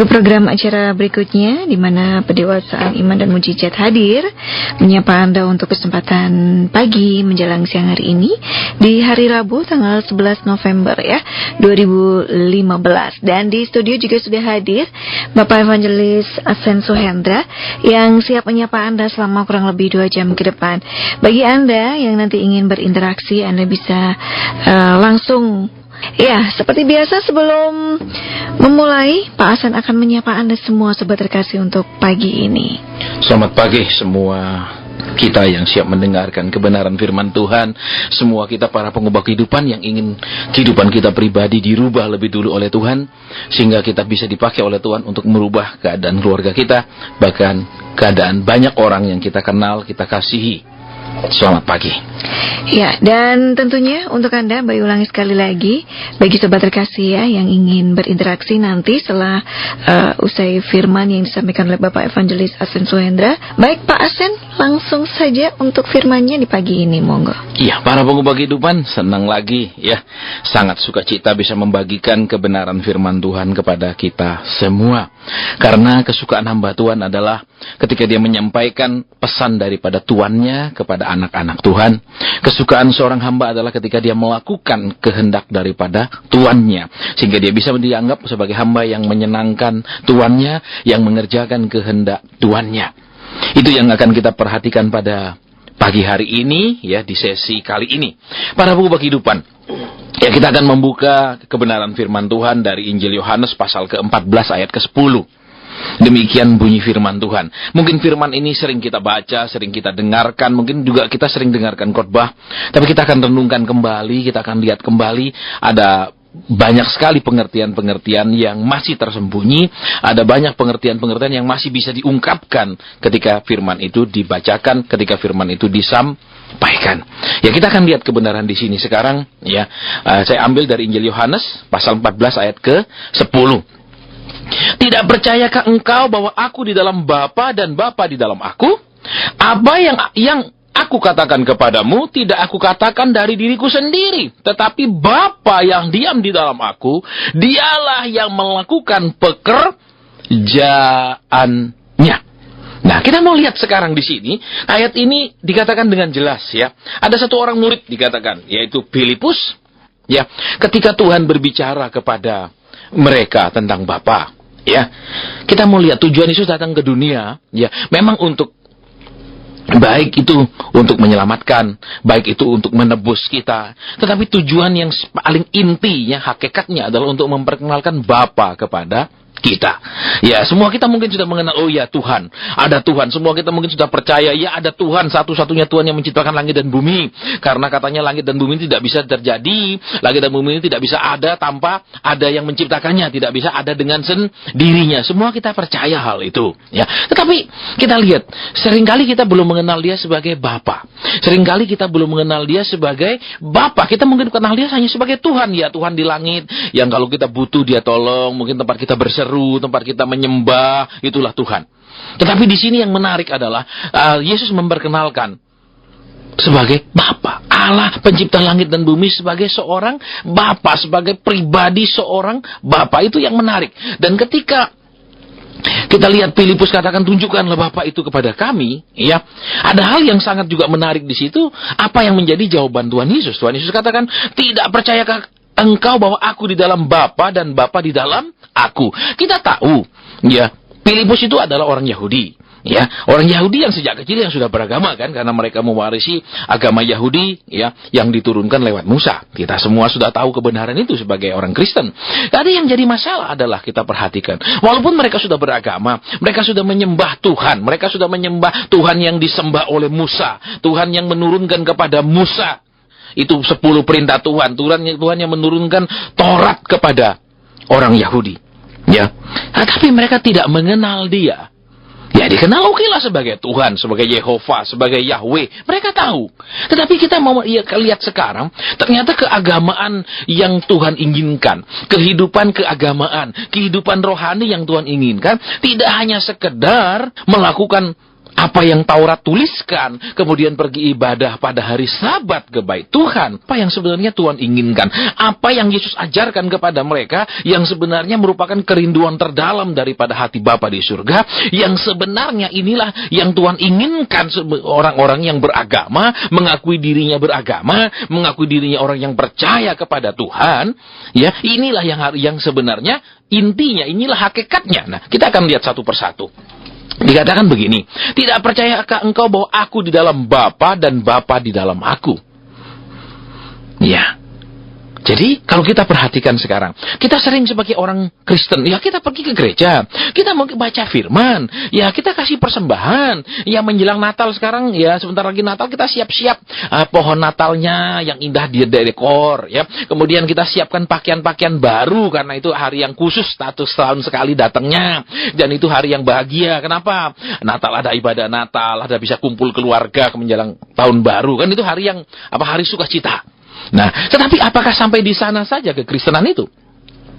Ke program acara berikutnya, di mana pendewasaan iman dan mujizat hadir menyapa Anda untuk kesempatan pagi menjelang siang hari ini di hari Rabu tanggal 11 November 2015. Dan di studio juga sudah hadir Bapak Evangelis Asen Suhendra yang siap menyapa Anda selama kurang lebih 2 jam ke depan. Bagi Anda yang nanti ingin berinteraksi, Anda bisa langsung. Ya, seperti biasa sebelum memulai, Pak Asen akan menyapa Anda semua sobat terkasih untuk pagi ini. Selamat pagi semua kita yang siap mendengarkan kebenaran firman Tuhan. Semua kita para pengubah kehidupan yang ingin kehidupan kita pribadi dirubah lebih dulu oleh Tuhan, sehingga kita bisa dipakai oleh Tuhan untuk merubah keadaan keluarga kita, bahkan keadaan banyak orang yang kita kenal, kita kasihi. Selamat pagi. Ya, dan tentunya untuk Anda, Bayu ulangi sekali lagi, bagi sobat terkasih ya yang ingin berinteraksi nanti setelah usai firman yang disampaikan oleh Bapak Evangelis Asen Suhendra. Baik Pak Asen, langsung saja untuk firmannya di pagi ini, monggo. Iya, para pengubah kehidupan, senang lagi ya, sangat sukacita bisa membagikan kebenaran firman Tuhan kepada kita semua. Karena kesukaan hamba Tuhan adalah ketika dia menyampaikan pesan daripada tuannya kepada anak-anak Tuhan. Kesukaan seorang hamba adalah ketika dia melakukan kehendak daripada tuannya, sehingga dia bisa dianggap sebagai hamba yang menyenangkan tuannya, yang mengerjakan kehendak tuannya. Itu yang akan kita perhatikan pada pagi hari ini ya, di sesi kali ini. Para pengubah kehidupan, ya, kita akan membuka kebenaran firman Tuhan dari Injil Yohanes pasal ke-14 ayat ke-10. Demikian bunyi firman Tuhan. Mungkin firman ini sering kita baca, sering kita dengarkan, mungkin juga kita sering dengarkan khotbah, tapi kita akan renungkan kembali, kita akan lihat kembali, ada banyak sekali pengertian-pengertian yang masih tersembunyi, ada banyak pengertian-pengertian yang masih bisa diungkapkan ketika firman itu dibacakan, ketika firman itu disampaikan. Ya, kita akan lihat kebenaran di sini sekarang ya. Saya ambil dari Injil Yohanes pasal 14 ayat ke-10. Tidak percayakah engkau bahwa aku di dalam Bapa dan Bapa di dalam aku? Apa yang aku katakan kepadamu tidak aku katakan dari diriku sendiri, tetapi Bapa yang diam di dalam aku, dialah yang melakukan pekerjaannya. Nah, kita mau lihat sekarang di sini, ayat ini dikatakan dengan jelas ya. Ada satu orang murid dikatakan, yaitu Filipus, ya. Ketika Tuhan berbicara kepada mereka tentang Bapa, ya. Kita mau lihat tujuan Yesus datang ke dunia, ya. Memang untuk baik itu untuk menyelamatkan, baik itu untuk menebus kita. Tetapi tujuan yang paling intinya, hakikatnya adalah untuk memperkenalkan Bapa kepada kita. Ya, semua kita mungkin sudah mengenal, oh ya Tuhan, ada Tuhan. Semua kita mungkin sudah percaya, ya ada Tuhan, satu-satunya Tuhan yang menciptakan langit dan bumi. Karena katanya langit dan bumi tidak bisa terjadi, langit dan bumi ini tidak bisa ada tanpa ada yang menciptakannya, tidak bisa ada dengan sendirinya. Semua kita percaya hal itu. Ya, tetapi kita lihat, seringkali kita belum mengenal Dia sebagai Bapa. Seringkali kita belum mengenal Dia sebagai Bapa. Kita mungkin kenal Dia hanya sebagai Tuhan, ya Tuhan di langit, yang kalau kita butuh Dia tolong, mungkin tempat kita berseru, tempat kita menyembah, itulah Tuhan. Tetapi di sini yang menarik adalah Yesus memperkenalkan sebagai Bapa, Allah pencipta langit dan bumi, sebagai seorang Bapa, sebagai pribadi seorang Bapa. Itu yang menarik. Dan ketika kita lihat Filipus katakan, tunjukkanlah Bapa itu kepada kami, ya. Ada hal yang sangat juga menarik di situ. Apa yang menjadi jawaban Tuhan Yesus? Tuhan Yesus katakan, tidak percayakah engkau bahwa aku di dalam Bapa dan Bapa di dalam aku? Kita tahu, ya, Filipus itu adalah orang Yahudi, ya, orang Yahudi yang sejak kecil yang sudah beragama kan, karena mereka mewarisi agama Yahudi, ya, yang diturunkan lewat Musa. Kita semua sudah tahu kebenaran itu sebagai orang Kristen. Tadi yang jadi masalah adalah kita perhatikan, walaupun mereka sudah beragama, mereka sudah menyembah Tuhan, mereka sudah menyembah Tuhan yang disembah oleh Musa, Tuhan yang menurunkan kepada Musa itu 10 perintah Tuhan, Tuhan yang menurunkan Taurat kepada orang Yahudi, ya. Tapi mereka tidak mengenal Dia. Ya, dikenal okelah sebagai Tuhan, sebagai Yehova, sebagai Yahweh. Mereka tahu. Tetapi kita mau lihat sekarang, ternyata keagamaan yang Tuhan inginkan, kehidupan keagamaan, kehidupan rohani yang Tuhan inginkan, tidak hanya sekedar melakukan apa yang Taurat tuliskan, kemudian pergi ibadah pada hari Sabat ke bait Tuhan. Apa yang sebenarnya Tuhan inginkan? Apa yang Yesus ajarkan kepada mereka yang sebenarnya merupakan kerinduan terdalam daripada hati Bapa di surga, yang sebenarnya inilah yang Tuhan inginkan orang-orang yang beragama, mengakui dirinya beragama, mengakui dirinya orang yang percaya kepada Tuhan. Ya, inilah yang sebenarnya intinya, inilah hakikatnya. Nah, kita akan lihat satu persatu. Dikatakan begini, tidak percayakah engkau bahwa aku di dalam Bapa dan Bapa di dalam aku? Ya. Jadi, kalau kita perhatikan sekarang, kita sering sebagai orang Kristen, ya kita pergi ke gereja, kita mau baca firman, ya kita kasih persembahan, ya menjelang Natal sekarang, ya sebentar lagi Natal kita siap-siap pohon Natalnya yang indah di dekor, ya. Kemudian kita siapkan pakaian-pakaian baru, karena itu hari yang khusus, status tahun sekali datangnya, dan itu hari yang bahagia. Kenapa? Natal ada ibadah Natal, ada bisa kumpul keluarga menjelang tahun baru, kan itu hari yang hari sukacita. Nah, tetapi apakah sampai di sana saja kekristenan itu?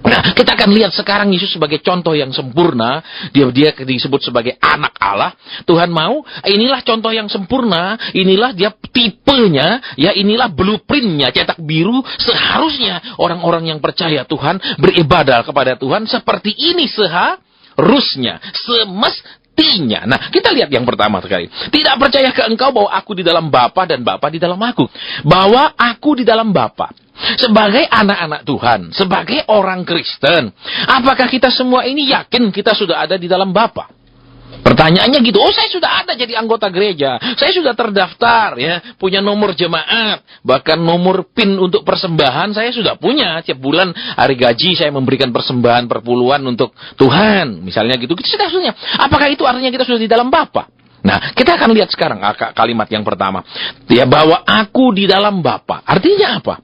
Nah, kita akan lihat sekarang Yesus sebagai contoh yang sempurna. Dia disebut sebagai anak Allah. Tuhan mau, inilah contoh yang sempurna. Inilah dia tipenya, ya inilah blueprintnya, cetak biru. Seharusnya orang-orang yang percaya Tuhan, beribadah kepada Tuhan seperti ini seharusnya, semestinya. Nah, kita lihat yang pertama sekali. Tidak percaya ke engkau bahwa aku di dalam Bapa dan Bapa di dalam aku. Bahwa aku di dalam Bapa. Sebagai anak-anak Tuhan, sebagai orang Kristen, apakah kita semua ini yakin kita sudah ada di dalam Bapa? Pertanyaannya gitu, saya sudah ada jadi anggota gereja, saya sudah terdaftar, ya, punya nomor jemaat, bahkan nomor PIN untuk persembahan saya sudah punya, tiap bulan hari gaji saya memberikan persembahan perpuluhan untuk Tuhan, misalnya gitu, sudah. Apakah itu artinya kita sudah di dalam Bapa? Nah, kita akan lihat sekarang kalimat yang pertama, ya, bahwa aku di dalam Bapa, artinya apa?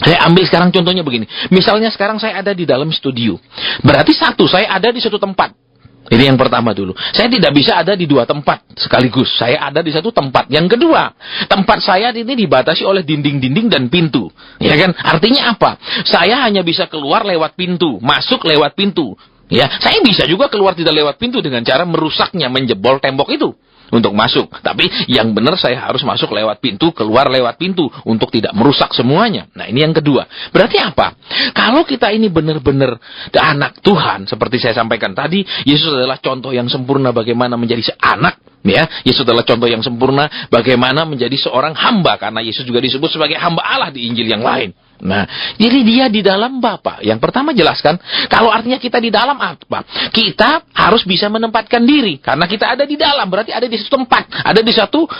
Saya ambil sekarang contohnya begini, misalnya sekarang saya ada di dalam studio, berarti saya ada di satu tempat. Ini yang pertama dulu. Saya tidak bisa ada di dua tempat sekaligus. Saya ada di satu tempat. Yang kedua, tempat saya ini dibatasi oleh dinding-dinding dan pintu. Ya kan? Artinya apa? Saya hanya bisa keluar lewat pintu, masuk lewat pintu. Ya, saya bisa juga keluar tidak lewat pintu dengan cara merusaknya, menjebol tembok itu untuk masuk. Tapi yang benar saya harus masuk lewat pintu, keluar lewat pintu untuk tidak merusak semuanya. Nah, ini yang kedua. Berarti apa? Kalau kita ini benar-benar anak Tuhan, seperti saya sampaikan tadi, Yesus adalah contoh yang sempurna bagaimana menjadi anak. Ya, Yesus adalah contoh yang sempurna bagaimana menjadi seorang hamba, karena Yesus juga disebut sebagai hamba Allah di Injil yang lain. Nah, jadi dia di dalam Bapa. Yang pertama jelaskan, kalau artinya kita di dalam apa? Kita harus bisa menempatkan diri, karena kita ada di dalam, berarti ada di satu tempat, ada di satu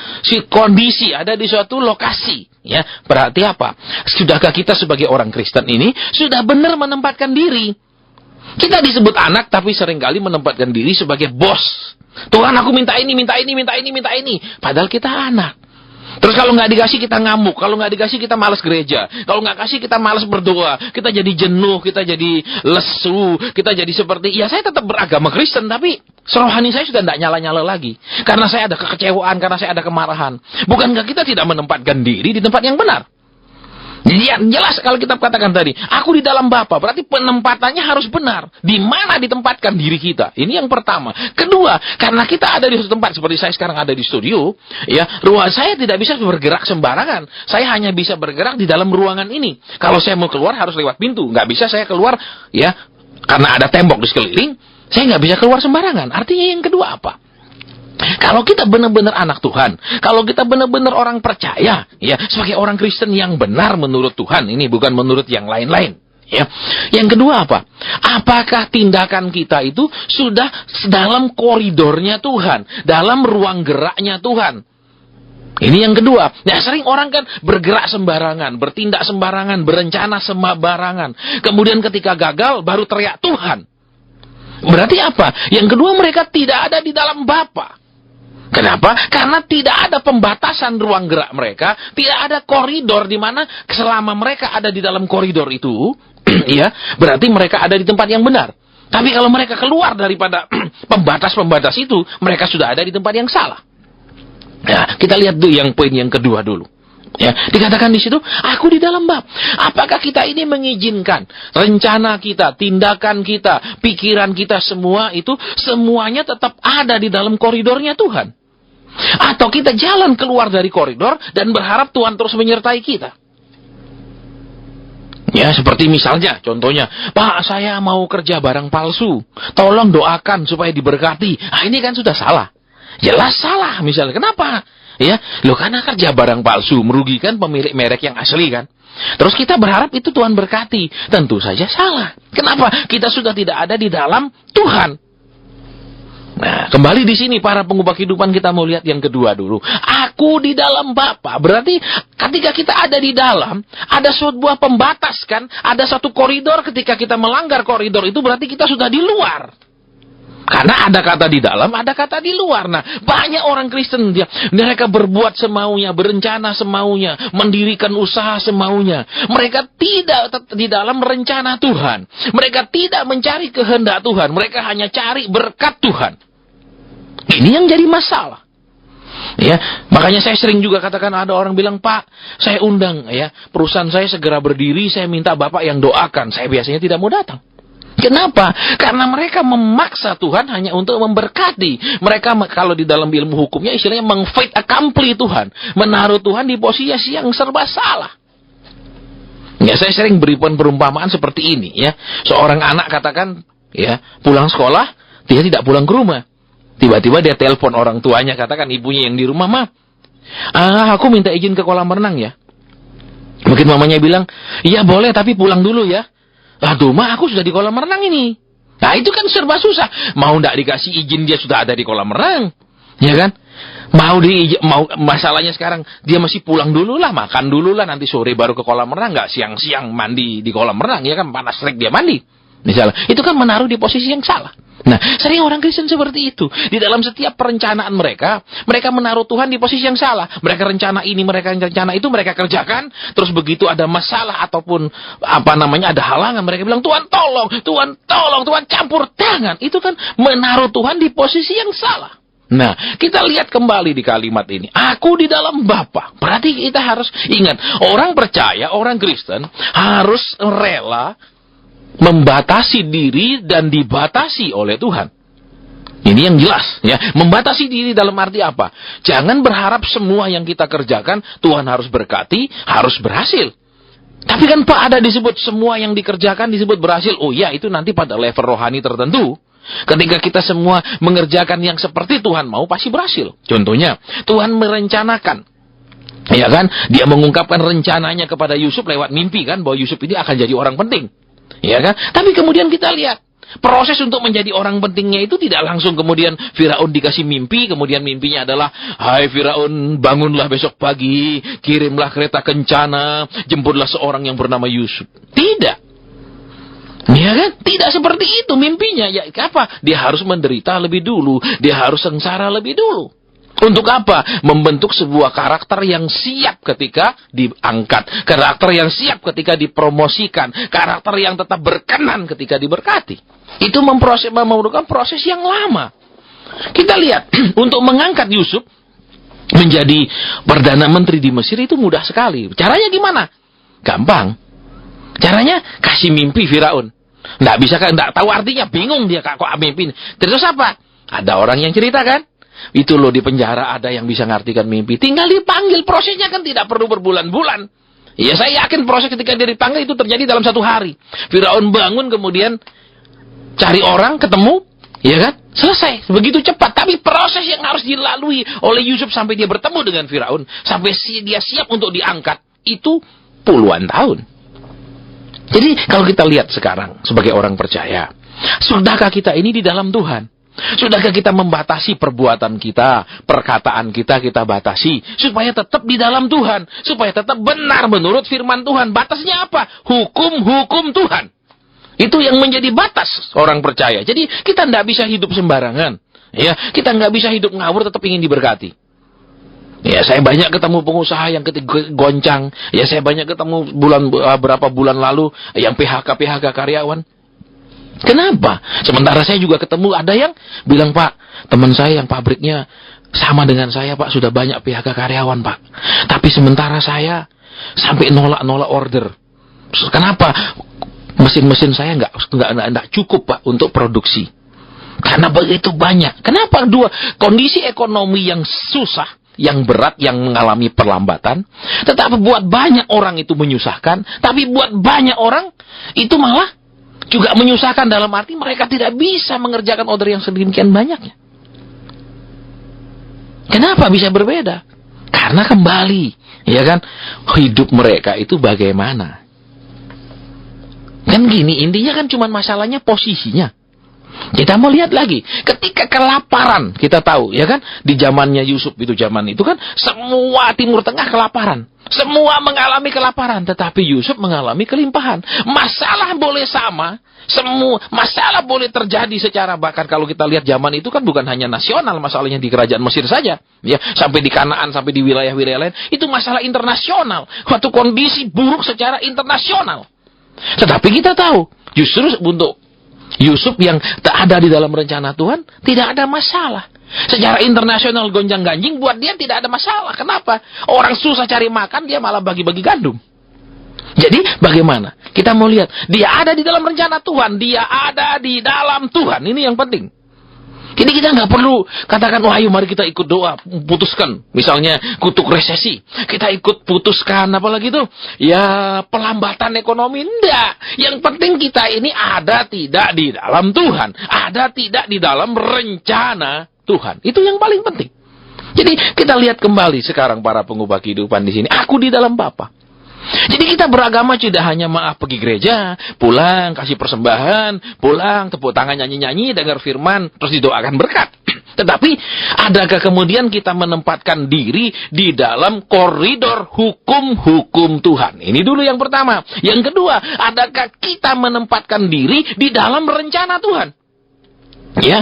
kondisi, ada di suatu lokasi. Ya, berarti apa? Sudahkah kita sebagai orang Kristen ini sudah benar menempatkan diri? Kita disebut anak, tapi seringkali menempatkan diri sebagai bos. Tuhan, aku minta ini. Padahal kita anak. Terus kalau nggak dikasih kita ngamuk, kalau nggak dikasih kita malas gereja, kalau nggak kasih kita malas berdoa, kita jadi jenuh, kita jadi lesu, kita jadi seperti, ya saya tetap beragama Kristen, tapi rohani saya sudah tidak nyala-nyala lagi. Karena saya ada kekecewaan, karena saya ada kemarahan. Bukankah kita tidak menempatkan diri di tempat yang benar? Jadi jelas kalau kita katakan tadi, aku di dalam Bapa, berarti penempatannya harus benar. Di mana ditempatkan diri kita? Ini yang pertama. Kedua, karena kita ada di satu tempat, seperti saya sekarang ada di studio, ya, ruang saya tidak bisa bergerak sembarangan. Saya hanya bisa bergerak di dalam ruangan ini. Kalau saya mau keluar harus lewat pintu. Nggak bisa saya keluar, ya, karena ada tembok di sekeliling, saya nggak bisa keluar sembarangan. Artinya yang kedua apa? Kalau kita benar-benar anak Tuhan, kalau kita benar-benar orang percaya, ya, sebagai orang Kristen yang benar menurut Tuhan, ini bukan menurut yang lain-lain. Ya. Yang kedua apa? Apakah tindakan kita itu sudah dalam koridornya Tuhan, dalam ruang geraknya Tuhan? Ini yang kedua. Nah, sering orang kan bergerak sembarangan, bertindak sembarangan, berencana sembarangan. Kemudian ketika gagal baru teriak Tuhan. Berarti apa? Yang kedua, mereka tidak ada di dalam Bapa. Kenapa? Karena tidak ada pembatasan ruang gerak mereka, tidak ada koridor di mana selama mereka ada di dalam koridor itu, ya, berarti mereka ada di tempat yang benar. Tapi kalau mereka keluar daripada pembatas-pembatas itu, mereka sudah ada di tempat yang salah. Nah, kita lihat dulu yang poin yang kedua dulu. Ya, dikatakan di situ, aku di dalam Bapa. Apakah kita ini mengizinkan rencana kita, tindakan kita, pikiran kita semua itu semuanya tetap ada di dalam koridornya Tuhan? Atau kita jalan keluar dari koridor dan berharap Tuhan terus menyertai kita. Ya, seperti misalnya, contohnya, Pak, saya mau kerja barang palsu. Tolong doakan supaya diberkati. Ah, ini kan sudah salah. Jelas salah, misalnya. Kenapa? Ya, karena kerja barang palsu merugikan pemilik merek yang asli kan. Terus kita berharap itu Tuhan berkati. Tentu saja salah. Kenapa? Kita sudah tidak ada di dalam Tuhan. Nah, kembali di sini para pengubah kehidupan, kita mau lihat yang kedua dulu. Aku di dalam Bapa. Berarti ketika kita ada di dalam, ada sebuah pembatas kan? Ada satu koridor, ketika kita melanggar koridor itu berarti kita sudah di luar. Karena ada kata di dalam, ada kata di luar. Nah, banyak orang Kristen mereka berbuat semaunya, berencana semaunya, mendirikan usaha semaunya. Mereka tidak di dalam rencana Tuhan. Mereka tidak mencari kehendak Tuhan. Mereka hanya cari berkat Tuhan. Ini yang jadi masalah. Ya, makanya saya sering juga katakan, ada orang bilang, Pak, saya undang ya perusahaan saya segera berdiri, saya minta Bapak yang doakan. Saya biasanya tidak mau datang. Kenapa? Karena mereka memaksa Tuhan hanya untuk memberkati. Mereka kalau di dalam ilmu hukumnya istilahnya meng-fait accompli Tuhan. Menaruh Tuhan di posisi yang serba salah. Ya, saya sering beri perumpamaan seperti ini ya. Seorang anak katakan ya, pulang sekolah, dia tidak pulang ke rumah. Tiba-tiba dia telepon orang tuanya, katakan ibunya yang di rumah, "Ma, aku minta izin ke kolam renang ya." Mungkin mamanya bilang, "Iya boleh, tapi pulang dulu ya." "Aduh, Ma, aku sudah di kolam renang ini." Nah, itu kan serba susah. Mau ndak dikasih izin, dia sudah ada di kolam renang. Ya kan? Mau masalahnya sekarang, dia masih pulang dulu lah, makan dulu lah, nanti sore baru ke kolam renang, nggak siang-siang mandi di kolam renang, ya kan, panas terik dia mandi. Misalnya, itu kan menaruh di posisi yang salah. Nah, sering orang Kristen seperti itu. Di dalam setiap perencanaan mereka menaruh Tuhan di posisi yang salah. Mereka rencana ini, mereka rencana itu, mereka kerjakan. Terus begitu ada masalah ataupun ada halangan, mereka bilang, Tuhan tolong, Tuhan campur tangan. Itu kan menaruh Tuhan di posisi yang salah. Nah, kita lihat kembali di kalimat ini. Aku di dalam Bapa. Berarti kita harus ingat, orang percaya, orang Kristen harus rela membatasi diri dan dibatasi oleh Tuhan. Ini yang jelas ya. Membatasi diri dalam arti apa? Jangan berharap semua yang kita kerjakan Tuhan harus berkati, harus berhasil. Tapi kan Pak, ada disebut semua yang dikerjakan disebut berhasil. Oh ya, itu nanti pada level rohani tertentu. Ketika kita semua mengerjakan yang seperti Tuhan mau, pasti berhasil. Contohnya, Tuhan merencanakan, ya kan? Dia mengungkapkan rencananya kepada Yusuf lewat mimpi kan, bahwa Yusuf ini akan jadi orang penting. Ya kan? Tapi kemudian kita lihat proses untuk menjadi orang pentingnya itu tidak langsung kemudian Firaun dikasih mimpi, kemudian mimpinya adalah, "Hai Firaun, bangunlah besok pagi, kirimlah kereta kencana, jemputlah seorang yang bernama Yusuf." Tidak. Ya kan? Tidak seperti itu mimpinya. Ya apa? Dia harus menderita lebih dulu, dia harus sengsara lebih dulu. Untuk apa? Membentuk sebuah karakter yang siap ketika diangkat. Karakter yang siap ketika dipromosikan. Karakter yang tetap berkenan ketika diberkati. Itu memerlukan proses yang lama. Kita lihat, untuk mengangkat Yusuf menjadi Perdana Menteri di Mesir itu mudah sekali. Caranya gimana? Gampang. Caranya kasih mimpi Firaun. Nggak tahu artinya, bingung dia kok mimpi. Terus apa? Ada orang yang cerita kan? Itu loh, di penjara ada yang bisa ngartikan mimpi. Tinggal dipanggil, prosesnya kan tidak perlu berbulan-bulan. Ya, saya yakin proses ketika dia dipanggil itu terjadi dalam 1 hari. Firaun bangun, kemudian cari orang, ketemu, ya kan? Selesai, begitu cepat. Tapi proses yang harus dilalui oleh Yusuf sampai dia bertemu dengan Firaun, sampai dia siap untuk diangkat, itu puluhan tahun. Jadi kalau kita lihat sekarang sebagai orang percaya, sudahkah kita ini di dalam Tuhan? Sudahkah kita membatasi perbuatan kita, perkataan kita batasi, supaya tetap di dalam Tuhan, supaya tetap benar menurut firman Tuhan. Batasnya apa? Hukum-hukum Tuhan. Itu yang menjadi batas orang percaya. Jadi kita tidak bisa hidup sembarangan. Ya, kita nggak bisa hidup ngawur, tetap ingin diberkati. Ya, saya banyak ketemu pengusaha yang goncang. Ya, saya banyak ketemu berapa bulan lalu yang PHK karyawan. Kenapa? Sementara saya juga ketemu ada yang bilang, Pak, teman saya yang pabriknya sama dengan saya, Pak, sudah banyak PHK karyawan, Pak. Tapi sementara saya sampai nolak order. Kenapa? Mesin-mesin saya nggak cukup, Pak, untuk produksi. Karena begitu banyak. Kenapa kondisi ekonomi yang susah, yang berat, yang mengalami perlambatan, tetapi buat banyak orang itu menyusahkan, tapi buat banyak orang itu malah juga menyusahkan dalam arti mereka tidak bisa mengerjakan order yang sedemikian banyaknya. Kenapa bisa berbeda? Karena kembali, ya kan, hidup mereka itu bagaimana? Kan gini, intinya kan cuma masalahnya posisinya. Kita mau lihat lagi, ketika kelaparan, kita tahu, ya kan, di zamannya Yusuf itu, zaman itu kan, semua Timur Tengah kelaparan. Semua mengalami kelaparan, tetapi Yusuf mengalami kelimpahan. Masalah boleh sama, semua masalah boleh terjadi secara, bahkan kalau kita lihat zaman itu kan bukan hanya nasional, masalahnya di kerajaan Mesir saja, ya, sampai di Kanaan, sampai di wilayah-wilayah lain, itu masalah internasional, suatu kondisi buruk secara internasional. Tetapi kita tahu, justru untuk Yusuf yang tak ada di dalam rencana Tuhan, tidak ada masalah. Secara internasional gonjang-ganjing, buat dia tidak ada masalah. Kenapa? Orang susah cari makan, dia malah bagi-bagi gandum. Jadi bagaimana? Kita mau lihat, dia ada di dalam rencana Tuhan, dia ada di dalam Tuhan. Ini yang penting. Ini kita nggak perlu katakan, wah ayo mari kita ikut doa, putuskan. Misalnya kutuk resesi, kita ikut putuskan, apalagi itu, ya pelambatan ekonomi. Enggak. Yang penting kita ini ada tidak di dalam Tuhan, ada tidak di dalam rencana Tuhan. Itu yang paling penting. Jadi kita lihat kembali sekarang para pengubah kehidupan di sini. Aku di dalam Bapa. Jadi kita beragama tidak hanya pergi gereja, pulang, kasih persembahan, pulang, tepuk tangan, nyanyi-nyanyi, dengar firman, terus didoakan berkat. Tetapi, adakah kemudian kita menempatkan diri di dalam koridor hukum-hukum Tuhan? Ini dulu yang pertama. Yang kedua, adakah kita menempatkan diri di dalam rencana Tuhan? Ya.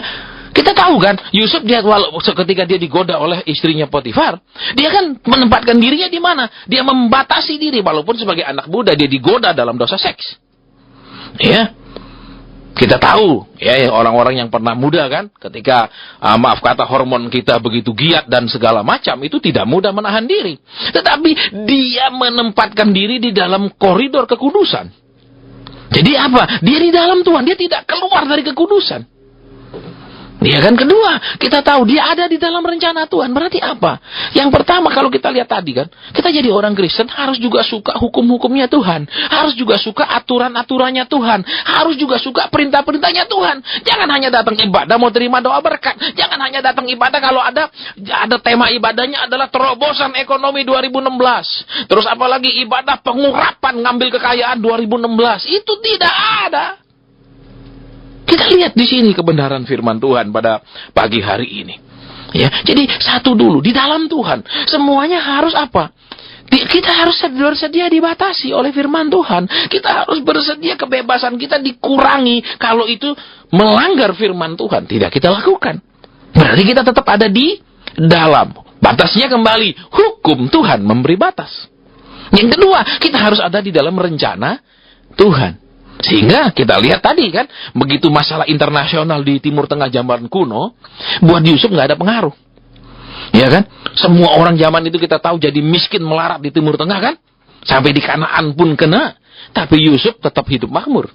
Kita tahu kan, Yusuf dia ketika dia digoda oleh istrinya Potifar, dia kan menempatkan dirinya di mana? Dia membatasi diri, walaupun sebagai anak muda dia digoda dalam dosa seks. Ya, kita tahu, ya orang-orang yang pernah muda kan, ketika maaf kata hormon kita begitu giat dan segala macam, itu tidak mudah menahan diri. Tetapi dia menempatkan diri di dalam koridor kekudusan. Jadi apa? Dia di dalam Tuhan, dia tidak keluar dari kekudusan. Ya kan, kedua, kita tahu dia ada di dalam rencana Tuhan. Berarti apa? Yang pertama, kalau kita lihat tadi kan, kita jadi orang Kristen harus juga suka hukum-hukumnya Tuhan. Harus juga suka aturan-aturannya Tuhan. Harus juga suka perintah-perintahnya Tuhan. Jangan hanya datang ibadah mau terima doa berkat. Jangan hanya datang ibadah kalau ada tema ibadahnya adalah terobosan ekonomi 2016. Terus apalagi ibadah pengurapan ngambil kekayaan 2016. Itu tidak ada. Kita lihat di sini kebenaran firman Tuhan pada pagi hari ini. Ya, jadi satu dulu di dalam Tuhan, semuanya harus apa? Kita harus bersedia dibatasi oleh firman Tuhan. Kita harus bersedia kebebasan kita dikurangi kalau itu melanggar firman Tuhan. Tidak kita lakukan. Berarti kita tetap ada di dalam. Batasnya kembali, hukum Tuhan memberi batas. Yang kedua, kita harus ada di dalam rencana Tuhan. Sehingga kita lihat tadi kan, begitu masalah internasional di Timur Tengah zaman kuno, buat Yusuf nggak ada pengaruh. Ya kan? Semua orang zaman itu kita tahu jadi miskin melarat di Timur Tengah kan? Sampai di Kanaan pun kena. Tapi Yusuf tetap hidup makmur.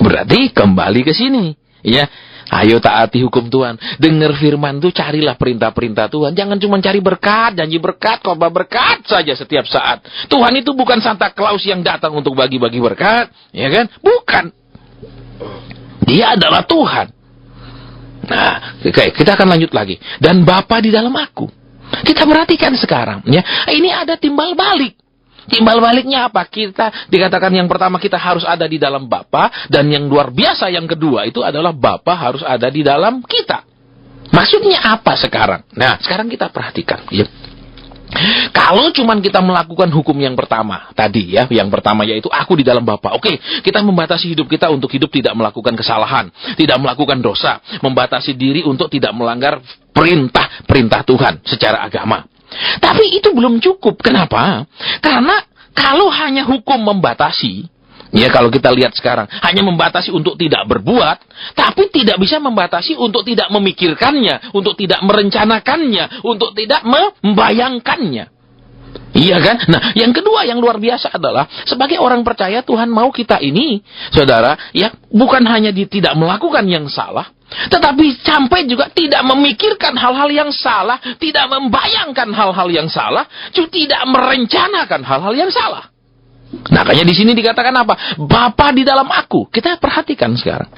Berarti kembali ke sini. Ya, ayo taati hukum Tuhan. Dengar firman itu, carilah perintah-perintah Tuhan. Jangan cuma cari berkat, janji berkat, khotbah berkat saja setiap saat. Tuhan itu bukan Santa Claus yang datang untuk bagi-bagi berkat, ya kan? Bukan. Dia adalah Tuhan. Nah, oke, kita akan lanjut lagi. Dan Bapa di dalam aku. Kita perhatikan sekarang, ya. Ini ada timbal balik. Timbal baliknya apa? Kita dikatakan yang pertama kita harus ada di dalam Bapa, dan yang luar biasa yang kedua itu adalah Bapa harus ada di dalam kita. Maksudnya apa sekarang? Nah, sekarang kita perhatikan. Ya. Kalau cuman kita melakukan hukum yang pertama tadi ya, yang pertama yaitu aku di dalam Bapa. Oke, kita membatasi hidup kita untuk hidup tidak melakukan kesalahan, tidak melakukan dosa, membatasi diri untuk tidak melanggar perintah Tuhan secara agama. Tapi itu belum cukup. Kenapa? Karena kalau hanya hukum membatasi, ya kalau kita lihat sekarang, hanya membatasi untuk tidak berbuat, tapi tidak bisa membatasi untuk tidak memikirkannya, untuk tidak merencanakannya, untuk tidak membayangkannya. Iya kan? Nah, yang kedua yang luar biasa adalah sebagai orang percaya Tuhan mau kita ini, saudara, ya bukan hanya tidak melakukan yang salah, tetapi sampai juga tidak memikirkan hal-hal yang salah, tidak membayangkan hal-hal yang salah, juga tidak merencanakan hal-hal yang salah. Makanya di sini dikatakan apa? Bapa di dalam aku. Kita perhatikan sekarang.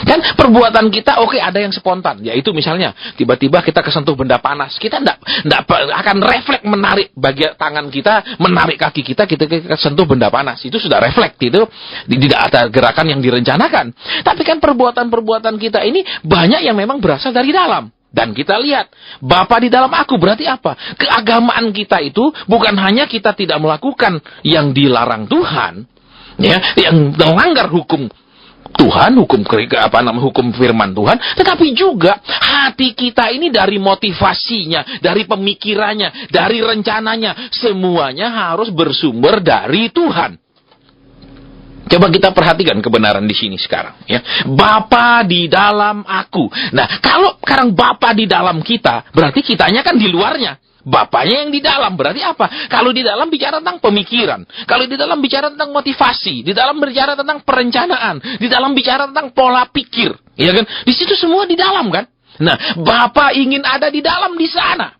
Kan perbuatan kita oke, ada yang spontan, yaitu misalnya tiba-tiba kita kesentuh benda panas, kita enggak akan refleks menarik bagian tangan kita, menarik kaki kita kesentuh benda panas, itu sudah refleks, itu tidak ada gerakan yang direncanakan. Tapi kan perbuatan-perbuatan kita ini banyak yang memang berasal dari dalam. Dan kita lihat, Bapa di dalam aku berarti apa? Keagamaan kita itu bukan hanya kita tidak melakukan yang dilarang Tuhan, ya, yang melanggar hukum Tuhan, hukum firman Tuhan, tetapi juga hati kita ini dari motivasinya, dari pemikirannya, dari rencananya, semuanya harus bersumber dari Tuhan. Coba kita perhatikan kebenaran di sini sekarang, ya. Bapa di dalam aku. Nah, kalau sekarang Bapa di dalam kita, berarti kitanya kan di luarnya. Bapaknya yang di dalam, berarti apa? Kalau di dalam bicara tentang pemikiran, kalau di dalam bicara tentang motivasi, di dalam bicara tentang perencanaan, di dalam bicara tentang pola pikir, ya kan? Di situ semua di dalam kan? Nah, Bapa ingin ada di dalam di sana.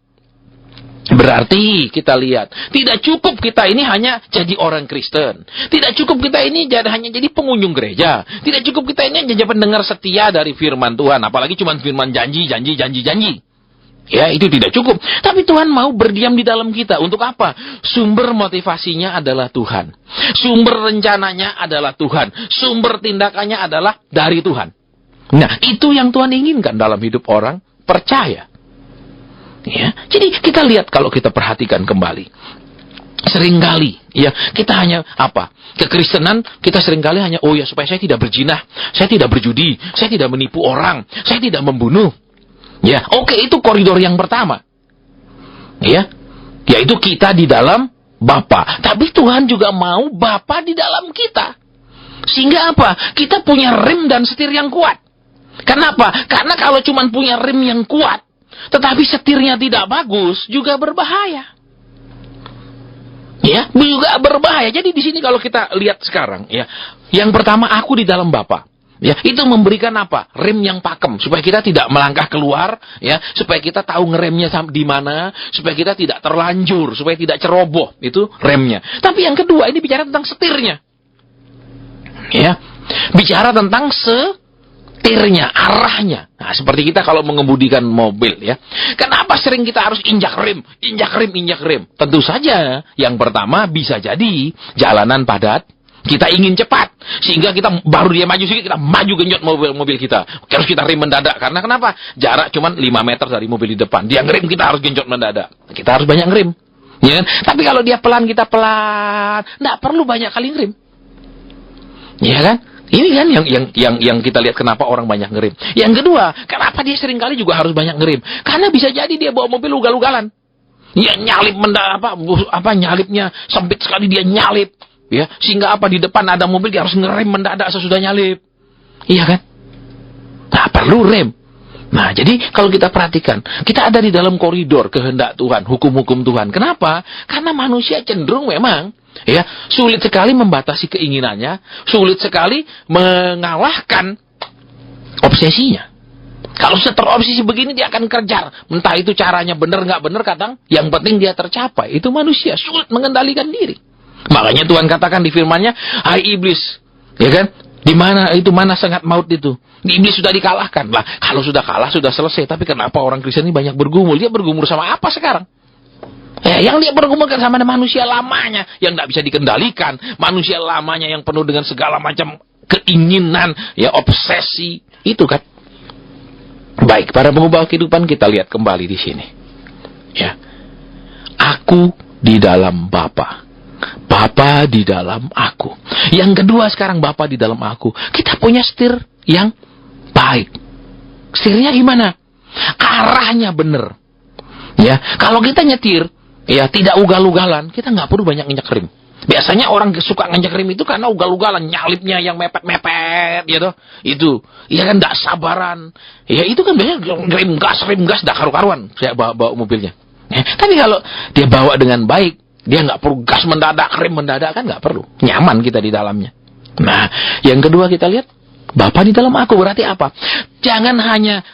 Berarti kita lihat, tidak cukup kita ini hanya jadi orang Kristen, tidak cukup kita ini hanya jadi pengunjung gereja, tidak cukup kita ini jadi pendengar setia dari firman Tuhan, apalagi cuma firman janji. Ya, itu tidak cukup. Tapi Tuhan mau berdiam di dalam kita. Untuk apa? Sumber motivasinya adalah Tuhan. Sumber rencananya adalah Tuhan. Sumber tindakannya adalah dari Tuhan. Nah, itu yang Tuhan inginkan dalam hidup orang percaya. Ya, jadi kita lihat kalau kita perhatikan kembali. Seringkali, ya, kita hanya apa? Kekristenan kita seringkali hanya, oh ya, supaya saya tidak berzina, saya tidak berjudi, saya tidak menipu orang, saya tidak membunuh. Ya, oke, itu koridor yang pertama. Ya, yaitu kita di dalam Bapa. Tapi Tuhan juga mau Bapa di dalam kita. Sehingga apa? Kita punya rem dan setir yang kuat. Kenapa? Karena kalau cuma punya rem yang kuat, tetapi setirnya tidak bagus, juga berbahaya. Ya, juga berbahaya. Jadi di sini kalau kita lihat sekarang, ya, yang pertama aku di dalam Bapa. Ya, itu memberikan apa? Rem yang pakem supaya kita tidak melangkah keluar, ya, supaya kita tahu ngeremnya di mana, supaya kita tidak terlanjur, supaya tidak ceroboh, itu remnya. Tapi yang kedua ini bicara tentang setirnya. Ya. Bicara tentang setirnya, arahnya. Nah, seperti kita kalau mengemudikan mobil, ya. Kenapa sering kita harus injak rem? Tentu saja, yang pertama bisa jadi jalanan padat. Kita ingin cepat, sehingga kita baru dia maju sedikit, kita maju genjot mobil kita. Harus kita rem mendadak, karena kenapa? Jarak cuma 5 meter dari mobil di depan. Dia ngerem, kita harus genjot mendadak. Kita harus banyak ngerem. Ya kan? Tapi kalau dia pelan, kita pelan. Nggak perlu banyak kali ngerem. Ya kan? Ini kan yang kita lihat kenapa orang banyak ngerem. Yang kedua, kenapa dia sering kali juga harus banyak ngerem? Karena bisa jadi dia bawa mobil ugal-ugalan. Ya, nyalip nyalipnya sempit sekali, dia nyalip. Ya, sehingga apa, di depan ada mobil dia harus ngerem mendadak sesudah nyalip. Iya kan? Nah, perlu rem. Nah, jadi kalau kita perhatikan, kita ada di dalam koridor kehendak Tuhan, hukum-hukum Tuhan. Kenapa? Karena manusia cenderung memang, ya, sulit sekali membatasi keinginannya, sulit sekali mengalahkan obsesinya. Kalau sudah terobsesi begini, dia akan kejar. Entah itu caranya benar nggak benar, kadang yang penting dia tercapai. Itu manusia sulit mengendalikan diri. Makanya Tuhan katakan di firman-Nya, hai iblis, ya kan? Di mana sangat maut itu? Iblis sudah dikalahkan. Lah, kalau sudah kalah sudah selesai. Tapi kenapa orang Kristen ini banyak bergumul? Dia bergumul sama apa sekarang? Ya, yang dia bergumul kan sama manusia lamanya yang tidak bisa dikendalikan, manusia lamanya yang penuh dengan segala macam keinginan, ya, obsesi, itu kan. Baik, para pengubah kehidupan, kita lihat kembali di sini. Ya. Aku di dalam Bapa. Bapa di dalam aku. Yang kedua sekarang, Bapa di dalam aku. Kita punya setir yang baik. Setirnya gimana? Arahnya benar. Ya, kalau kita nyetir, ya, tidak ugal-ugalan, kita nggak perlu banyak nginjak rem. Biasanya orang suka nginjak rem itu karena ugal-ugalan, nyalipnya yang mepet-mepet, gitu. Itu, ya kan, nggak sabaran. Ya, itu kan biasanya rem gas, nggak karu-karuan saya bawa mobilnya. Ya, tapi kalau dia bawa dengan baik, Dia nggak perlu gas mendadak, rem mendadak, kan nggak perlu. Nyaman kita di dalamnya. Nah, yang kedua kita lihat, Bapa di dalam aku berarti apa? Jangan hanya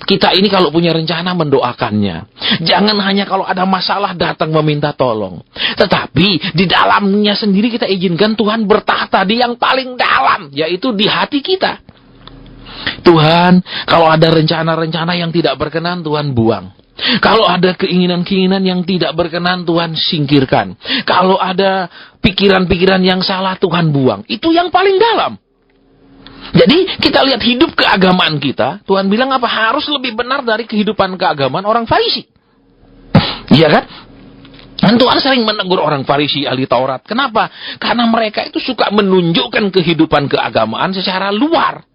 kita ini kalau punya rencana mendoakannya. Jangan hanya kalau ada masalah datang meminta tolong. Tetapi di dalamnya sendiri kita izinkan Tuhan bertahta di yang paling dalam, yaitu di hati kita. Tuhan, kalau ada rencana-rencana yang tidak berkenan, Tuhan buang. Kalau ada keinginan-keinginan yang tidak berkenan, Tuhan singkirkan. Kalau ada pikiran-pikiran yang salah, Tuhan buang. Itu yang paling dalam. Jadi kita lihat hidup keagamaan kita, Tuhan bilang apa? Harus lebih benar dari kehidupan keagamaan orang Farisi. Iya kan? Dan Tuhan sering menegur orang Farisi, ahli Taurat. Kenapa? Karena mereka itu suka menunjukkan kehidupan keagamaan secara luar.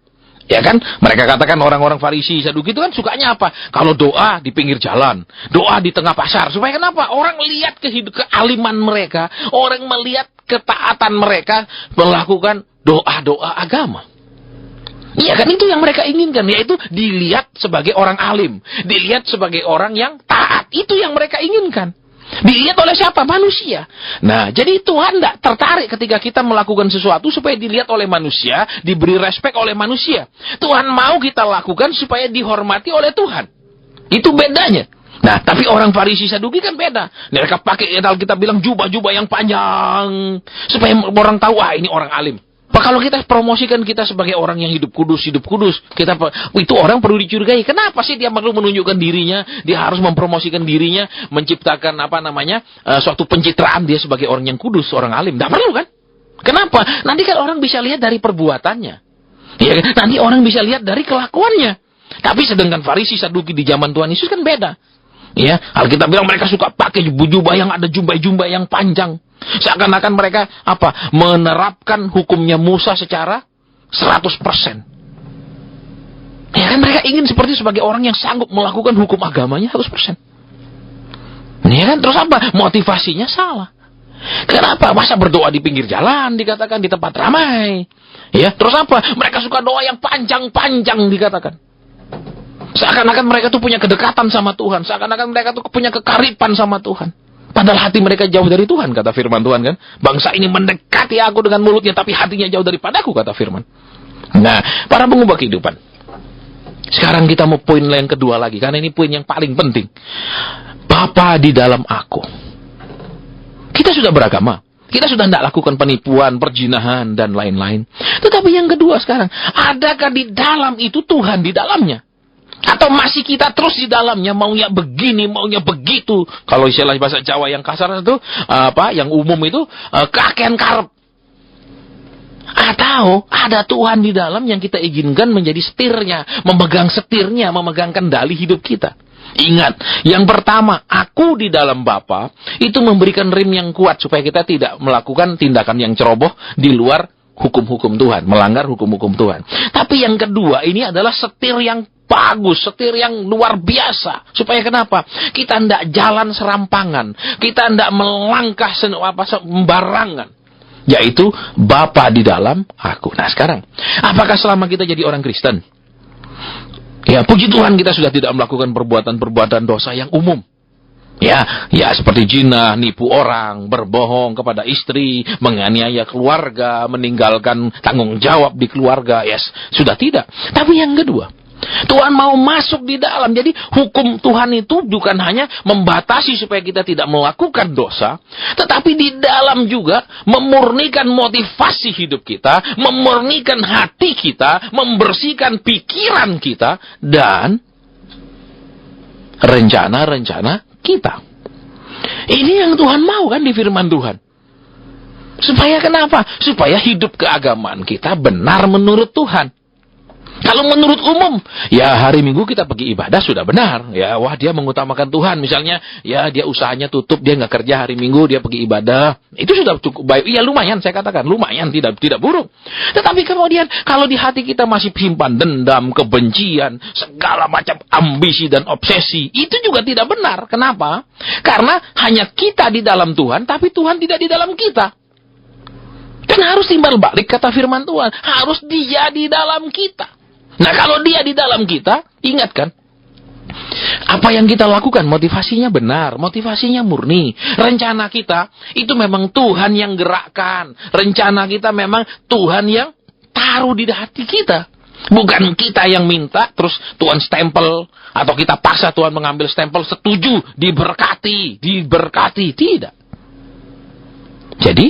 Ya kan? Mereka katakan orang-orang Farisi, Saduki itu kan sukanya apa? Kalau doa di pinggir jalan, doa di tengah pasar. Supaya kenapa? Orang lihat kealiman mereka, orang melihat ketaatan mereka melakukan doa-doa agama. Iya kan, itu yang mereka inginkan, yaitu dilihat sebagai orang alim, dilihat sebagai orang yang taat. Itu yang mereka inginkan. Dilihat oleh siapa? Manusia. Nah, jadi Tuhan tidak tertarik ketika kita melakukan sesuatu supaya dilihat oleh manusia, diberi respek oleh manusia. Tuhan mau kita lakukan supaya dihormati oleh Tuhan. Itu bedanya. Nah, tapi orang Farisi Saduki kan beda. Mereka pakai, kita bilang jubah-jubah yang panjang supaya orang tahu, ini orang alim. Kalau kita promosikan kita sebagai orang yang hidup kudus, itu orang perlu dicurigai. Kenapa sih dia perlu menunjukkan dirinya? Dia harus mempromosikan dirinya, menciptakan suatu pencitraan dia sebagai orang yang kudus, orang alim. Tidak perlu kan? Kenapa? Nanti kan orang bisa lihat dari perbuatannya. Ya, nanti orang bisa lihat dari kelakuannya. Tapi sedangkan Farisi Saduki di zaman Tuhan Yesus kan beda. Ya, Alkitab bilang mereka suka pakai jubah yang ada jumbai-jumbai yang panjang. Seakan-akan mereka menerapkan hukumnya Musa secara 100%. Ya kan, mereka ingin seperti sebagai orang yang sanggup melakukan hukum agamanya 100%. Ya kan, terus apa? Motivasinya salah. Kenapa? Masa berdoa di pinggir jalan dikatakan di tempat ramai? Ya, terus apa? Mereka suka doa yang panjang-panjang dikatakan. Seakan-akan mereka tuh punya kedekatan sama Tuhan. Seakan-akan mereka tuh punya kekaripan sama Tuhan. Padahal hati mereka jauh dari Tuhan, kata firman Tuhan kan. Bangsa ini mendekati aku dengan mulutnya, tapi hatinya jauh daripadaku, kata firman. Nah, para pengubah kehidupan. Sekarang kita mau poin yang kedua lagi, karena ini poin yang paling penting. Bapa di dalam aku. Kita sudah beragama. Kita sudah tidak lakukan penipuan, perjinahan, dan lain-lain. Tetapi yang kedua sekarang, adakah di dalam itu Tuhan di dalamnya? Atau masih kita terus di dalamnya, maunya begini, maunya begitu. Kalau istilah bahasa Jawa yang kasar itu, yang umum itu, kakean karep. Atau ada Tuhan di dalam yang kita izinkan menjadi setirnya, memegang setirnya, memegang kendali hidup kita. Ingat, yang pertama, aku di dalam Bapa, itu memberikan rem yang kuat supaya kita tidak melakukan tindakan yang ceroboh di luar hukum-hukum Tuhan, melanggar hukum-hukum Tuhan. Tapi yang kedua, ini adalah setir yang bagus, setir yang luar biasa. Supaya kenapa? Kita tidak jalan serampangan, kita tidak melangkah sembarangan. Yaitu Bapa di dalam aku. Nah sekarang, apakah selama kita jadi orang Kristen, ya puji Tuhan kita sudah tidak melakukan perbuatan-perbuatan dosa yang umum. Ya seperti zina, nipu orang, berbohong kepada istri, menganiaya keluarga, meninggalkan tanggung jawab di keluarga. Yes, sudah tidak. Tapi yang kedua, Tuhan mau masuk di dalam. Jadi hukum Tuhan itu bukan hanya membatasi supaya kita tidak melakukan dosa, tetapi di dalam juga memurnikan motivasi hidup kita, memurnikan hati kita, membersihkan pikiran kita, dan rencana-rencana kita. Ini yang Tuhan mau kan di firman Tuhan. Supaya kenapa? Supaya hidup keagamaan kita benar menurut Tuhan. Kalau menurut umum, ya hari Minggu kita pergi ibadah sudah benar. Ya, wah dia mengutamakan Tuhan. Misalnya, ya dia usahanya tutup, dia nggak kerja hari Minggu, dia pergi ibadah. Itu sudah cukup baik. Iya lumayan, saya katakan lumayan, tidak buruk. Tetapi kemudian kalau di hati kita masih simpan dendam, kebencian, segala macam ambisi dan obsesi, itu juga tidak benar. Kenapa? Karena hanya kita di dalam Tuhan, tapi Tuhan tidak di dalam kita. Dan harus timbal balik kata firman Tuhan, harus Dia di dalam kita. Nah kalau Dia di dalam kita, ingat kan, Apa yang kita lakukan, motivasinya benar, motivasinya murni. Rencana kita, itu memang Tuhan yang gerakkan. Rencana kita memang Tuhan yang taruh di hati kita. Bukan kita yang minta, terus Tuhan stempel. Atau kita paksa Tuhan mengambil stempel, setuju, diberkati. Tidak. Jadi,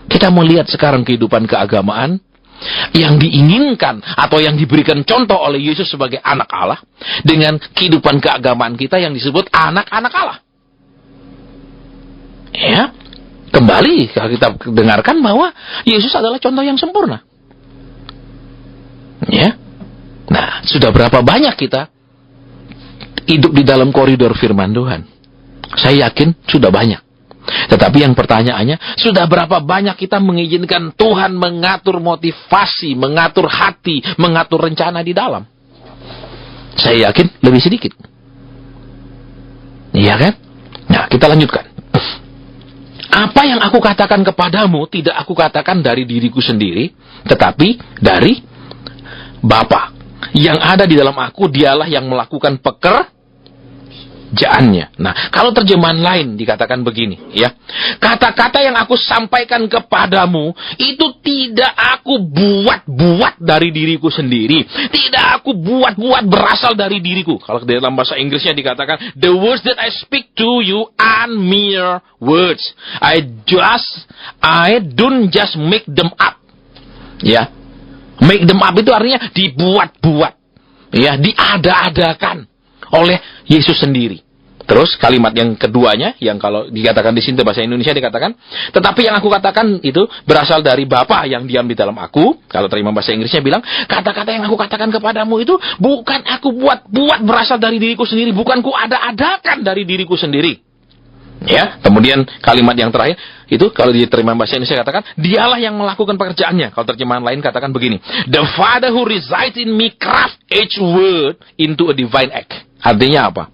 kita mau lihat sekarang kehidupan keagamaan yang diinginkan atau yang diberikan contoh oleh Yesus sebagai anak Allah dengan kehidupan keagamaan kita yang disebut anak-anak Allah. Ya, kembali kita dengarkan bahwa Yesus adalah contoh yang sempurna. Ya, nah sudah berapa banyak kita hidup di dalam koridor firman Tuhan? Saya yakin sudah banyak. Tetapi yang pertanyaannya, sudah berapa banyak kita mengizinkan Tuhan mengatur motivasi, mengatur hati, mengatur rencana di dalam? Saya yakin lebih sedikit. Iya kan? Nah, kita lanjutkan. Apa yang aku katakan kepadamu, tidak aku katakan dari diriku sendiri, tetapi dari Bapa. Yang ada di dalam aku, dialah yang melakukan pekerjaannya. Nah, kalau terjemahan lain dikatakan begini, ya. Kata-kata yang aku sampaikan kepadamu itu tidak aku buat-buat dari diriku sendiri. Tidak aku buat-buat berasal dari diriku. Kalau dalam bahasa Inggrisnya dikatakan, the words that I speak to you are mere words. I don't just make them up. Ya. Make them up itu artinya dibuat-buat. Ya, diada-adakan oleh Yesus sendiri. Terus kalimat yang keduanya, yang kalau dikatakan di sini bahasa Indonesia dikatakan, tetapi yang aku katakan itu berasal dari Bapa yang diam di dalam aku. Kalau terima bahasa Inggrisnya bilang, kata-kata yang aku katakan kepadamu itu bukan aku buat berasal dari diriku sendiri, bukan ku ada-adakan dari diriku sendiri. Ya, kemudian kalimat yang terakhir itu kalau diterima bahasa Indonesia katakan, dialah yang melakukan pekerjaannya. Kalau terjemahan lain katakan begini, the Father who resides in me craft each word into a divine act. Artinya apa?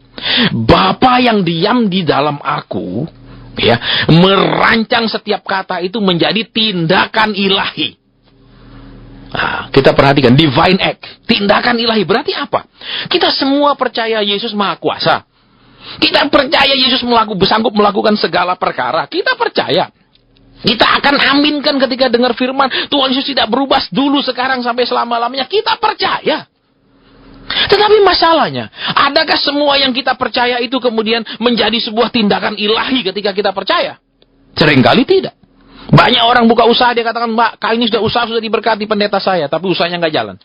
Bapa yang diam di dalam aku, ya, merancang setiap kata itu menjadi tindakan ilahi. Nah, kita perhatikan divine act, tindakan ilahi berarti apa? Kita semua percaya Yesus Maha Kuasa. Kita percaya Yesus sanggup melakukan segala perkara. Kita percaya. Kita akan aminkan ketika dengar firman Tuhan Yesus tidak berubah dulu, sekarang, sampai selama-lamanya. Kita percaya. Tetapi masalahnya, adakah semua yang kita percaya itu kemudian menjadi sebuah tindakan ilahi ketika kita percaya? Seringkali tidak. Banyak orang buka usaha, dia katakan, Mbak, kali ini sudah diberkati pendeta saya, tapi usahanya nggak jalan.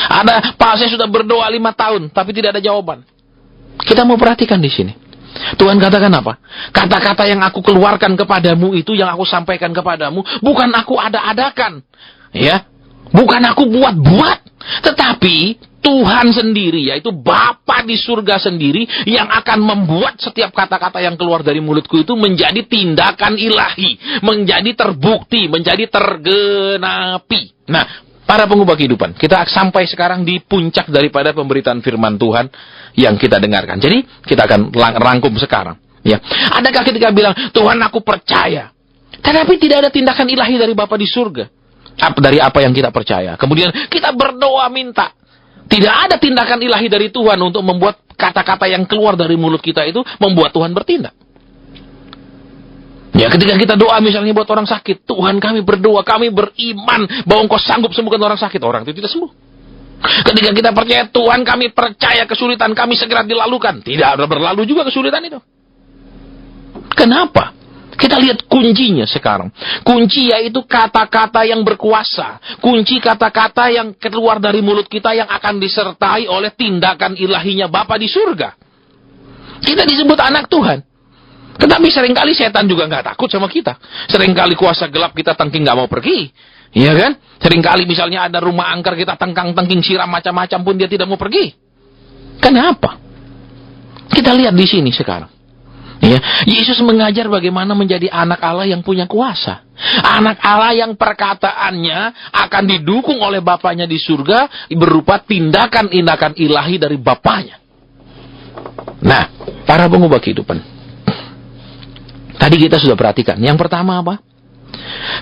Ada, Pak, saya sudah berdoa 5 tahun, tapi tidak ada jawaban. Kita mau perhatikan di sini. Tuhan katakan apa? Kata-kata yang aku keluarkan kepadamu itu, yang aku sampaikan kepadamu, bukan aku ada-adakan. Ya, bukan aku buat-buat. Tetapi Tuhan sendiri, yaitu Bapa di surga sendiri, yang akan membuat setiap kata-kata yang keluar dari mulutku itu menjadi tindakan ilahi, menjadi terbukti, menjadi tergenapi. Nah, para pengubah kehidupan, kita sampai sekarang di puncak daripada pemberitaan firman Tuhan yang kita dengarkan. Jadi, kita akan rangkum sekarang. Ya. Adakah ketika bilang, Tuhan aku percaya, tetapi tidak ada tindakan ilahi dari Bapa di surga? Dari apa yang kita percaya. Kemudian kita berdoa minta. Tidak ada tindakan ilahi dari Tuhan untuk membuat kata-kata yang keluar dari mulut kita itu membuat Tuhan bertindak. Ya, ketika kita doa misalnya buat orang sakit, Tuhan kami berdoa, kami beriman bahwa Engkau sanggup sembuhkan orang sakit, orang itu tidak sembuh. Ketika kita percaya, Tuhan kami percaya kesulitan kami segera dilalukan, tidak ada berlalu juga kesulitan itu. Kenapa? Kita lihat kuncinya sekarang. Kunci yaitu kata-kata yang berkuasa. Kunci kata-kata yang keluar dari mulut kita yang akan disertai oleh tindakan ilahinya Bapa di surga. Kita disebut anak Tuhan. Tetapi seringkali setan juga nggak takut sama kita. Seringkali kuasa gelap kita tengking nggak mau pergi. Iya kan? Seringkali misalnya ada rumah angker kita tengkang-tengking siram macam-macam pun dia tidak mau pergi. Kenapa? Kita lihat di sini sekarang. Ya, Yesus mengajar bagaimana menjadi anak Allah yang punya kuasa. Anak Allah yang perkataannya akan didukung oleh Bapanya di surga berupa tindakan-tindakan ilahi dari Bapanya. Nah, para pengubah kehidupan. Tadi kita sudah perhatikan. Yang pertama apa?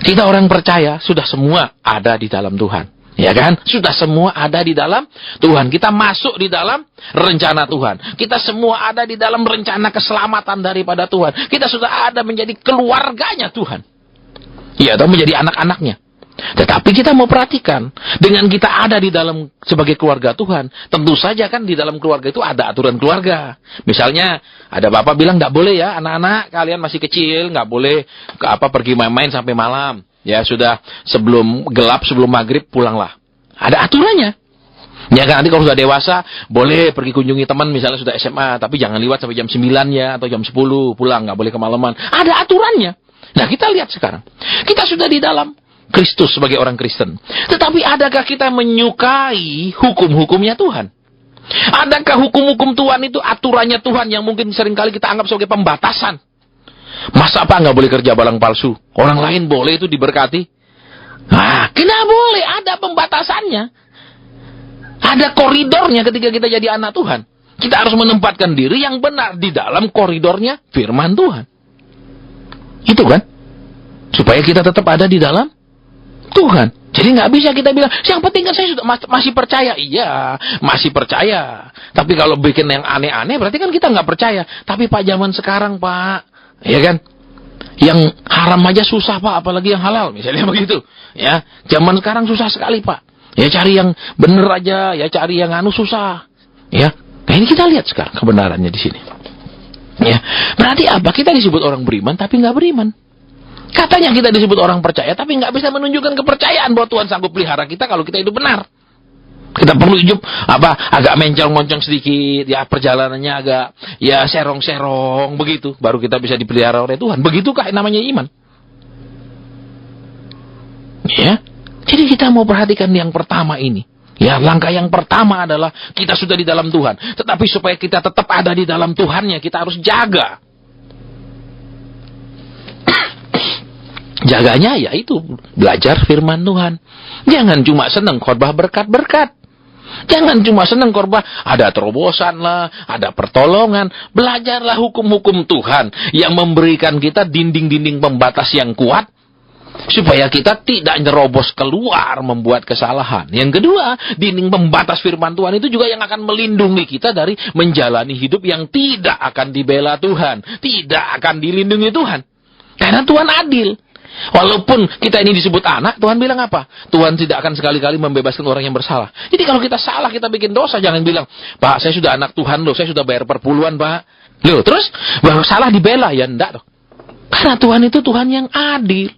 Kita orang percaya sudah semua ada di dalam Tuhan. Ya kan? Sudah semua ada di dalam Tuhan. Kita masuk di dalam rencana Tuhan. Kita semua ada di dalam rencana keselamatan daripada Tuhan. Kita sudah ada menjadi keluarganya Tuhan. Ya, atau menjadi anak-anaknya. Tetapi kita mau perhatikan, dengan kita ada di dalam sebagai keluarga Tuhan, tentu saja kan di dalam keluarga itu ada aturan keluarga. Misalnya, ada bapak bilang, nggak boleh ya, anak-anak kalian masih kecil, nggak boleh pergi main-main sampai malam. Ya sudah, sebelum gelap, sebelum maghrib pulanglah. Ada aturannya. Ya kan, nanti kalau sudah dewasa, boleh pergi kunjungi teman, misalnya sudah SMA, tapi jangan lewat sampai jam 9 ya, atau jam 10 pulang, nggak boleh kemalaman. Ada aturannya. Nah, kita lihat sekarang. Kita sudah di dalam Kristus sebagai orang Kristen. Tetapi adakah kita menyukai hukum-hukumnya Tuhan? Adakah hukum-hukum Tuhan itu aturannya Tuhan yang mungkin seringkali kita anggap sebagai pembatasan? Masa apa nggak boleh kerja barang palsu? Orang lain boleh itu diberkati. Nah, kenapa boleh? Ada pembatasannya. Ada koridornya ketika kita jadi anak Tuhan. Kita harus menempatkan diri yang benar di dalam koridornya firman Tuhan. Itu kan? Supaya kita tetap ada di dalam Tuhan. Jadi nggak bisa kita bilang, yang penting kan saya sudah masih percaya. Iya, masih percaya. Tapi kalau bikin yang aneh-aneh, berarti kan kita nggak percaya. Tapi Pak, zaman sekarang Pak, ya kan, yang haram aja susah Pak, apalagi yang halal, misalnya begitu. Ya, zaman sekarang susah sekali Pak. Ya cari yang bener aja, ya cari yang susah. Ya, nah ini kita lihat sekarang kebenarannya di sini. Ya, berarti apa? Kita disebut orang beriman, tapi nggak beriman. Katanya kita disebut orang percaya, tapi nggak bisa menunjukkan kepercayaan bahwa Tuhan sanggup pelihara kita kalau kita hidup benar. Kita perlu hidup agak mencong-moncong sedikit, ya perjalanannya agak ya serong-serong begitu, baru kita bisa dipelihara oleh Tuhan. Begitukah namanya iman? Ya, jadi kita mau perhatikan yang pertama ini. Ya, langkah yang pertama adalah kita sudah di dalam Tuhan. Tetapi supaya kita tetap ada di dalam Tuhannya, kita harus jaga. Jaganya yaitu belajar firman Tuhan. Jangan cuma senang khotbah berkat-berkat. Jangan cuma senang khotbah ada terobosan lah, ada pertolongan. Belajarlah hukum-hukum Tuhan yang memberikan kita dinding-dinding pembatas yang kuat supaya kita tidak nyerobos keluar membuat kesalahan. Yang kedua, dinding pembatas firman Tuhan itu juga yang akan melindungi kita dari menjalani hidup yang tidak akan dibela Tuhan, tidak akan dilindungi Tuhan. Karena Tuhan adil. Walaupun kita ini disebut anak, Tuhan bilang apa? Tuhan tidak akan sekali-kali membebaskan orang yang bersalah. Jadi kalau kita salah, kita bikin dosa, jangan bilang, Pak, saya sudah anak Tuhan loh, saya sudah bayar perpuluhan, Pak. Loh, terus baru salah dibela, ya enggak loh. Karena Tuhan itu Tuhan yang adil.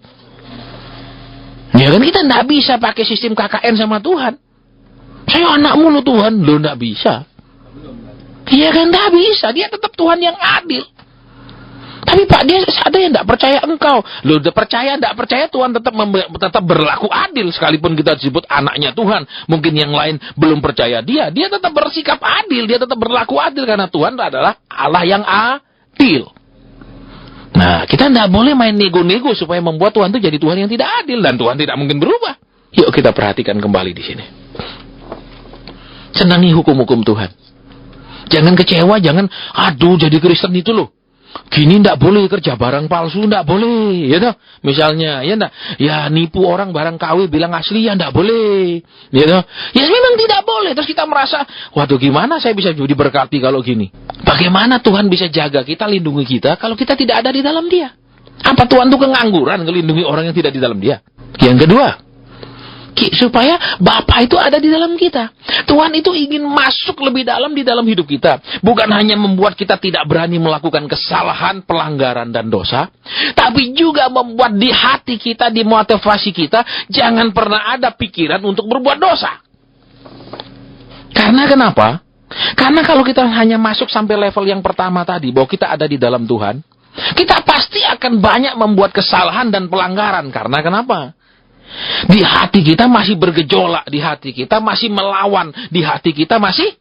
Ya kan, kita enggak bisa pakai sistem KKN sama Tuhan. Saya anakmu loh Tuhan, loh enggak bisa. Iya kan, enggak bisa, dia tetap Tuhan yang adil. Tapi Pak, dia ada yang tidak percaya engkau. Loh, percaya, tidak percaya, Tuhan tetap berlaku adil. Sekalipun kita disebut anaknya Tuhan. Mungkin yang lain belum percaya dia tetap bersikap adil. Dia tetap berlaku adil. Karena Tuhan adalah Allah yang adil. Nah, kita tidak boleh main nego-nego supaya membuat Tuhan itu jadi Tuhan yang tidak adil. Dan Tuhan tidak mungkin berubah. Yuk kita perhatikan kembali di sini. Senangi hukum-hukum Tuhan. Jangan kecewa, jangan, aduh jadi Kristen itu loh. Gini ndak boleh, kerja barang palsu ndak boleh, ya toh? Misalnya, ya ndak, ya nipu orang barang KW bilang asli ya ndak boleh, ya toh? Ya memang tidak boleh. Terus kita merasa, waduh gimana saya bisa diberkati kalau gini? Bagaimana Tuhan bisa jaga kita, lindungi kita kalau kita tidak ada di dalam Dia? Apa Tuhan itu kengangguran melindungi orang yang tidak di dalam Dia? Yang kedua, supaya Bapa itu ada di dalam kita. Tuhan itu ingin masuk lebih dalam di dalam hidup kita. Bukan hanya membuat kita tidak berani melakukan kesalahan, pelanggaran, dan dosa. Tapi juga membuat di hati kita, di motivasi kita, jangan pernah ada pikiran untuk berbuat dosa. Karena kenapa? Karena kalau kita hanya masuk sampai level yang pertama tadi, bahwa kita ada di dalam Tuhan, kita pasti akan banyak membuat kesalahan dan pelanggaran. Karena kenapa? Di hati kita masih bergejolak, di hati kita masih melawan, di hati kita masih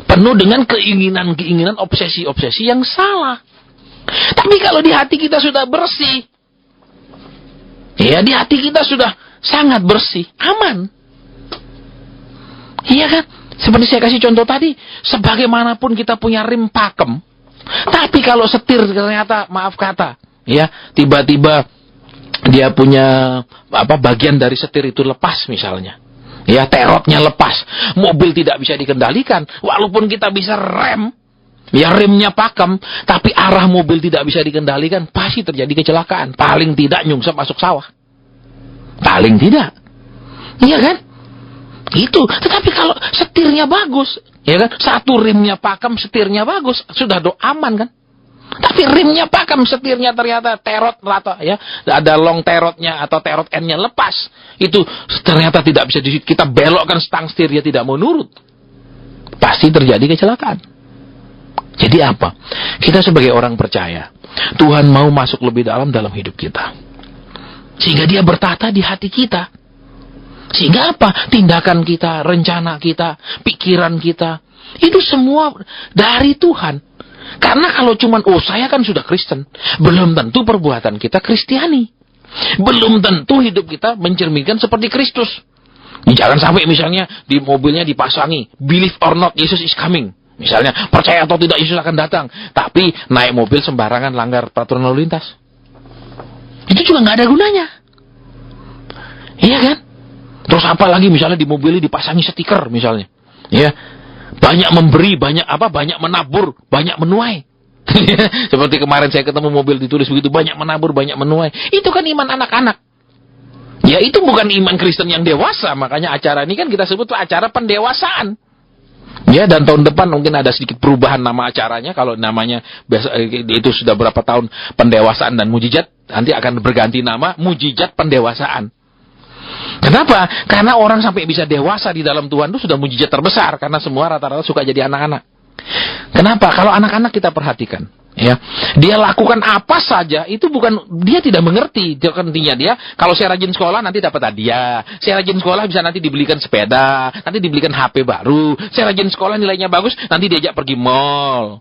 penuh dengan keinginan-keinginan, obsesi-obsesi yang salah. Tapi kalau di hati kita sudah bersih, ya di hati kita sudah sangat bersih, aman. Iya kan? Seperti saya kasih contoh tadi, sebagaimanapun kita punya rim pakem, tapi kalau setir ternyata, maaf kata, ya tiba-tiba dia punya bagian dari setir itu lepas misalnya. Ya, terotnya lepas. Mobil tidak bisa dikendalikan. Walaupun kita bisa rem, ya remnya pakem, tapi arah mobil tidak bisa dikendalikan, pasti terjadi kecelakaan. Paling tidak nyungsep masuk sawah. Paling tidak. Iya kan? Itu. Tetapi kalau setirnya bagus, ya kan? Satu remnya pakem, setirnya bagus, sudah aman kan? Tapi remnya pakem, setirnya ternyata terot rata, ya. Ada long terotnya atau terot N-nya lepas. Itu ternyata tidak bisa kita belokkan stang setir, dia tidak mau nurut. Pasti terjadi kecelakaan. Jadi apa? Kita sebagai orang percaya, Tuhan mau masuk lebih dalam hidup kita. Sehingga dia bertata di hati kita. Sehingga apa? Tindakan kita, rencana kita, pikiran kita, itu semua dari Tuhan. Karena kalau cuman, saya kan sudah Kristen, belum tentu perbuatan kita Kristiani. Belum tentu hidup kita mencerminkan seperti Kristus. Jangan sampai misalnya di mobilnya dipasangi, believe or not, Jesus is coming. Misalnya, percaya atau tidak Yesus akan datang. Tapi naik mobil sembarangan langgar peraturan lalu lintas. Itu juga nggak ada gunanya. Iya kan? Terus apa lagi misalnya di mobil ini dipasangi stiker misalnya. Ya. Banyak memberi, banyak menabur, banyak menuai. Seperti kemarin saya ketemu mobil ditulis begitu, banyak menabur, banyak menuai. Itu kan iman anak-anak. Ya itu bukan iman Kristen yang dewasa. Makanya acara ini kan kita sebut acara pendewasaan. Ya, dan tahun depan mungkin ada sedikit perubahan nama acaranya. Kalau namanya itu sudah berapa tahun pendewasaan dan mujizat, nanti akan berganti nama mujizat pendewasaan. Kenapa? Karena orang sampai bisa dewasa di dalam Tuhan itu sudah mujizat terbesar. Karena semua rata-rata suka jadi anak-anak. Kenapa? Kalau anak-anak kita perhatikan, ya, dia lakukan apa saja itu bukan, dia tidak mengerti. Intinya dia, kalau saya rajin sekolah nanti dapat hadiah. Saya rajin sekolah bisa nanti dibelikan sepeda, nanti dibelikan HP baru. Saya rajin sekolah nilainya bagus, nanti diajak pergi mall.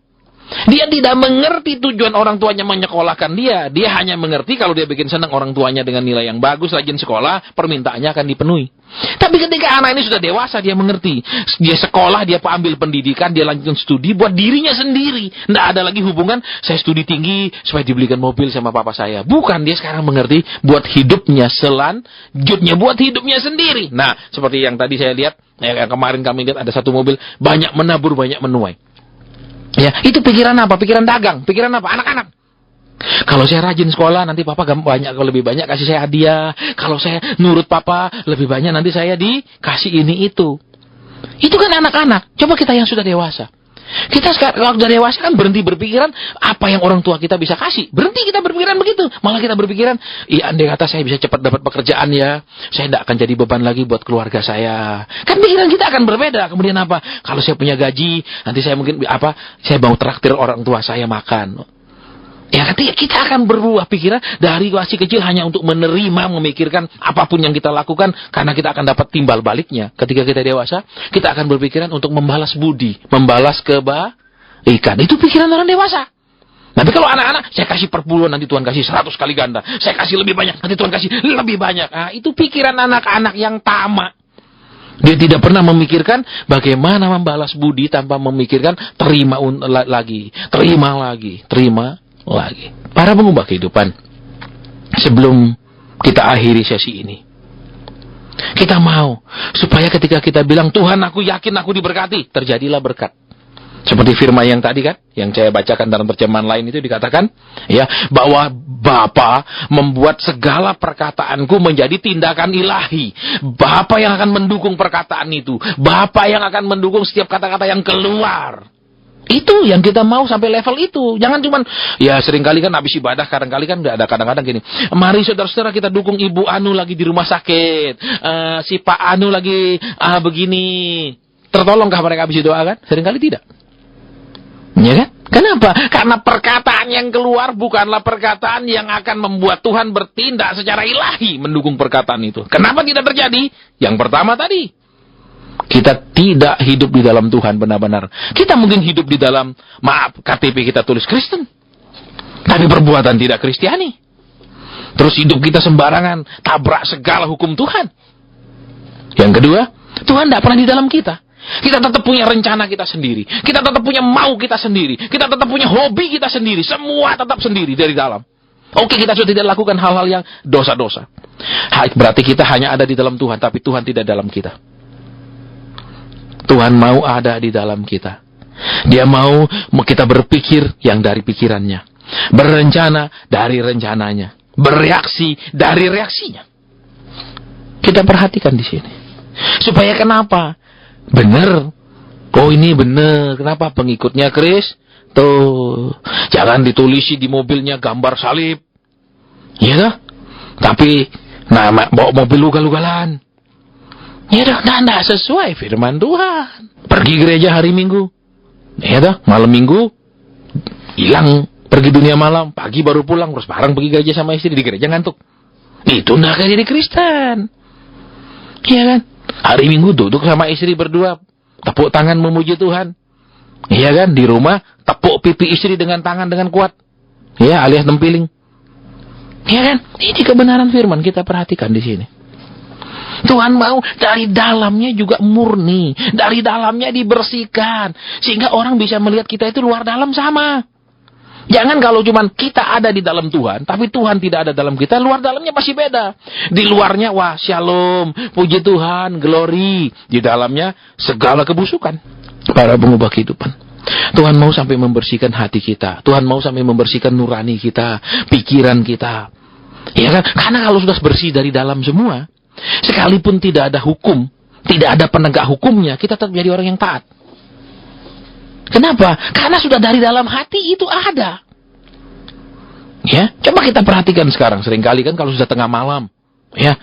Dia tidak mengerti tujuan orang tuanya menyekolahkan dia. Dia hanya mengerti kalau dia bikin senang orang tuanya dengan nilai yang bagus, rajin sekolah, permintaannya akan dipenuhi. Tapi ketika anak ini sudah dewasa, dia mengerti. Dia sekolah, dia ambil pendidikan, dia lanjutkan studi buat dirinya sendiri. Tidak ada lagi hubungan, saya studi tinggi supaya dibelikan mobil sama papa saya. Bukan, dia sekarang mengerti buat hidupnya selanjutnya, buat hidupnya sendiri. Nah, seperti yang tadi saya lihat, yang kemarin kami lihat ada satu mobil, banyak menabur, banyak menuai. Ya, itu pikiran apa? Pikiran dagang. Pikiran apa? Anak-anak. Kalau saya rajin sekolah, nanti papa lebih banyak kasih saya hadiah. Kalau saya nurut papa, lebih banyak nanti saya dikasih ini itu. Itu kan anak-anak. Coba kita yang sudah dewasa. Kita sekarang kalau sudah dewasa kan berhenti berpikiran apa yang orang tua kita bisa kasih. Berhenti kita berpikiran begitu. Malah kita berpikiran, andai kata saya bisa cepat dapat pekerjaan ya, saya tidak akan jadi beban lagi buat keluarga saya. Kan pikiran kita akan berbeda. Kemudian apa? Kalau saya punya gaji, nanti saya mungkin saya mau traktir orang tua saya makan. Ya, kita akan berubah pikiran dari masih kecil hanya untuk menerima, memikirkan apapun yang kita lakukan karena kita akan dapat timbal baliknya. Ketika kita dewasa, kita akan berpikiran untuk membalas budi, membalas kebaikan. Itu pikiran orang dewasa. Tapi kalau anak-anak, saya kasih perpuluhan, nanti Tuhan kasih 100 kali ganda. Saya kasih lebih banyak, nanti Tuhan kasih lebih banyak. Nah, itu pikiran anak-anak yang tamak. Dia tidak pernah memikirkan bagaimana membalas budi tanpa memikirkan terima lagi. Para pengubah kehidupan, sebelum kita akhiri sesi ini, kita mau supaya ketika kita bilang Tuhan aku yakin aku diberkati, terjadilah berkat. Seperti firman yang tadi kan, yang saya bacakan dalam terjemahan lain itu dikatakan, ya, bahwa Bapa membuat segala perkataanku menjadi tindakan ilahi. Bapa yang akan mendukung perkataan itu. Bapa yang akan mendukung setiap kata-kata yang keluar. Itu yang kita mau sampai level itu. Jangan cuman, ya seringkali kan habis ibadah, kadang-kali kan ada kadang-kadang gini. Mari saudara-saudara kita dukung Ibu Anu lagi di rumah sakit. Si Pak Anu lagi begini. Tertolongkah mereka habis doa kan? Seringkali tidak. Ya kan? Kenapa? Karena perkataan yang keluar bukanlah perkataan yang akan membuat Tuhan bertindak secara ilahi mendukung perkataan itu. Kenapa tidak terjadi? Yang pertama tadi, kita tidak hidup di dalam Tuhan benar-benar. Kita mungkin hidup di dalam, KTP kita tulis Kristen, tapi perbuatan tidak Kristiani. Terus hidup kita sembarangan, tabrak segala hukum Tuhan. Yang kedua, Tuhan tidak pernah di dalam kita. Kita tetap punya rencana kita sendiri. Kita tetap punya mau kita sendiri. Kita tetap punya hobi kita sendiri. Semua tetap sendiri dari dalam. Oke, kita sudah tidak lakukan hal-hal yang dosa-dosa. Berarti kita hanya ada di dalam Tuhan, tapi Tuhan tidak dalam kita. Tuhan mau ada di dalam kita. Dia mau kita berpikir yang dari pikirannya, berencana dari rencananya, bereaksi dari reaksinya. Kita perhatikan di sini. Supaya kenapa? Benar. Oh, ini benar. Kenapa? Pengikutnya Kristus. Tuh, jangan ditulisi di mobilnya gambar salib. Iya dah. Tapi bawa mobil ugal-ugalan. Iya dah, enggak sesuai firman Tuhan. Pergi gereja hari Minggu. Iya dah, malam Minggu hilang, pergi dunia malam, pagi baru pulang, terus bareng pergi gereja sama istri, di gereja ngantuk. Itu enggak kayak jadi Kristen. Iya kan? Hari Minggu duduk sama istri berdua, tepuk tangan memuji Tuhan. Iya kan? Di rumah tepuk pipi istri dengan tangan dengan kuat. Ya, alias tempiling. Iya kan? Ini kebenaran firman, kita perhatikan di sini. Tuhan mau dari dalamnya juga murni, dari dalamnya dibersihkan, sehingga orang bisa melihat kita itu luar dalam sama. Jangan kalau cuman kita ada di dalam Tuhan, tapi Tuhan tidak ada dalam kita, luar dalamnya masih beda. Di luarnya, wah, shalom, puji Tuhan, glory. Di dalamnya segala kebusukan. Para pengubah kehidupan. Tuhan mau sampai membersihkan hati kita. Tuhan mau sampai membersihkan nurani kita, pikiran kita. Ya kan? Karena kalau sudah bersih dari dalam semua, sekalipun tidak ada hukum, tidak ada penegak hukumnya, kita tetap jadi orang yang taat. Kenapa? Karena sudah dari dalam hati itu ada. Ya, coba kita perhatikan sekarang. Seringkali kan kalau sudah tengah malam, ya,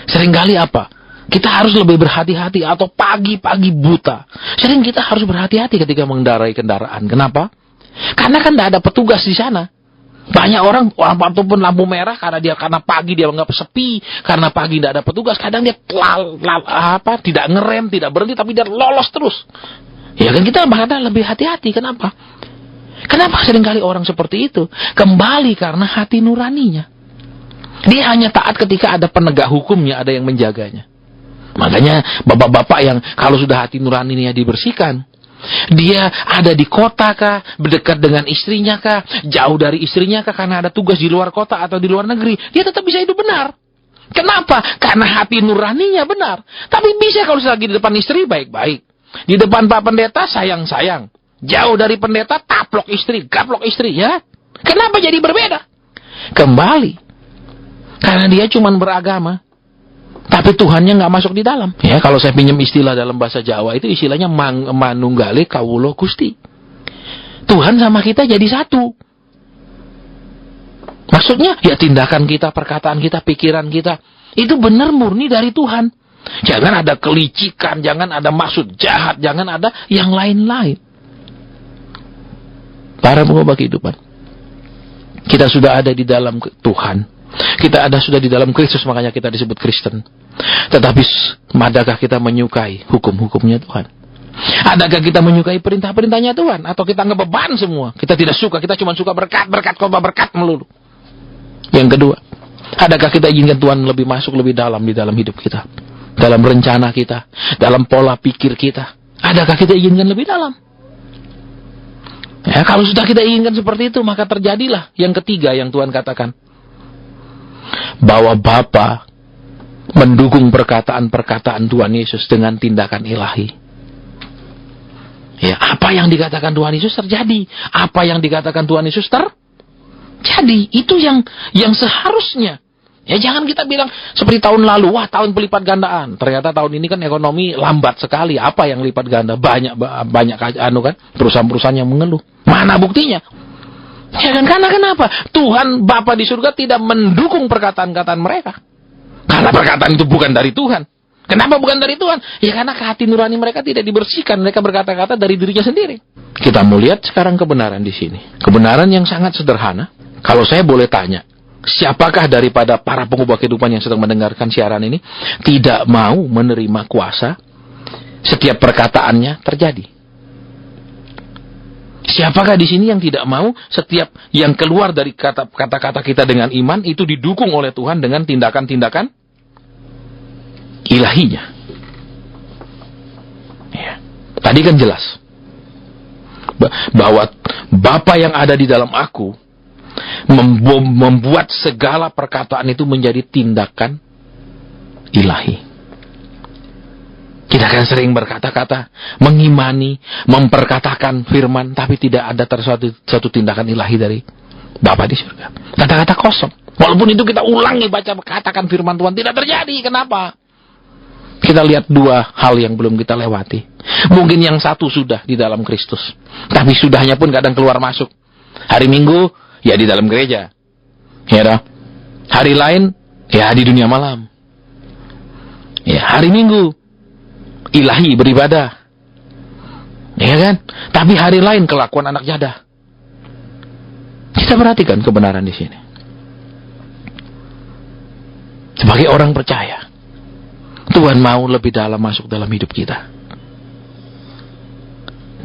seringkali apa? Kita harus lebih berhati-hati, atau pagi-pagi buta. Sering kita harus berhati-hati ketika mengendarai kendaraan. Kenapa? Karena kan tidak ada petugas di sana. Banyak orang ataupun lampu merah karena pagi dia anggap sepi, karena pagi tidak ada petugas, kadang dia tidak ngerem, tidak berhenti, tapi dia lolos terus. Ya kan, kita bahkan lebih hati-hati. Kenapa? Kenapa seringkali orang seperti itu? Kembali karena hati nuraninya. Dia hanya taat ketika ada penegak hukumnya, ada yang menjaganya. Makanya bapak-bapak yang kalau sudah hati nuraninya dibersihkan, dia ada di kota kah, berdekat dengan istrinya kah, jauh dari istrinya kah, karena ada tugas di luar kota atau di luar negeri, dia tetap bisa hidup benar. Kenapa? Karena hati nuraninya benar. Tapi bisa kalau lagi di depan istri baik-baik, di depan Pak Pendeta sayang-sayang, jauh dari pendeta gaplok istri, ya. Kenapa jadi berbeda? Kembali karena dia cuma beragama, tapi Tuhannya nggak masuk di dalam. Ya, kalau saya pinjam istilah dalam bahasa Jawa itu istilahnya manunggale kawulo Gusti. Tuhan sama kita jadi satu. Maksudnya ya tindakan kita, perkataan kita, pikiran kita itu benar murni dari Tuhan. Jangan ada kelicikan, jangan ada maksud jahat, jangan ada yang lain-lain. Para pengubah kehidupan, kita sudah ada di dalam Tuhan. Kita sudah di dalam Kristus, makanya kita disebut Kristen. Tetapi adakah kita menyukai hukum-hukumnya Tuhan? Adakah kita menyukai perintah-perintahnya Tuhan? Atau kita ngebeban semua? Kita tidak suka, kita cuma suka berkat melulu. Yang kedua, adakah kita inginkan Tuhan lebih masuk lebih dalam di dalam hidup kita? Dalam rencana kita, dalam pola pikir kita. Adakah kita inginkan lebih dalam? Ya, kalau sudah kita inginkan seperti itu, maka terjadilah yang ketiga yang Tuhan katakan. Bahwa Bapa mendukung perkataan-perkataan Tuhan Yesus dengan tindakan ilahi. Ya, apa yang dikatakan Tuhan Yesus terjadi. Apa yang dikatakan Tuhan Yesus terjadi. Itu yang seharusnya. Ya, jangan kita bilang seperti tahun lalu, wah tahun pelipat gandaan. Ternyata tahun ini kan ekonomi lambat sekali. Apa yang lipat ganda? Banyak kan perusahaan-perusahaan yang mengeluh. Mana buktinya? Ya kan, karena kenapa? Tuhan Bapa di surga tidak mendukung perkataan-perkataan mereka. Karena perkataan itu bukan dari Tuhan. Kenapa bukan dari Tuhan? Ya karena hati nurani mereka tidak dibersihkan. Mereka berkata-kata dari dirinya sendiri. Kita mau lihat sekarang kebenaran di sini. Kebenaran yang sangat sederhana. Kalau saya boleh tanya, siapakah daripada para pengubah kehidupan yang sedang mendengarkan siaran ini tidak mau menerima kuasa setiap perkataannya terjadi? Siapakah di sini yang tidak mau setiap yang keluar dari kata-kata kita dengan iman itu didukung oleh Tuhan dengan tindakan-tindakan ilahinya? Ya. Tadi kan jelas bahwa Bapa yang ada di dalam aku membuat segala perkataan itu menjadi tindakan ilahi. Kita kan sering berkata-kata, mengimani, memperkatakan firman, tapi tidak ada satu tindakan ilahi dari Bapa di surga. Kata-kata kosong. Walaupun itu kita ulangi, katakan firman Tuhan, tidak terjadi. Kenapa? Kita lihat dua hal yang belum kita lewati. Mungkin yang satu sudah di dalam Kristus, tapi sudahnya pun kadang keluar masuk. Hari Minggu, ya di dalam gereja. Ya dah. Hari lain, ya di dunia malam. Ya, hari Minggu ilahi beribadah, ya kan? Tapi hari lain kelakuan anak jadah. Kita perhatikan kebenaran di sini. Sebagai orang percaya, Tuhan mau lebih dalam masuk dalam hidup kita.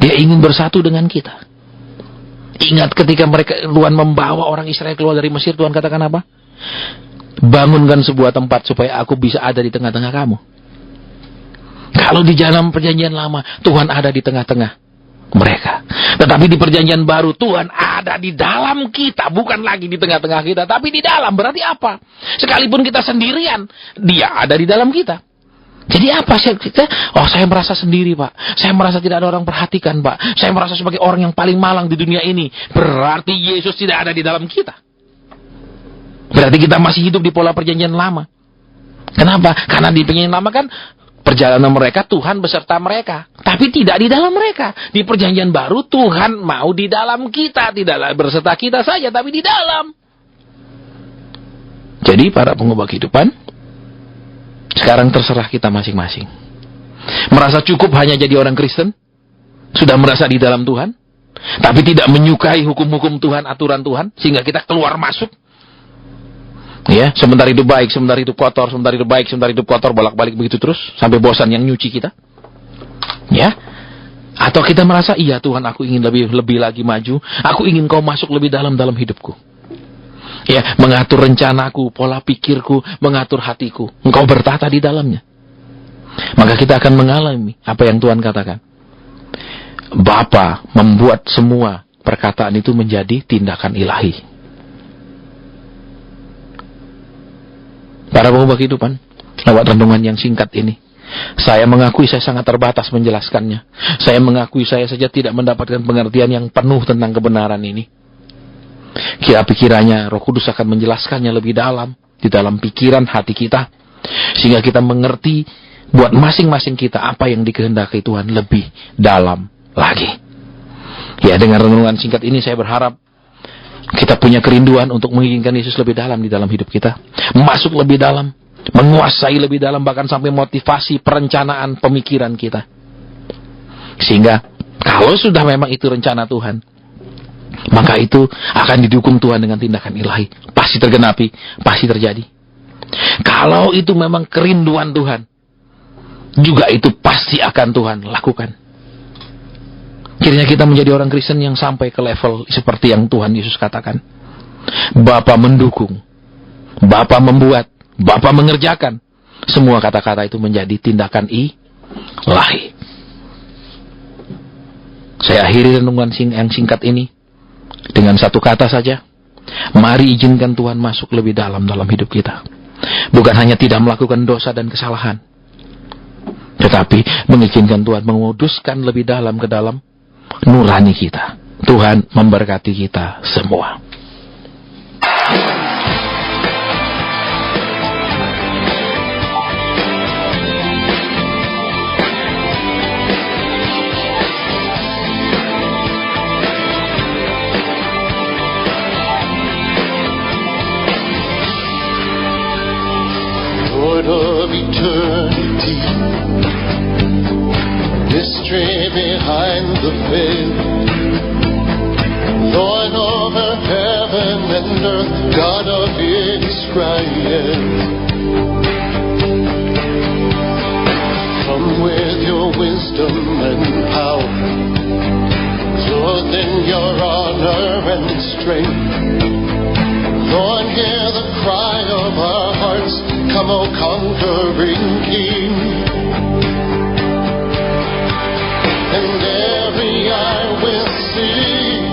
Dia ingin bersatu dengan kita. Ingat ketika Tuhan membawa orang Israel keluar dari Mesir, Tuhan katakan apa? Bangunkan sebuah tempat supaya aku bisa ada di tengah-tengah kamu. Kalau di dalam perjanjian lama, Tuhan ada di tengah-tengah mereka. Tetapi di perjanjian baru, Tuhan ada di dalam kita. Bukan lagi di tengah-tengah kita, tapi di dalam. Berarti apa? Sekalipun kita sendirian, Dia ada di dalam kita. Jadi apa? Saya merasa sendiri, Pak. Saya merasa tidak ada orang perhatikan, Pak. Saya merasa sebagai orang yang paling malang di dunia ini. Berarti Yesus tidak ada di dalam kita. Berarti kita masih hidup di pola perjanjian lama. Kenapa? Karena di perjanjian lama kan perjalanan mereka, Tuhan beserta mereka. Tapi tidak di dalam mereka. Di perjanjian baru, Tuhan mau di dalam kita. Tidak berserta kita saja, tapi di dalam. Jadi, para pengubah kehidupan, sekarang terserah kita masing-masing. Merasa cukup hanya jadi orang Kristen? Sudah merasa di dalam Tuhan? Tapi tidak menyukai hukum-hukum Tuhan, aturan Tuhan, sehingga kita keluar masuk. Ya, sebentar itu baik, sebentar itu kotor, sebentar itu baik, sebentar itu kotor, bolak-balik begitu terus sampai bosan yang nyuci kita. Ya. Atau kita merasa, iya Tuhan, aku ingin lebih lagi maju, aku ingin Kau masuk lebih dalam hidupku. Ya, mengatur rencanaku, pola pikirku, mengatur hatiku. Engkau bertata di dalamnya. Maka kita akan mengalami apa yang Tuhan katakan. Bapa membuat semua perkataan itu menjadi tindakan ilahi. Para pengubah kehidupan, lewat renungan yang singkat ini, saya mengakui saya sangat terbatas menjelaskannya. Saya mengakui saya saja tidak mendapatkan pengertian yang penuh tentang kebenaran ini. Kiranya Roh Kudus akan menjelaskannya lebih dalam, di dalam pikiran hati kita, sehingga kita mengerti buat masing-masing kita apa yang dikehendaki Tuhan lebih dalam lagi. Ya, dengan renungan singkat ini saya berharap kita punya kerinduan untuk menginginkan Yesus lebih dalam di dalam hidup kita. Masuk lebih dalam, menguasai lebih dalam, bahkan sampai motivasi, perencanaan, pemikiran kita. Sehingga, kalau sudah memang itu rencana Tuhan, maka itu akan didukung Tuhan dengan tindakan ilahi. Pasti tergenapi, pasti terjadi. Kalau itu memang kerinduan Tuhan, juga itu pasti akan Tuhan lakukan. Kiranya kita menjadi orang Kristen yang sampai ke level seperti yang Tuhan Yesus katakan. Bapa mendukung, Bapa membuat, Bapa mengerjakan. Semua kata-kata itu menjadi tindakan ilahi. Saya akhiri renungan yang singkat ini dengan satu kata saja. Mari izinkan Tuhan masuk lebih dalam hidup kita. Bukan hanya tidak melakukan dosa dan kesalahan, tetapi mengizinkan Tuhan menguduskan lebih dalam ke dalam nurani kita. Tuhan memberkati kita semua. Lord of eternity, mystery behind the veil, Lord over heaven and earth, God of Israel. Come with your wisdom and power, clothed in your honor and strength. Lord, hear the cry of our hearts. Come, O conquering King. And every eye will see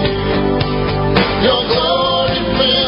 your glory.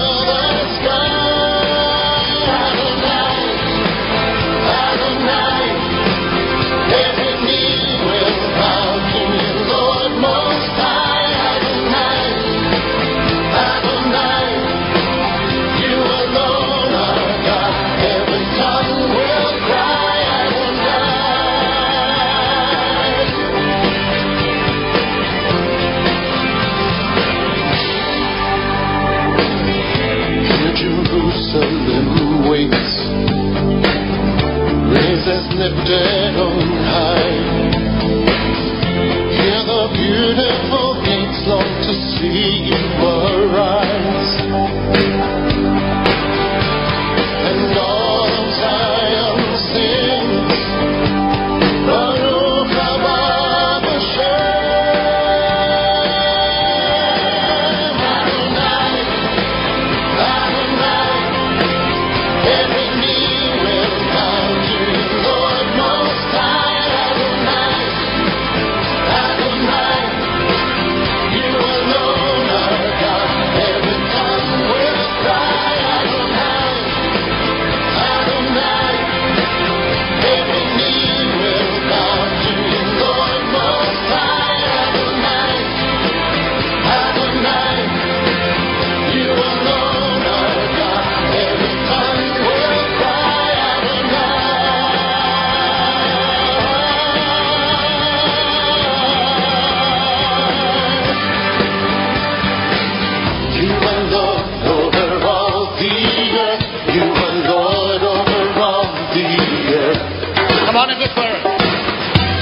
declare it.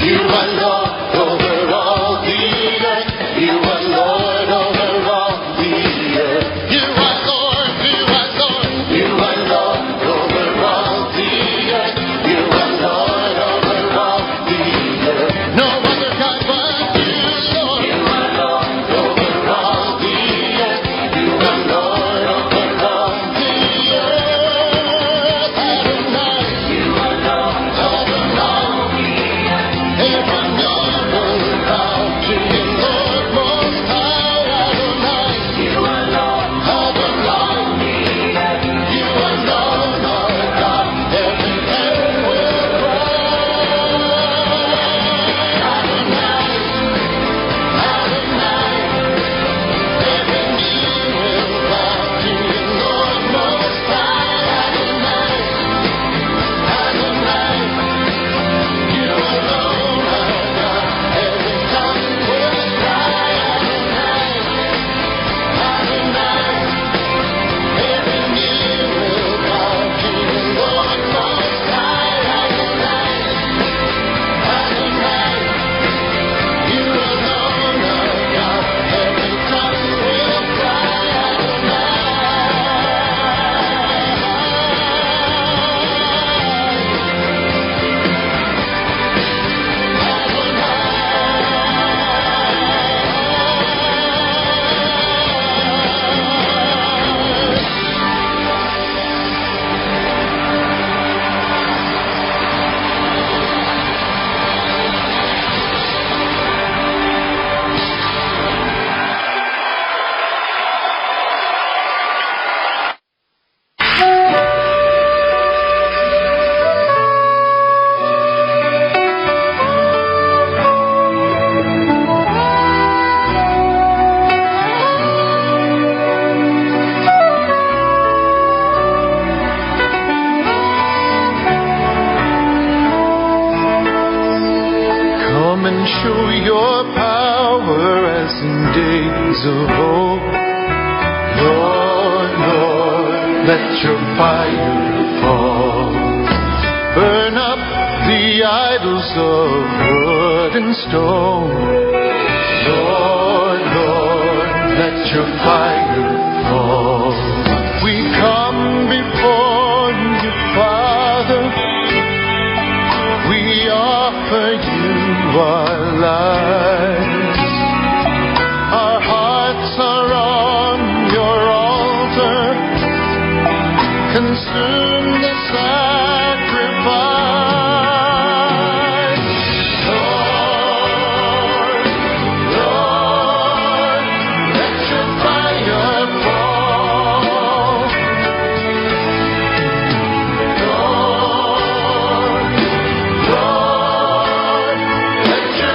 You are Lord over all the earth. You are Lord over all the earth. You are Lord, you are Lord. You are Lord over all the earth. You are Lord over all the earth. No other God but you, Lord. You are Lord over all the earth. You are Lord over all the earth. Adonai. You are Lord over all the earth. Every knee will bow to you, Lord Most High. Adonai. You are Lord over all the earth. You alone are God. Every hand will cry. Adonai. Adonai. Every knee will bow to you, Lord Most High. Adonai. Adonai. You alone are God. Every tongue will cry. Adonai. Adonai. Every knee will bow to you, Lord Most High. Adonai. Adonai. You alone are God. Every tongue will cry. Come and show your power as in days of old. Lord, Lord, let your fire fall. Burn up the idols of wood and stone. Lord, Lord, let your fire fall. We come before you, Father. We offer you our lives. Our hearts are on your altar. Consume the sacrifice. Lord, Lord, let your fire fall. Lord, Lord, let your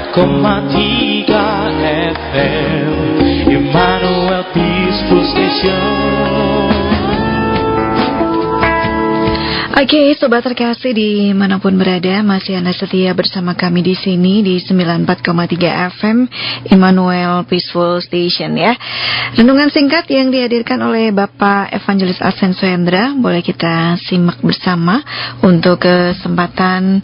FM Emmanuel Peaceful Station. Oke, sobat terkasih dimanapun berada, masih Anda setia bersama kami di sini di 94,3 FM Emmanuel Peaceful Station ya. Renungan singkat yang dihadirkan oleh Bapak Evangelis Asenso Hendra, boleh kita simak bersama untuk kesempatan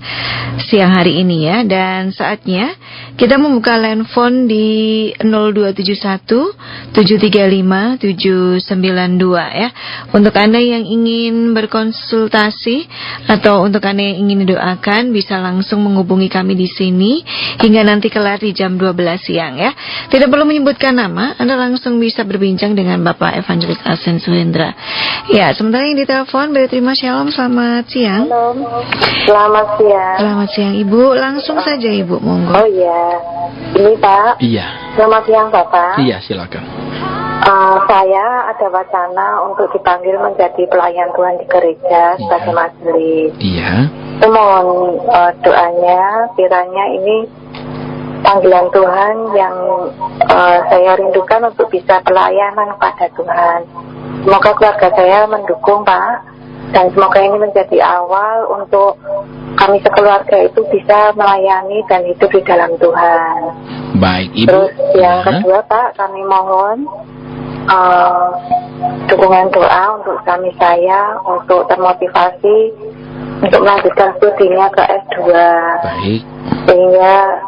siang hari ini ya. Dan saatnya kita membuka line phone di 0271 735 792 ya. Untuk Anda yang ingin berkonsultasi atau untuk Anda yang ingin didoakan, bisa langsung menghubungi kami di sini hingga nanti kelar di jam 12 siang ya. Tidak perlu menyebutkan nama, Anda langsung bisa berbincang dengan Bapak Evangelis Asenso Hendra. Ya, sementara yang ditelepon berterima shalom, selamat siang. Halo, selamat siang. Selamat siang Ibu, langsung saja Ibu, monggo. Oh iya, ini Pak. Iya. Selamat siang Bapak. Iya, silakan. Saya ada wacana untuk dipanggil menjadi pelayan Tuhan di gereja sebagai majelis. Iya. Saya mohon doanya, kiranya ini panggilan Tuhan yang saya rindukan untuk bisa pelayanan kepada Tuhan. Semoga keluarga saya mendukung Pak, dan semoga ini menjadi awal untuk kami sekeluarga itu bisa melayani dan hidup di dalam Tuhan. Baik, Ibu. Terus yang kedua Pak, kami mohon dukungan doa untuk saya untuk termotivasi untuk melanjutkan studinya ke S2. Baik. Sehingga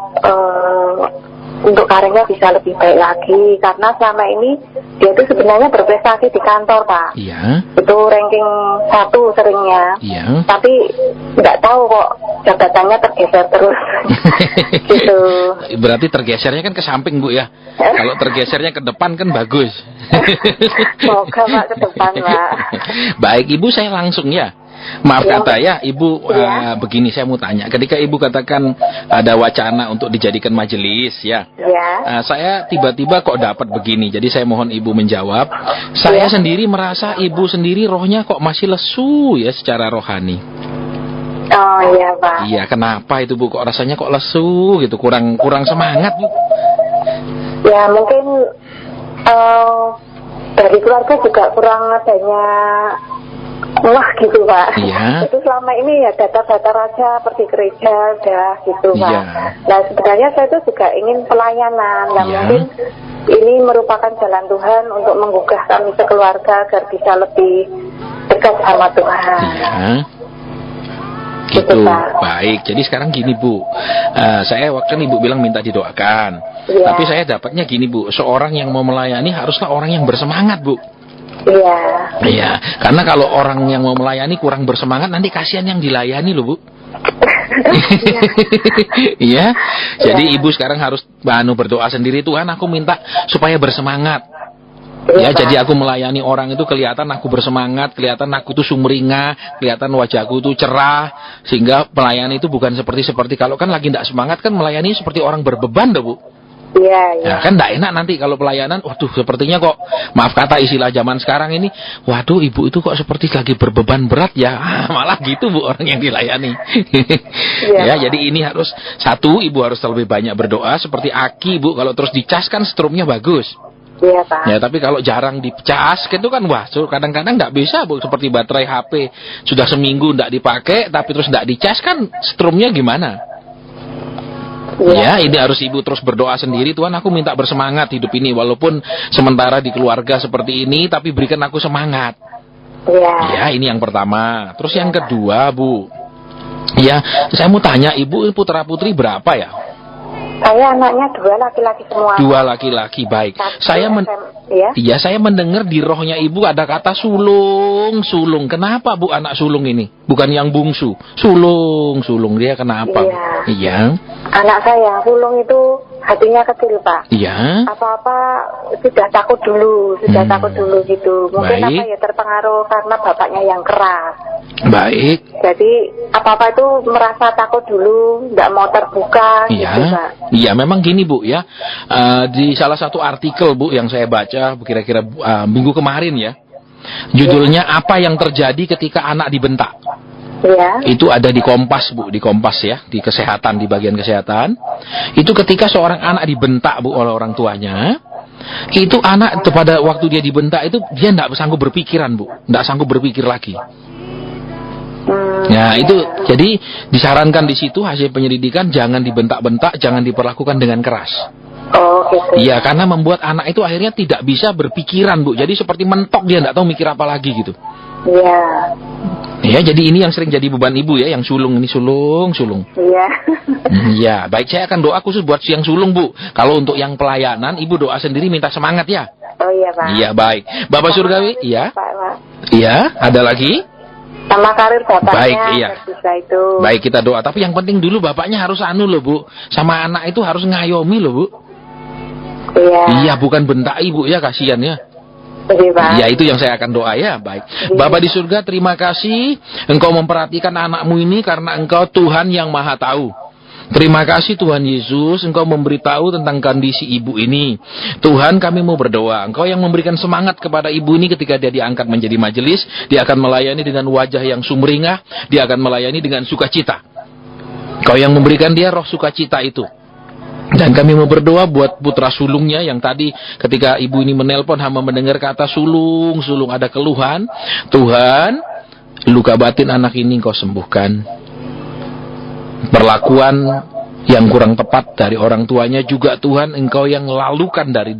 untuk karirnya bisa lebih baik lagi, karena selama ini dia itu sebenarnya berprestasi di kantor Pak. Iya. Itu ranking 1 seringnya. Iya. Tapi nggak tahu kok jabatannya tergeser terus. Gitu. Berarti tergesernya kan ke samping Bu ya. Kalau tergesernya ke depan kan bagus. Semoga Pak ke depan Pak. Baik Ibu, saya langsung ya. Maaf kata ya Ibu, begini saya mau tanya. Ketika Ibu katakan ada wacana untuk dijadikan majelis ya, saya tiba-tiba kok dapat begini. Jadi saya mohon Ibu menjawab. Saya sendiri merasa Ibu sendiri rohnya kok masih lesu ya secara rohani. Oh iya Pak. Iya, kenapa itu Bu? Kok rasanya kok lesu gitu, kurang semangat Bu? Ya mungkin dari keluarga juga kurang adanya gitu Pak. Iya. Itu selama ini ya datar-datar aja, pergi gereja udah gitu Pak. Iya. Nah sebenarnya saya itu juga ingin pelayanan. Nah mungkin ini merupakan jalan Tuhan untuk menggugah kami sekeluarga agar bisa lebih dekat sama Tuhan. Iya. Gitu. Baik. Jadi sekarang gini Bu, saya waktu Ibu bilang minta didoakan. Tapi saya dapatnya gini Bu, seorang yang mau melayani haruslah orang yang bersemangat Bu. Iya. Iya, karena kalau orang yang mau melayani kurang bersemangat, nanti kasihan yang dilayani loh Bu. Iya. Jadi Ibu sekarang harus berdoa sendiri, Tuhan aku minta supaya bersemangat. Ya, jadi aku melayani orang itu kelihatan aku bersemangat, kelihatan aku itu sumringah, kelihatan wajahku itu cerah, sehingga pelayanan itu bukan seperti kalau kan lagi tidak semangat kan melayani seperti orang berbeban loh Bu. Iya. Ya kan tidak enak nanti kalau pelayanan, waduh sepertinya kok, maaf kata istilah zaman sekarang ini, waduh ibu itu kok seperti lagi berbeban berat ya, malah gitu Bu orang yang dilayani. Ya, jadi ini harus, satu ibu harus lebih banyak berdoa, seperti Aki Bu, kalau terus dicas kan strumnya bagus. Iya Pak. Ya tapi kalau jarang dicas itu kan wah kadang-kadang tidak bisa Bu, seperti baterai HP sudah seminggu tidak dipakai tapi terus tidak dicas kan strumnya gimana? Ya, ini harus ibu terus berdoa sendiri, Tuhan aku minta bersemangat hidup ini walaupun sementara di keluarga seperti ini tapi berikan aku semangat. Ya, ini yang pertama. Terus yang kedua Bu, ya saya mau tanya Ibu putra putri berapa ya? Saya anaknya 2 laki-laki semua. 2 laki-laki, baik. Saya saya mendengar di rohnya Ibu ada kata sulung. Kenapa Bu anak sulung ini? Bukan yang bungsu. Sulung dia kenapa? Iya. Anak saya sulung itu hatinya kecil Pak. Iya. Apa-apa sudah takut dulu gitu. Mungkin apa ya terpengaruh karena bapaknya yang keras. Baik. Jadi apa-apa itu merasa takut dulu, nggak mau terbuka gitu Pak. Iya, memang gini Bu ya. Di salah satu artikel Bu yang saya baca kira-kira minggu kemarin ya. Judulnya apa yang terjadi ketika anak dibentak. Iya. Itu ada di Kompas, Bu, di Kompas ya, di kesehatan, di bagian kesehatan. Itu ketika seorang anak dibentak, Bu, oleh orang tuanya. Itu anak pada waktu dia dibentak itu dia tidak sanggup berpikiran, Bu, tidak sanggup berpikir lagi. Nah itu jadi disarankan di situ hasil penyelidikan jangan dibentak-bentak, jangan diperlakukan dengan keras. Oh gitu. Iya, karena membuat anak itu akhirnya tidak bisa berpikiran, Bu. Jadi seperti mentok, dia tidak tahu mikir apa lagi gitu. Iya. Ya, jadi ini yang sering jadi beban ibu ya, yang sulung ini sulung. Iya. Iya, baik, saya akan doa khusus buat yang sulung, Bu. Kalau untuk yang pelayanan, ibu doa sendiri minta semangat ya. Oh iya Pak. Iya, baik. Bapak Surgawi, iya. Pak. Iya, ada lagi? Sama karir bapaknya. Baik, iya. Bisa itu. Baik, kita doa. Tapi yang penting dulu bapaknya harus loh, Bu. Sama anak itu harus ngayomi loh, Bu. Iya. Iya, bukan bentak ibu ya, kasihan ya. Iya, Pak. Ya, itu yang saya akan doa ya. Baik. Bapak di surga, terima kasih Engkau memperhatikan anakmu ini karena Engkau Tuhan yang Maha Tahu. Terima kasih Tuhan Yesus, Engkau memberitahu tentang kondisi ibu ini. Tuhan, kami mau berdoa. Engkau yang memberikan semangat kepada ibu ini ketika dia diangkat menjadi majelis. Dia akan melayani dengan wajah yang sumringah. Dia akan melayani dengan sukacita. Engkau yang memberikan dia roh sukacita itu. Dan kami mau berdoa buat putra sulungnya yang tadi ketika ibu ini menelpon hamba mendengar kata sulung ada keluhan. Tuhan, luka batin anak ini Engkau sembuhkan. Perlakuan yang kurang tepat dari orang tuanya juga Tuhan Engkau yang lalukan dari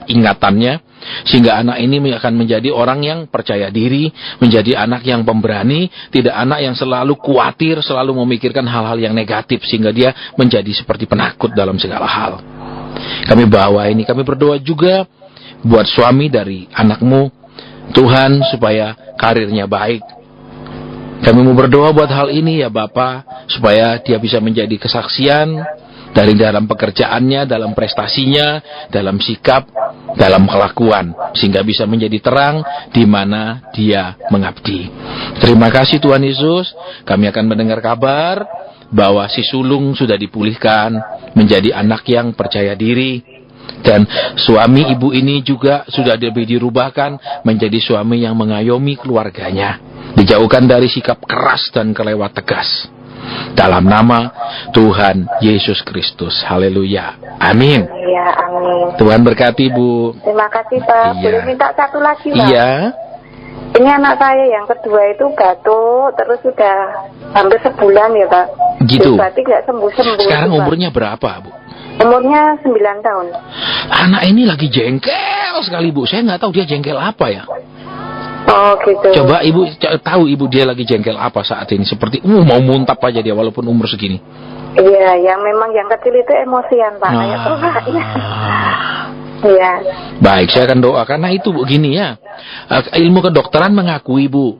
ingatannya, sehingga anak ini akan menjadi orang yang percaya diri, menjadi anak yang pemberani, tidak anak yang selalu khawatir, selalu memikirkan hal-hal yang negatif, sehingga dia menjadi seperti penakut dalam segala hal. Kami bawa ini, kami berdoa juga buat suami dari anakmu, Tuhan, supaya karirnya baik. Kami mau berdoa buat hal ini ya Bapa, supaya dia bisa menjadi kesaksian dari dalam pekerjaannya, dalam prestasinya, dalam sikap, dalam kelakuan, sehingga bisa menjadi terang di mana dia mengabdi. Terima kasih Tuhan Yesus. Kami akan mendengar kabar bahwa si sulung sudah dipulihkan menjadi anak yang percaya diri, dan suami ibu ini juga sudah lebih dirubahkan menjadi suami yang mengayomi keluarganya, dijauhkan dari sikap keras dan kelewat tegas. Dalam nama Tuhan Yesus Kristus. Haleluya. Amin. Iya, amin. Tuhan berkati, Bu. Terima kasih, Pak. Iya. Boleh minta satu lagi, Pak? Iya. Ini anak saya yang kedua itu batuk, terus sudah hampir sebulan ya, Pak. Gitu. Berarti nggak sembuh-sembuh. Sekarang itu, Pak. umurnya berapa, Bu? Umurnya 9 tahun. Anak ini lagi jengkel sekali, Bu. Saya nggak tahu dia jengkel apa ya. Oh gitu. Coba ibu tahu ibu dia lagi jengkel apa saat ini? Seperti mau muntap aja dia walaupun umur segini. Iya, yang memang yang kecil itu emosian, Pak. Kayak bapaknya. Iya. Baik, saya akan doa karena itu Bu, gini ya. Ilmu kedokteran mengakui, Bu,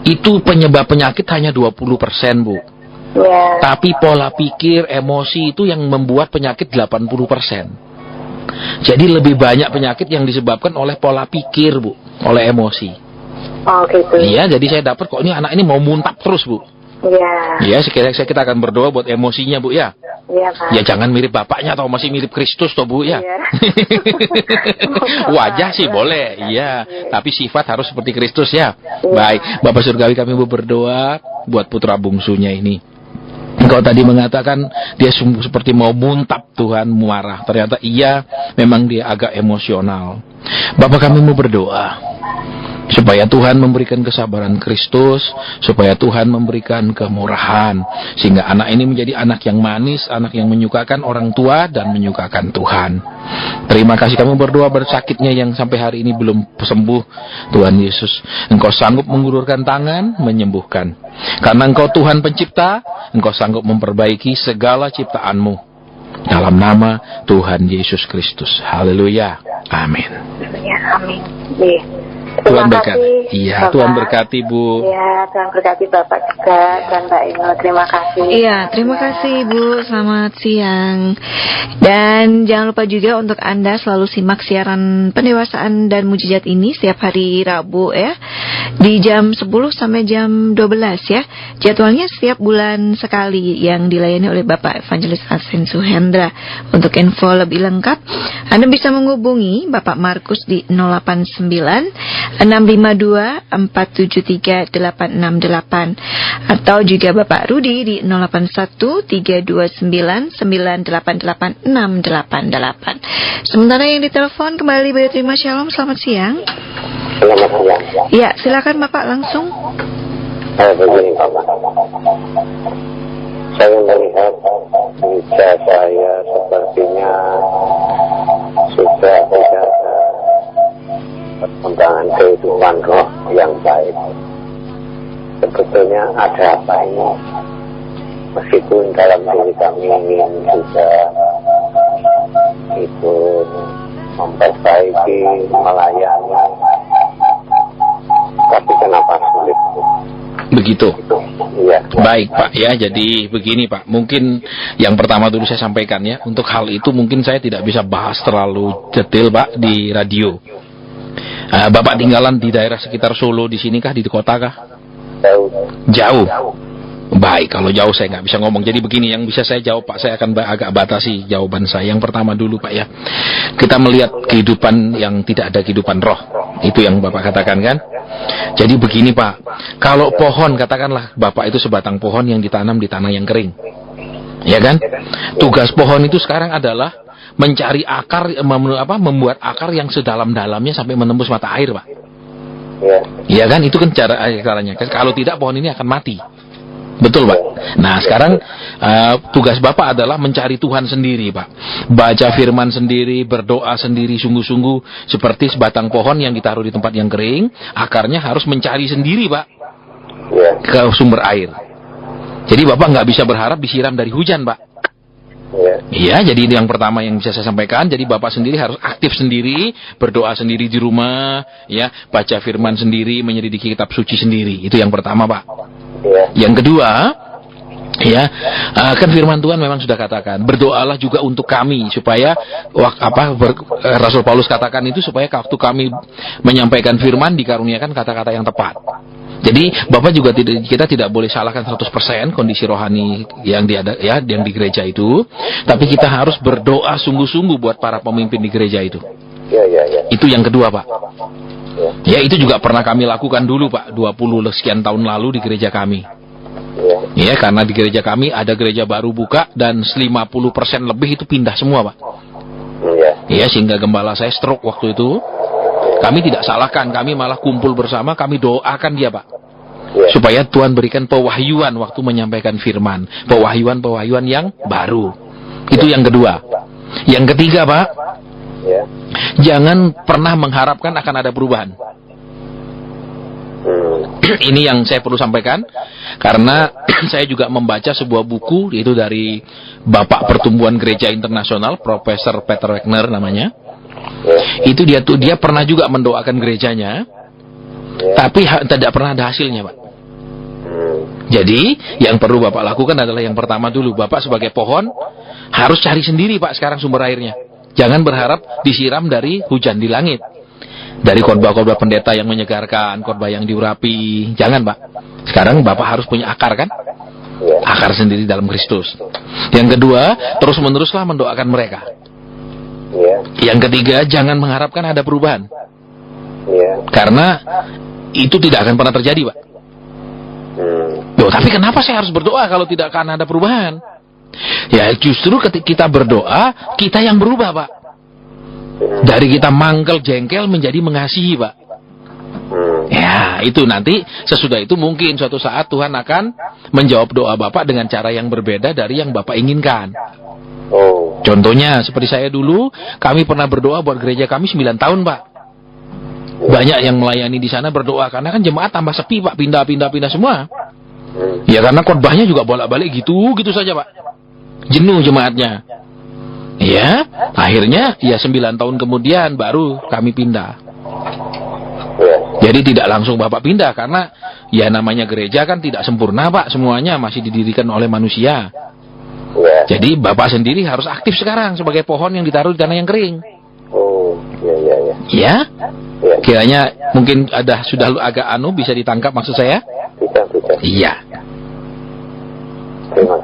itu penyebab penyakit hanya 20%, Bu. Iya. Tapi pola pikir, emosi itu yang membuat penyakit 80%. Jadi lebih banyak penyakit yang disebabkan oleh pola pikir, Bu, oleh emosi. Oh gitu. Iya, jadi saya dapat kok ini anak ini mau muntap terus, Bu. Iya. Iya, sekiranya kita akan berdoa buat emosinya, Bu, ya. Iya, Pak. Ya jangan mirip bapaknya atau masih mirip Kristus toh, Bu, ya. Iya. Wajah sih boleh, iya. Tapi sifat harus seperti Kristus, ya. Baik, Bapak Surgawi, kami mau berdoa buat putra bungsunya ini. Engkau tadi mengatakan dia seperti mau muntap, Tuhan, marah. Ternyata iya, memang dia agak emosional. Bapak, kami mau berdoa supaya Tuhan memberikan kesabaran Kristus, supaya Tuhan memberikan kemurahan, sehingga anak ini menjadi anak yang manis, anak yang menyukakan orang tua dan menyukakan Tuhan. Terima kasih, kami berdoa bersakitnya yang sampai hari ini belum sembuh. Tuhan Yesus, Engkau sanggup mengulurkan tangan, menyembuhkan. Karena Engkau Tuhan pencipta, Engkau sanggup memperbaiki segala ciptaanmu. Dalam nama Tuhan Yesus Kristus. Haleluya. Amin. Ya, amin. Iya. Tuhan Terima berkati. kasih, Iya, Bapak. Tuhan berkati, Bu. Iya, Tuhan berkati Bapak juga dan Mbak Ino. Terima kasih. Iya, terima kasih Bu. Selamat siang. Dan jangan lupa juga untuk Anda selalu simak siaran pendewasaan dan mujizat ini setiap hari Rabu ya. Di jam 10 sampai jam 12 ya. Jadwalnya setiap bulan sekali yang dilayani oleh Bapak Evangelis Asensu Hendra. Untuk info lebih lengkap, Anda bisa menghubungi Bapak Markus di 089 652-473-868, atau juga Bapak Rudi di 081-329-988-688. Sementara yang ditelepon kembali Terima Shalom, selamat siang. Selamat siang. Ya, silakan Bapak langsung. Begini Bapak, saya melihat jika saya sepertinya sudah tidak ada perkembangan kehidupan roh yang baik. Sebetulnya ada apa ini? Meskipun dalam diri kami ingin juga ikut memperbaiki, melayani, tapi kenapa sulit? Begitu. Iya. Baik Pak ya, jadi begini Pak, mungkin yang pertama dulu saya sampaikan ya, untuk hal itu mungkin saya tidak bisa bahas terlalu detail Pak di radio. Bapak tinggalan di daerah sekitar Solo di sini kah, di kota kah? Jauh. Baik, kalau jauh saya nggak bisa ngomong. Jadi begini, yang bisa saya jawab Pak, saya akan agak batasi jawaban saya. Yang pertama dulu Pak ya, kita melihat kehidupan yang tidak ada kehidupan roh. Itu yang Bapak katakan kan? Jadi begini Pak, kalau pohon, katakanlah Bapak itu sebatang pohon yang ditanam di tanah yang kering, ya kan? Tugas pohon itu sekarang adalah mencari akar, membuat akar yang sedalam-dalamnya sampai menembus mata air Pak. Iya kan? Itu kan caranya. Kalau tidak pohon ini akan mati. Betul Pak. Nah sekarang tugas Bapak adalah mencari Tuhan sendiri Pak. Baca firman sendiri, berdoa sendiri sungguh-sungguh. Seperti sebatang pohon yang ditaruh di tempat yang kering, akarnya harus mencari sendiri Pak ke sumber air. Jadi Bapak nggak bisa berharap disiram dari hujan Pak. Iya, jadi itu yang pertama yang bisa saya sampaikan. Jadi Bapak sendiri harus aktif sendiri, berdoa sendiri di rumah, ya, baca firman sendiri, menyelidiki kitab suci sendiri. Itu yang pertama Pak. Yang kedua, ya, kan firman Tuhan memang sudah katakan, berdoalah juga untuk kami supaya Rasul Paulus katakan itu supaya waktu kami menyampaikan firman dikaruniakan kata-kata yang tepat. Jadi Bapak juga kita tidak boleh salahkan 100% kondisi rohani yang di gereja itu, tapi kita harus berdoa sungguh-sungguh buat para pemimpin di gereja itu. Itu yang kedua Pak. Ya, itu juga pernah kami lakukan dulu Pak, 20 sekian tahun lalu di gereja kami. Ya, karena di gereja kami ada gereja baru buka dan 50% lebih itu pindah semua Pak. Ya, sehingga gembala saya stroke waktu itu. Kami tidak salahkan, kami malah kumpul bersama, kami doakan dia Pak. Supaya Tuhan berikan pewahyuan waktu menyampaikan firman. Pewahyuan yang baru. Itu yang kedua. Yang ketiga Pak, jangan pernah mengharapkan akan ada perubahan. Ini yang saya perlu sampaikan, karena saya juga membaca sebuah buku, itu dari Bapak Pertumbuhan Gereja Internasional, Profesor Peter Wagner namanya. Itu dia pernah juga mendoakan gerejanya, tapi tidak pernah ada hasilnya Pak. Jadi yang perlu Bapak lakukan adalah yang pertama dulu, Bapak sebagai pohon harus cari sendiri Pak sekarang sumber airnya. Jangan berharap disiram dari hujan di langit, dari khotbah-khotbah pendeta yang menyegarkan, khotbah yang diurapi. Jangan Pak. Sekarang Bapak harus punya akar kan? Akar sendiri dalam Kristus. Yang kedua, terus-meneruslah mendoakan mereka. Yang ketiga, jangan mengharapkan ada perubahan. Karena itu tidak akan pernah terjadi Pak. Tapi kenapa saya harus berdoa kalau tidak akan ada perubahan? Ya justru ketika kita berdoa, kita yang berubah Pak. Dari kita mangkel jengkel menjadi mengasihi Pak. Ya itu nanti sesudah itu mungkin suatu saat Tuhan akan menjawab doa Bapak dengan cara yang berbeda dari yang Bapak inginkan. Contohnya seperti saya dulu, kami pernah berdoa buat gereja kami 9 tahun Pak. Banyak yang melayani di sana berdoa, karena kan jemaat tambah sepi Pak, pindah semua. Ya karena khotbahnya juga bolak-balik gitu saja Pak. Jenuh jemaatnya. Ya, akhirnya ya 9 tahun kemudian baru kami pindah. Jadi tidak langsung Bapak pindah, karena ya namanya gereja kan tidak sempurna Pak, semuanya masih didirikan oleh manusia. Jadi Bapak sendiri harus aktif sekarang sebagai pohon yang ditaruh di tanah yang kering. Ya? Kiranya mungkin sudah agak bisa ditangkap maksud saya? Iya.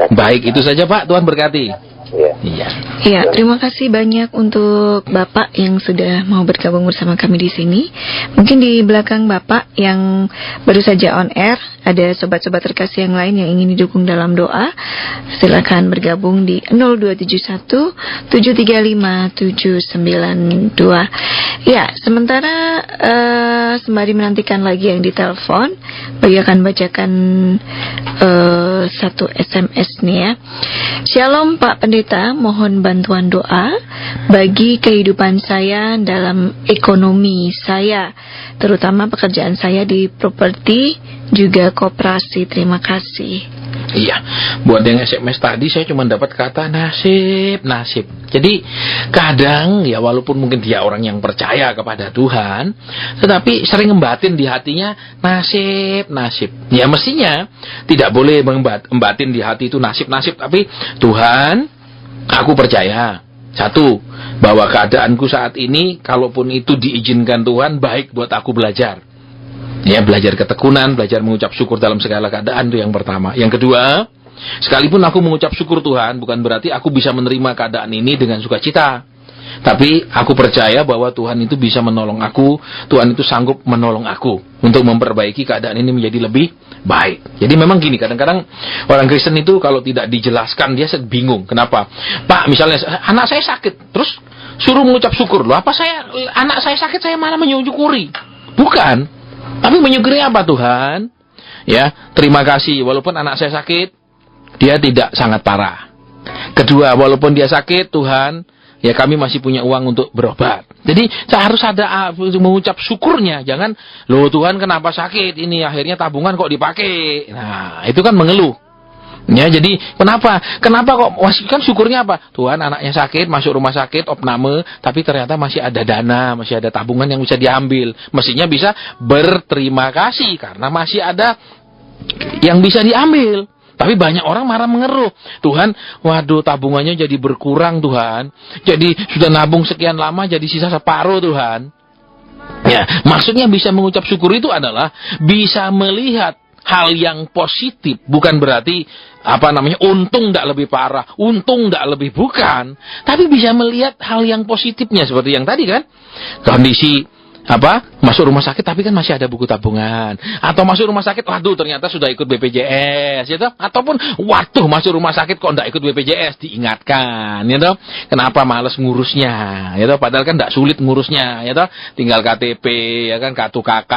Baik, itu saja Pak, Tuhan berkati. Iya. Iya. Ya, terima kasih banyak untuk Bapak yang sudah mau bergabung bersama kami di sini. Mungkin di belakang Bapak yang baru saja on air, ada sobat-sobat terkasih yang lain yang ingin didukung dalam doa. Silakan bergabung di 0271 735 792. Ya, sementara sembari menantikan lagi yang ditelepon, Bayu akan bacakan satu SMS nih ya. Shalom Pak Pendeta, mohon bantuan doa bagi kehidupan saya dalam ekonomi saya, terutama pekerjaan saya di properti juga koperasi. Terima kasih. Iya, buat yang SMS tadi saya cuma dapat kata nasib. Jadi kadang ya walaupun mungkin dia orang yang percaya kepada Tuhan, tetapi sering ngembatin di hatinya nasib. Ya mestinya tidak boleh membatin di hati itu nasib, tapi Tuhan, aku percaya satu, bahwa keadaanku saat ini kalaupun itu diizinkan Tuhan baik buat aku belajar. Ya, belajar ketekunan, belajar mengucap syukur dalam segala keadaan, itu yang pertama. Yang kedua, sekalipun aku mengucap syukur Tuhan, bukan berarti aku bisa menerima keadaan ini dengan sukacita. Tapi aku percaya bahwa Tuhan itu bisa menolong aku, Tuhan itu sanggup menolong aku untuk memperbaiki keadaan ini menjadi lebih baik. Jadi memang gini, kadang-kadang orang Kristen itu kalau tidak dijelaskan dia bingung. Kenapa? Pak, misalnya anak saya sakit, terus suruh mengucap syukur. Loh, anak saya sakit saya malah menyukuri? Bukan. Tapi menyukuri apa Tuhan? Ya, terima kasih. Walaupun anak saya sakit, dia tidak sangat parah. Kedua, walaupun dia sakit, Tuhan, ya kami masih punya uang untuk berobat. Jadi harus ada mengucap syukurnya. Jangan, loh Tuhan kenapa sakit ini? Akhirnya tabungan kok dipakai. Nah, itu kan mengeluh. Ya, jadi kenapa kok kan syukurnya apa? Tuhan anaknya sakit, masuk rumah sakit, opname, tapi ternyata masih ada dana, masih ada tabungan yang bisa diambil. Mestinya bisa berterima kasih karena masih ada yang bisa diambil. Tapi banyak orang marah mengeluh. Tuhan, waduh tabungannya jadi berkurang Tuhan. Jadi sudah nabung sekian lama jadi sisa separuh Tuhan. Ya, maksudnya bisa mengucap syukur itu adalah bisa melihat hal yang positif, bukan berarti untung tidak lebih parah, untung tidak lebih, bukan, tapi bisa melihat hal yang positifnya seperti yang tadi kan, kondisi masuk rumah sakit tapi kan masih ada buku tabungan, atau masuk rumah sakit waduh ternyata sudah ikut BPJS gitu, ataupun waduh masuk rumah sakit kok tidak ikut BPJS, diingatkan gitu, kenapa malas ngurusnya gitu, padahal kan tidak sulit ngurusnya gitu, tinggal KTP ya kan, kartu KK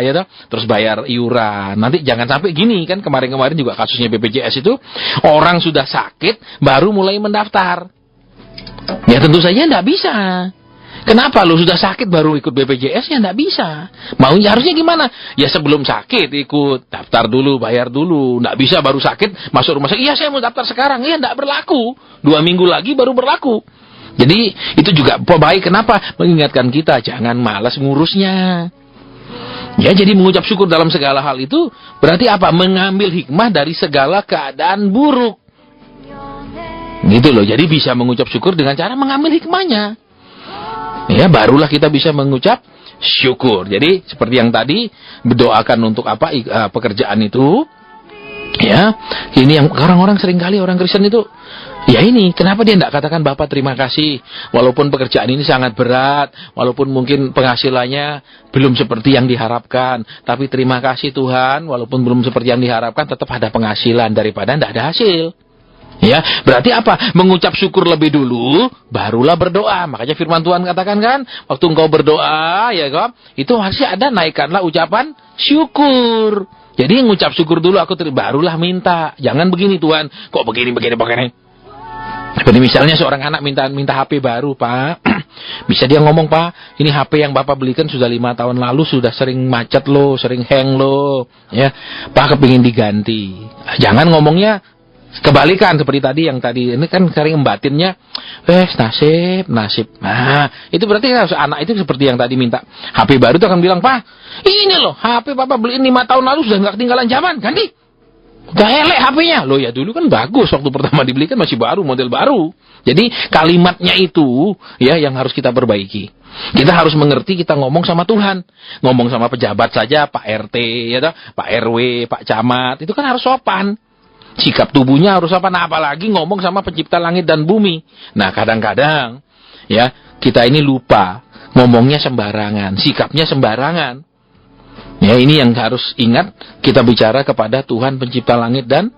gitu, terus bayar iuran. Nanti jangan sampai gini kan, kemarin juga kasusnya BPJS itu orang sudah sakit baru mulai mendaftar, ya tentu saja tidak bisa. Kenapa lu sudah sakit baru ikut BPJS? Ya enggak bisa. Maunya harusnya gimana? Ya sebelum sakit ikut, daftar dulu, bayar dulu. Enggak bisa baru sakit masuk rumah sakit. Iya saya mau daftar sekarang. Ya enggak berlaku. 2 minggu lagi baru berlaku. Jadi itu juga baik. Kenapa? Mengingatkan kita jangan malas ngurusnya. Ya, jadi mengucap syukur dalam segala hal itu berarti apa? Mengambil hikmah dari segala keadaan buruk. Gitu loh. Jadi bisa mengucap syukur dengan cara mengambil hikmahnya. Ya, barulah kita bisa mengucap syukur. Jadi seperti yang tadi, berdoakan untuk pekerjaan itu. Ya, ini yang orang-orang seringkali orang Kristen itu, ya ini kenapa dia tidak katakan Bapak terima kasih, walaupun pekerjaan ini sangat berat, walaupun mungkin penghasilannya belum seperti yang diharapkan, tapi terima kasih Tuhan, walaupun belum seperti yang diharapkan, tetap ada penghasilan daripada tidak ada hasil. Ya, berarti apa? Mengucap syukur lebih dulu, barulah berdoa. Makanya firman Tuhan katakan kan, waktu engkau berdoa, ya kan, itu harusnya ada naikkanlah ucapan syukur. Jadi mengucap syukur dulu, barulah minta. Jangan begini Tuhan, kok begini. Seperti misalnya seorang anak minta HP baru, Pak. Bisa dia ngomong, Pak, ini HP yang Bapak belikan sudah 5 tahun lalu, sudah sering macet loh, sering hang loh. Ya, Pak kepingin diganti. Jangan ngomongnya kebalikan seperti tadi, yang tadi ini kan sering membatinnya nasib. Nah, itu berarti anak itu seperti yang tadi minta HP baru itu akan bilang, Pak, ini loh HP Papa beliin 5 tahun lalu sudah nggak ketinggalan zaman, ganti. Udah elek HP-nya. Loh ya dulu kan bagus, waktu pertama dibelikan masih baru, model baru. Jadi kalimatnya itu ya yang harus kita perbaiki. Kita harus mengerti kita ngomong sama Tuhan. Ngomong sama pejabat saja, Pak RT, ya toh, Pak RW, Pak Camat, itu kan harus sopan. sikap tubuhnya harus apa? Nah, apalagi ngomong sama pencipta langit dan bumi. Nah, kadang-kadang ya kita ini lupa, ngomongnya sembarangan, sikapnya sembarangan. Ya, ini yang harus ingat, kita bicara kepada Tuhan pencipta langit dan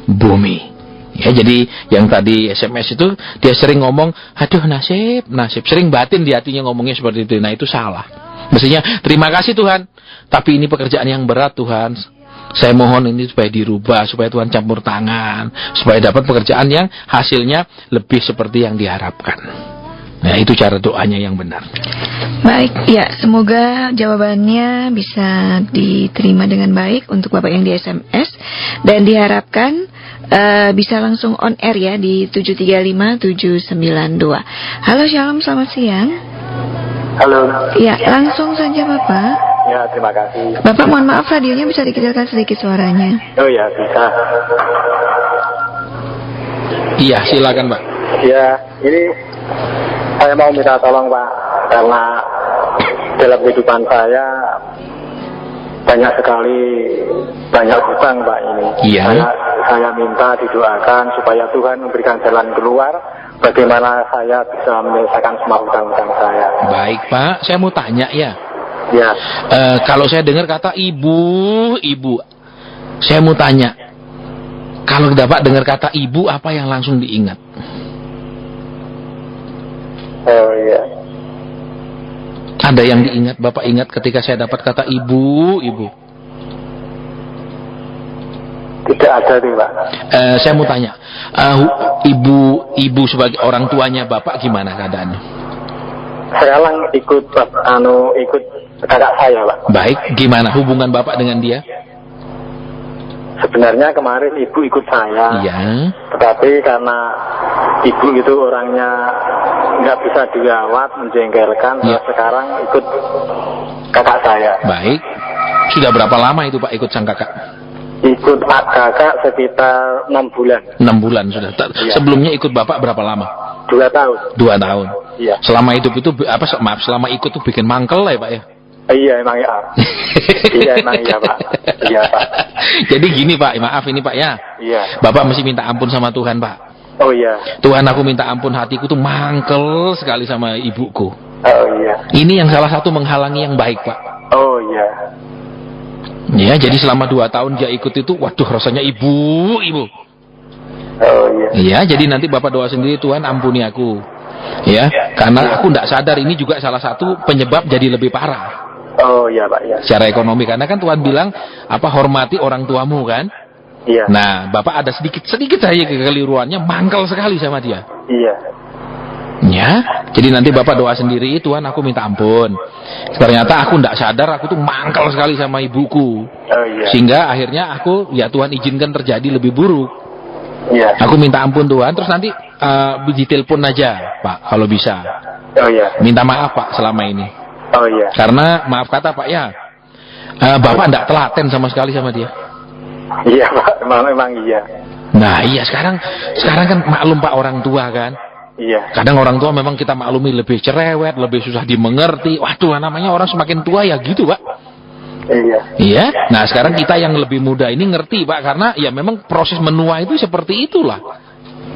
bumi. Ya, jadi yang tadi SMS itu dia sering ngomong, aduh nasib, sering batin di hatinya ngomongnya seperti itu. Nah, itu salah. Mestinya terima kasih Tuhan, tapi ini pekerjaan yang berat Tuhan. Saya mohon ini supaya dirubah, supaya Tuhan campur tangan, supaya dapat pekerjaan yang hasilnya lebih seperti yang diharapkan. Nah, itu cara doanya yang benar. Baik, ya, semoga jawabannya bisa diterima dengan baik untuk Bapak yang di SMS, dan diharapkan bisa langsung on air ya di 735-792. Halo, Shalom, selamat siang. Halo. Ya, langsung saja Bapak. Ya, terima kasih. Bapak mohon maaf, radionya bisa dikecilkan sedikit suaranya. Oh ya, bisa. Iya, silakan Pak. Ya, ini saya mau minta tolong Pak, karena dalam kehidupan saya banyak hutang Pak ini. Iya. Saya minta didoakan supaya Tuhan memberikan jalan keluar, bagaimana saya bisa menyelesaikan semua hutang-hutang saya. Baik Pak, saya mau tanya ya. Ya. Kalau saya dengar kata ibu, saya mau tanya, kalau Bapak dengar kata ibu, apa yang langsung diingat? Oh iya. Ada yang diingat, Bapak ingat ketika saya dapat kata ibu? Tidak ada nih Pak. Saya mau tanya, ibu sebagai orang tuanya Bapak gimana keadaannya? Saya ikut kakak saya Pak. Baik, gimana hubungan Bapak dengan dia? Sebenarnya kemarin ibu ikut saya. Iya. Tetapi karena ibu itu orangnya nggak bisa dirawat, menjengkelkan, Ya. sekarang ikut kakak saya. Baik. Sudah berapa lama itu Pak ikut sang kakak? Ikut kakak sekitar 6 bulan. 6 bulan sudah. Iya. Sebelumnya ikut Bapak berapa lama? 2 tahun. 2 tahun. Iya. Selama hidup itu selama ikut tuh bikin mangkel lah ya Pak ya? Iya emang ya. Iya emang iya Pak. Iya Pak. Jadi gini Pak, maaf ini Pak ya. Iya. Bapak mesti minta ampun sama Tuhan Pak. Oh iya. Tuhan, aku minta ampun, hatiku tuh mangkel sekali sama ibuku. Oh iya. Ini yang salah satu menghalangi yang baik Pak. Oh iya. Ya, jadi selama 2 tahun dia ikut itu, waduh rasanya ibu. Oh iya. Iya, jadi nanti Bapak doa sendiri, Tuhan ampuni aku. Ya, karena aku tidak sadar ini juga salah satu penyebab jadi lebih parah. Oh iya Pak ya. Secara ekonomi, karena kan Tuhan bilang hormati orang tuamu kan. Iya. Nah, Bapak ada sedikit saja kekeliruannya, mangkel sekali sama dia. Iya. Ya, jadi nanti Bapak doa sendiri, Tuhan aku minta ampun. Ternyata aku tidak sadar, aku tuh mangkel sekali sama ibuku. Oh iya. Sehingga akhirnya Tuhan izinkan terjadi lebih buruk. Iya. Aku minta ampun Tuhan, terus nanti ditelepon aja Pak, kalau bisa. Oh iya. Minta maaf Pak selama ini. Oh iya. Karena maaf kata Pak ya, Bapak tidak telaten sama sekali sama dia. Iya Pak, memang iya. Nah iya, sekarang kan maklum Pak orang tua kan. Iya. Kadang orang tua memang kita maklumi lebih cerewet, lebih susah dimengerti. Waduh, namanya orang semakin tua ya gitu Pak. Iya. Iya. Nah sekarang kita yang lebih muda ini ngerti Pak, karena ya memang proses menua itu seperti itulah.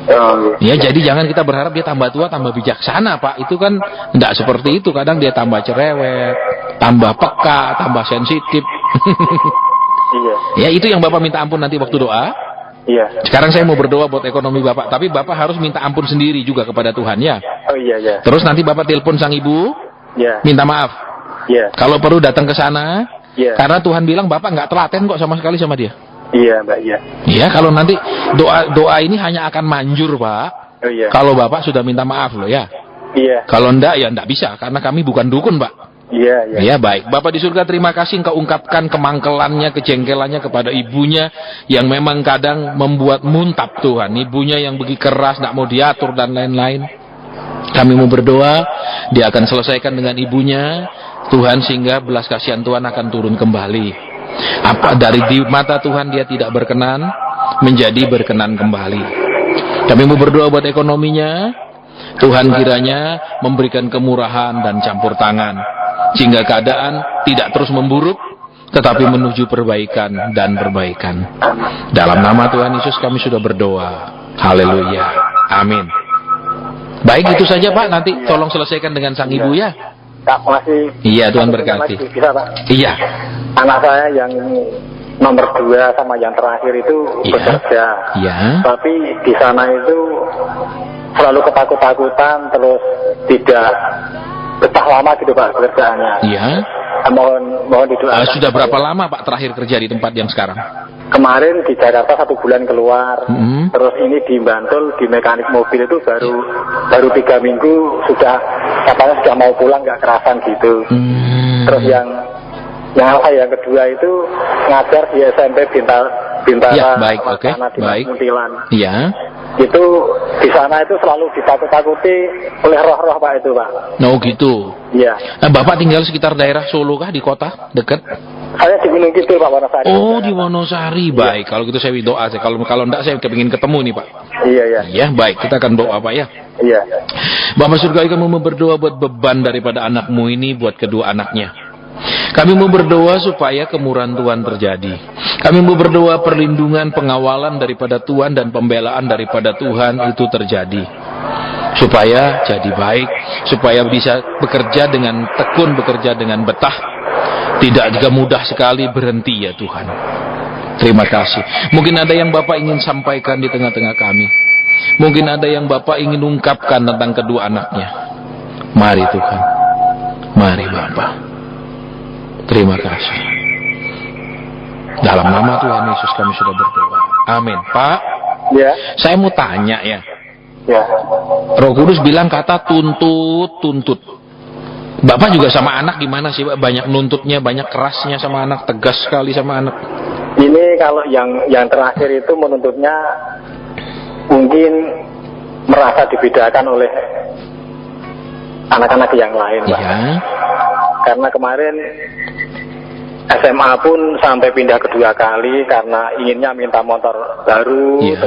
Oh Ya, jadi jangan kita berharap dia tambah tua, tambah bijaksana Pak. Itu kan tidak seperti itu. Kadang dia tambah cerewet, tambah peka, tambah sensitif. iya. Ya, itu yang Bapak minta ampun nanti waktu doa. Iya. Sekarang saya mau berdoa buat ekonomi Bapak, tapi Bapak harus minta ampun sendiri juga kepada Tuhan ya. Oh iya iya. Terus nanti Bapak telepon sang ibu, Iya. minta maaf. Iya. Kalau perlu datang ke sana, Iya. karena Tuhan bilang Bapak nggak telaten kok sama sekali sama dia. Iya Mbak iya. Ya, kalau nanti doa ini hanya akan manjur Pak. Oh iya. Kalau Bapak sudah minta maaf loh ya. Iya. Kalau enggak ya enggak bisa, karena kami bukan dukun Pak. Iya iya. Ya baik, Bapak di surga terima kasih engkau ungkapkan kemangkelannya, kejengkelannya kepada ibunya yang memang kadang membuat muntap Tuhan. Ibunya yang begitu keras, tidak mau diatur dan lain-lain. Kami mau berdoa, dia akan selesaikan dengan ibunya Tuhan, sehingga belas kasihan Tuhan akan turun kembali. Apa dari di mata Tuhan dia tidak berkenan, menjadi berkenan kembali. Kami mau berdoa buat ekonominya, Tuhan kiranya memberikan kemurahan dan campur tangan, sehingga keadaan tidak terus memburuk, tetapi menuju perbaikan dan perbaikan. Dalam nama Tuhan Yesus kami sudah berdoa. Haleluya. Amin. Baik, itu saja Pak. Nanti tolong selesaikan dengan sang ibu ya. Kak, masih. Iya, Tuhan berkati. Bisa Pak? Iya. Anak saya yang nomor 2 sama yang terakhir itu bekerja. Iya. Tapi di sana itu selalu ketakut-takutan, terus tidak betah lama gitu Pak pekerjaannya. Iya. Mohon didoakan. Sudah berapa lama Pak terakhir kerja di tempat yang sekarang? Kemarin di Jakarta 1 bulan keluar, terus ini di Bantul di mekanik mobil itu baru 3 minggu sudah katanya sudah mau pulang, nggak kerasan gitu. Terus yang yang kedua itu ngajar di SMP Bintara. Ya, baik, oke, di baik. Muntilan. Iya. Itu di sana itu selalu ditakut-takuti oleh roh-roh Pak itu Pak. Oh gitu. Iya. Bapak tinggal sekitar daerah Solo kah, di kota dekat? Saya di Gunung Kidul Pak, Wonosari. Oh, di Wonosari. Baik, kalau gitu saya doa. Kalau enggak saya kepingin ketemu nih Pak. Iya, iya. Ya, baik, kita akan doa Pak ya. Iya. Bapak surgawi, kami mau berdoa buat beban daripada anakmu ini, buat kedua anaknya. Kami mau berdoa supaya kemurahan Tuhan terjadi. Kami mau berdoa perlindungan, pengawalan daripada Tuhan dan pembelaan daripada Tuhan itu terjadi. Supaya jadi baik, supaya bisa bekerja dengan tekun, bekerja dengan betah. Tidak juga mudah sekali berhenti ya Tuhan. Terima kasih. Mungkin ada yang Bapak ingin sampaikan di tengah-tengah kami. Mungkin ada yang Bapak ingin ungkapkan tentang kedua anaknya. Mari Tuhan. Mari Bapak. Terima kasih. Dalam nama Tuhan Yesus kami sudah berdoa. Amin. Pak, Ya. saya mau tanya ya. Ya. Roh Kudus bilang kata tuntut. Bapak juga sama anak gimana sih Pak? Banyak nuntutnya, banyak kerasnya sama anak, tegas sekali sama anak. Ini kalau yang terakhir itu menuntutnya mungkin merasa dibedakan oleh anak-anak yang lain, Pak. Iya. Karena kemarin SMA pun sampai pindah kedua kali karena inginnya minta motor baru. Iya.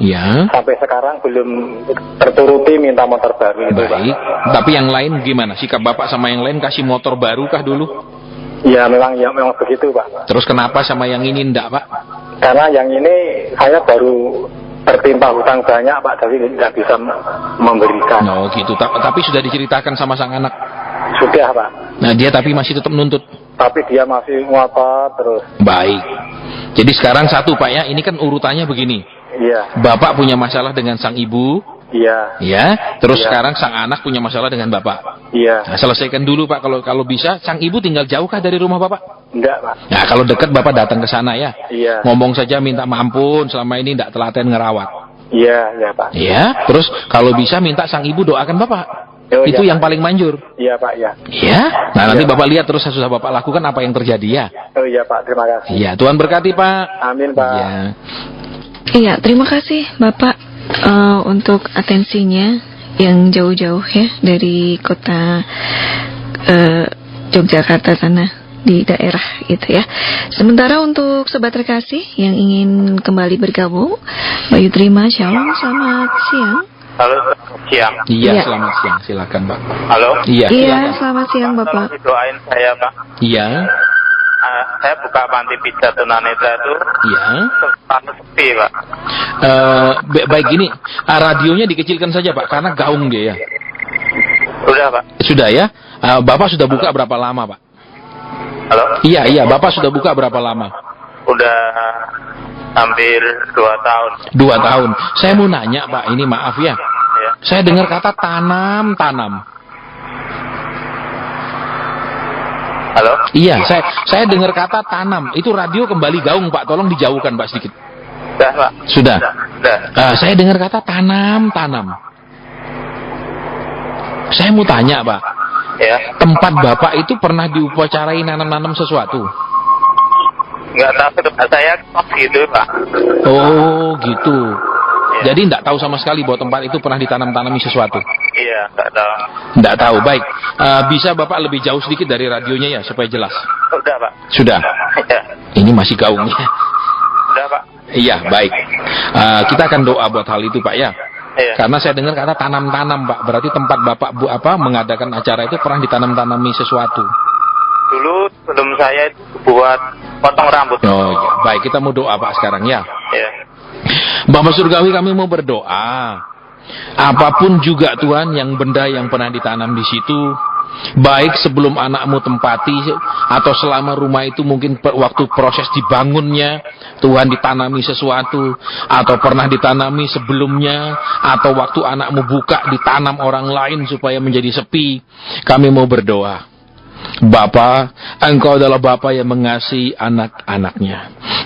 Iya. Sampai sekarang belum terturuti minta motor baru itu, Pak. Baik. Tapi yang lain gimana? Sikap Bapak sama yang lain kasih motor baru kah dulu? Ya memang begitu, Pak. Terus kenapa sama yang ini enggak, Pak? Karena yang ini saya baru tertimpa hutang banyak, Pak, tapi tidak bisa memberikan. Oh gitu. Tapi sudah diceritakan sama sang anak. Sudah, Pak. Nah dia tapi masih tetap nuntut. Tapi dia masih ngotot terus. Baik. Jadi sekarang satu Pak ya, ini kan urutannya begini. Iya. Bapak punya masalah dengan sang ibu. Iya. Ya. Terus Iya. sekarang sang anak punya masalah dengan Bapak. Iya. Nah, selesaikan dulu Pak. Kalau bisa, sang ibu tinggal jauhkah dari rumah Bapak? Enggak, Pak. Nah kalau dekat Bapak datang ke sana ya. Iya. Ngomong saja minta ampun selama ini tidak telaten ngerawat. Iya, Pak. Ya. Terus kalau bisa minta sang ibu doakan Bapak. Oh, Itu iya, yang paling manjur. Iya, Pak, ya. Ya. Nah nanti Iya. Bapak lihat terus sesudah Bapak lakukan apa yang terjadi ya. Oh iya, Pak, terima kasih. Iya. Tuhan berkati Pak. Amin, Pak. Ya. Iya, terima kasih Bapak untuk atensinya yang jauh-jauh ya dari kota Yogyakarta sana di daerah itu ya. Sementara untuk sobat terkasih yang ingin kembali bergabung, Bayu terima, shalom, selamat siang. Halo, selamat siang. Iya, Iya. selamat siang. Silakan, Pak. Halo. Iya, Iya, silakan. selamat siang Bapak. Tolong didoain saya, Pak. Iya. Saya buka panti pijat tunanetra itu Iya. terlalu sepi, Pak. Baik gini, radionya dikecilkan saja, Pak, karena gaung dia ya. Udah, Pak. Sudah ya? Bapak sudah buka berapa lama, Pak? Halo. Iya, Bapak sudah buka berapa lama? Udah hampir 2 tahun. 2 tahun. Saya mau nanya, Pak, ini maaf ya. Ya. Saya dengar kata tanam. Halo. Iya, saya dengar kata tanam. Itu radio kembali gaung, Pak. Tolong dijauhkan, Pak, sedikit. Udah, Pak. Sudah. Udah. Saya dengar kata tanam. Saya mau tanya, Pak. Ya. Tempat Bapak itu pernah diupacarai nanam-nanam sesuatu? Nggak tahu, saya kos gitu, Pak. Oh, gitu. Ya. Jadi enggak tahu sama sekali bahwa tempat itu pernah ditanam-tanami sesuatu. Iya, nggak tahu. Enggak tahu. Baik. Bisa Bapak lebih jauh sedikit dari radionya ya supaya jelas. Udah, Pak. Sudah. Ya. Ini masih gaungnya. Udah, Pak. Iya, baik. Kita akan doa buat hal itu, Pak ya. Iya. Karena saya dengar kata tanam-tanam, Pak. Berarti tempat Bapak mengadakan acara itu pernah ditanam-tanami sesuatu. dulu sebelum saya itu buat potong rambut. Oh ya, baik, kita mau doa Pak sekarang ya. Ya. Bapak Surgawi, kami mau berdoa. Apapun juga Tuhan yang benda yang pernah ditanam di situ, baik sebelum anakmu tempati atau selama rumah itu mungkin waktu proses dibangunnya Tuhan ditanami sesuatu, atau pernah ditanami sebelumnya, atau waktu anakmu buka ditanam orang lain supaya menjadi sepi. Kami mau berdoa. Bapa, Engkau adalah Bapa yang mengasihi anak-anaknya.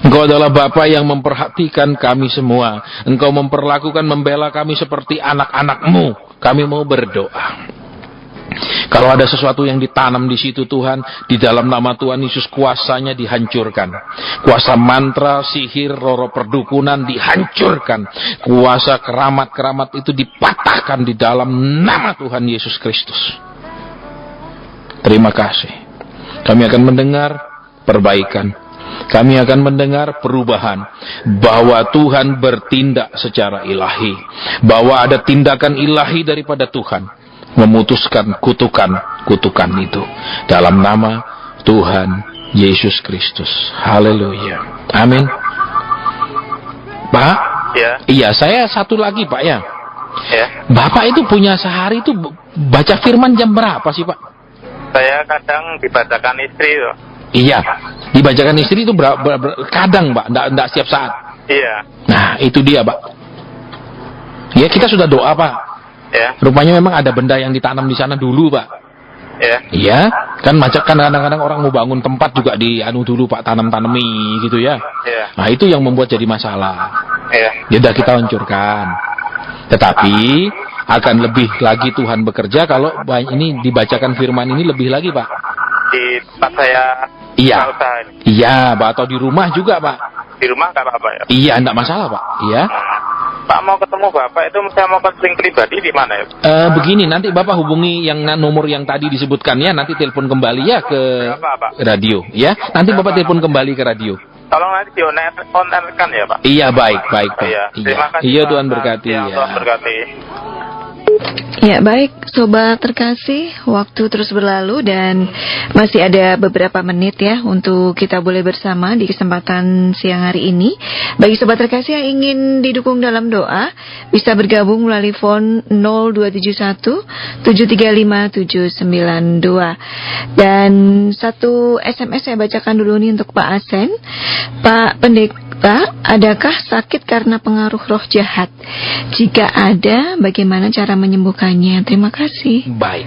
Engkau adalah Bapa yang memperhatikan kami semua. Engkau memperlakukan, membela kami seperti anak-anak-Mu. Kami mau berdoa. Kalau ada sesuatu yang ditanam di situ Tuhan, di dalam nama Tuhan Yesus kuasanya dihancurkan. Kuasa mantra, sihir, roh perdukunan dihancurkan. Kuasa keramat-keramat itu dipatahkan di dalam nama Tuhan Yesus Kristus. Terima kasih. Kami akan mendengar perbaikan. Kami akan mendengar perubahan. Bahwa Tuhan bertindak secara ilahi. Bahwa ada tindakan ilahi daripada Tuhan. Memutuskan kutukan itu. Dalam nama Tuhan Yesus Kristus. Haleluya. Amin. Pak? Ya. Iya, saya satu lagi Pak ya. Ya. Bapak itu punya sehari itu baca firman jam berapa sih Pak? Saya kadang dibacakan istri tuh. Iya, dibacakan istri itu kadang Pak, enggak setiap saat. Iya. Nah, itu dia Pak. Ya, kita sudah doa Pak. Ya. Rupanya memang ada benda yang ditanam di sana dulu Pak. Ya. Iya, kan kadang-kadang orang mau bangun tempat juga dulu Pak, tanami gitu ya. Iya. Nah, itu yang membuat jadi masalah. Iya. Ya udah kita hancurkan. Tetapi akan lebih lagi Tuhan bekerja kalau ini dibacakan firman ini lebih lagi Pak. Di tempat saya. Iya. Usaha ini. Iya Pak, atau di rumah juga Pak. Di rumah nggak apa-apa ya. Iya, enggak masalah Pak. Iya. Pak mau ketemu Bapak itu saya mau konseling pribadi di mana ya? Begini, nanti Bapak hubungi yang nomor yang tadi disebutkan ya, nanti telepon kembali ya ke radio ya. Nanti Bapak telepon kembali ke radio. Tolong nanti di-on-air-kan ya Pak. Iya, baik Pak. Iya. Terima kasih. Iya, Tuhan berkati ya. Tuhan berkati. Ya baik, sobat terkasih, waktu terus berlalu dan masih ada beberapa menit ya untuk kita boleh bersama di kesempatan siang hari ini. Bagi sobat terkasih yang ingin didukung dalam doa, bisa bergabung melalui phone 0271 735 792. Dan satu SMS saya bacakan dulu nih untuk Pak Asen. Pak Pendeta, adakah sakit karena pengaruh roh jahat? Jika ada, bagaimana cara menyembuhkannya? Terima kasih. Baik.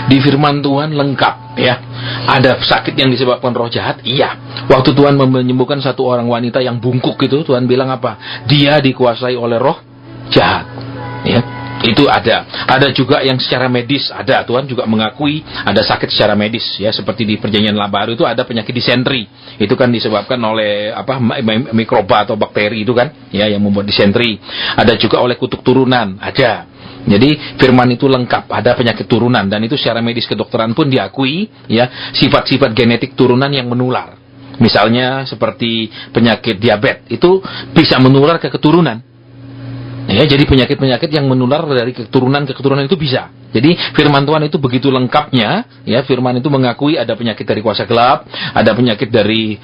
Di firman Tuhan lengkap ya. Ada sakit yang disebabkan roh jahat? Iya. Waktu Tuhan menyembuhkan satu orang wanita yang bungkuk itu, Tuhan bilang apa? Dia dikuasai oleh roh jahat. Ya. Itu ada. Ada juga yang secara medis ada. Tuhan juga mengakui ada sakit secara medis ya, seperti di Perjanjian Lama Baru itu ada penyakit disentri. Itu kan disebabkan oleh mikroba atau bakteri itu kan ya yang membuat disentri. Ada juga oleh kutuk turunan, ada. Jadi firman itu lengkap, ada penyakit turunan dan itu secara medis kedokteran pun diakui ya, sifat-sifat genetik turunan yang menular. Misalnya seperti penyakit diabetes itu bisa menular ke keturunan. Ya, jadi penyakit-penyakit yang menular dari keturunan ke keturunan itu bisa. Jadi firman Tuhan itu begitu lengkapnya, ya firman itu mengakui ada penyakit dari kuasa gelap, ada penyakit dari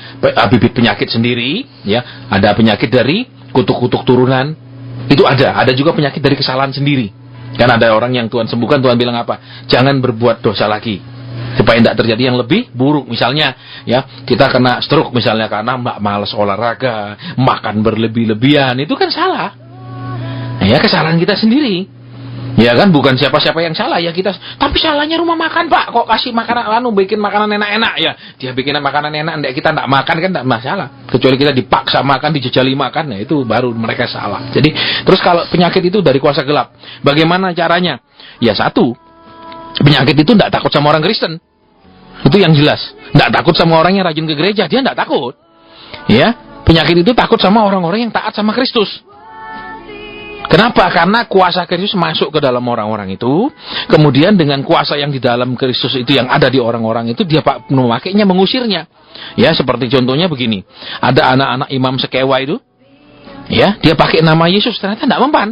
bibit penyakit sendiri, ya, ada penyakit dari kutuk-kutuk turunan, itu ada juga penyakit dari kesalahan sendiri. Kan ada orang yang Tuhan sembuhkan, Tuhan bilang apa? Jangan berbuat dosa lagi, supaya tidak terjadi yang lebih buruk. Misalnya, ya kita kena stroke misalnya karena malas olahraga, makan berlebih-lebihan, itu kan salah. Ya kesalahan kita sendiri. Ya kan, bukan siapa-siapa yang salah ya kita. Tapi salahnya rumah makan Pak, kok kasih makanan bikin makanan enak-enak ya. Dia bikin makanan enak, kita enggak makan kan enggak masalah. Kecuali kita dipaksa makan, dijejali makan, ya itu baru mereka salah. Jadi terus kalau penyakit itu dari kuasa gelap, bagaimana caranya? Ya satu, penyakit itu enggak takut sama orang Kristen. Itu yang jelas. Enggak takut sama orang yang rajin ke gereja, dia enggak takut. Ya, penyakit itu takut sama orang-orang yang taat sama Kristus. Kenapa? Karena kuasa Kristus masuk ke dalam orang-orang itu. Kemudian dengan kuasa yang di dalam Kristus itu yang ada di orang-orang itu, dia memakainya, mengusirnya. Ya, seperti contohnya begini. Ada anak-anak imam Sekewa itu. Ya, dia pakai nama Yesus, ternyata tidak mempan.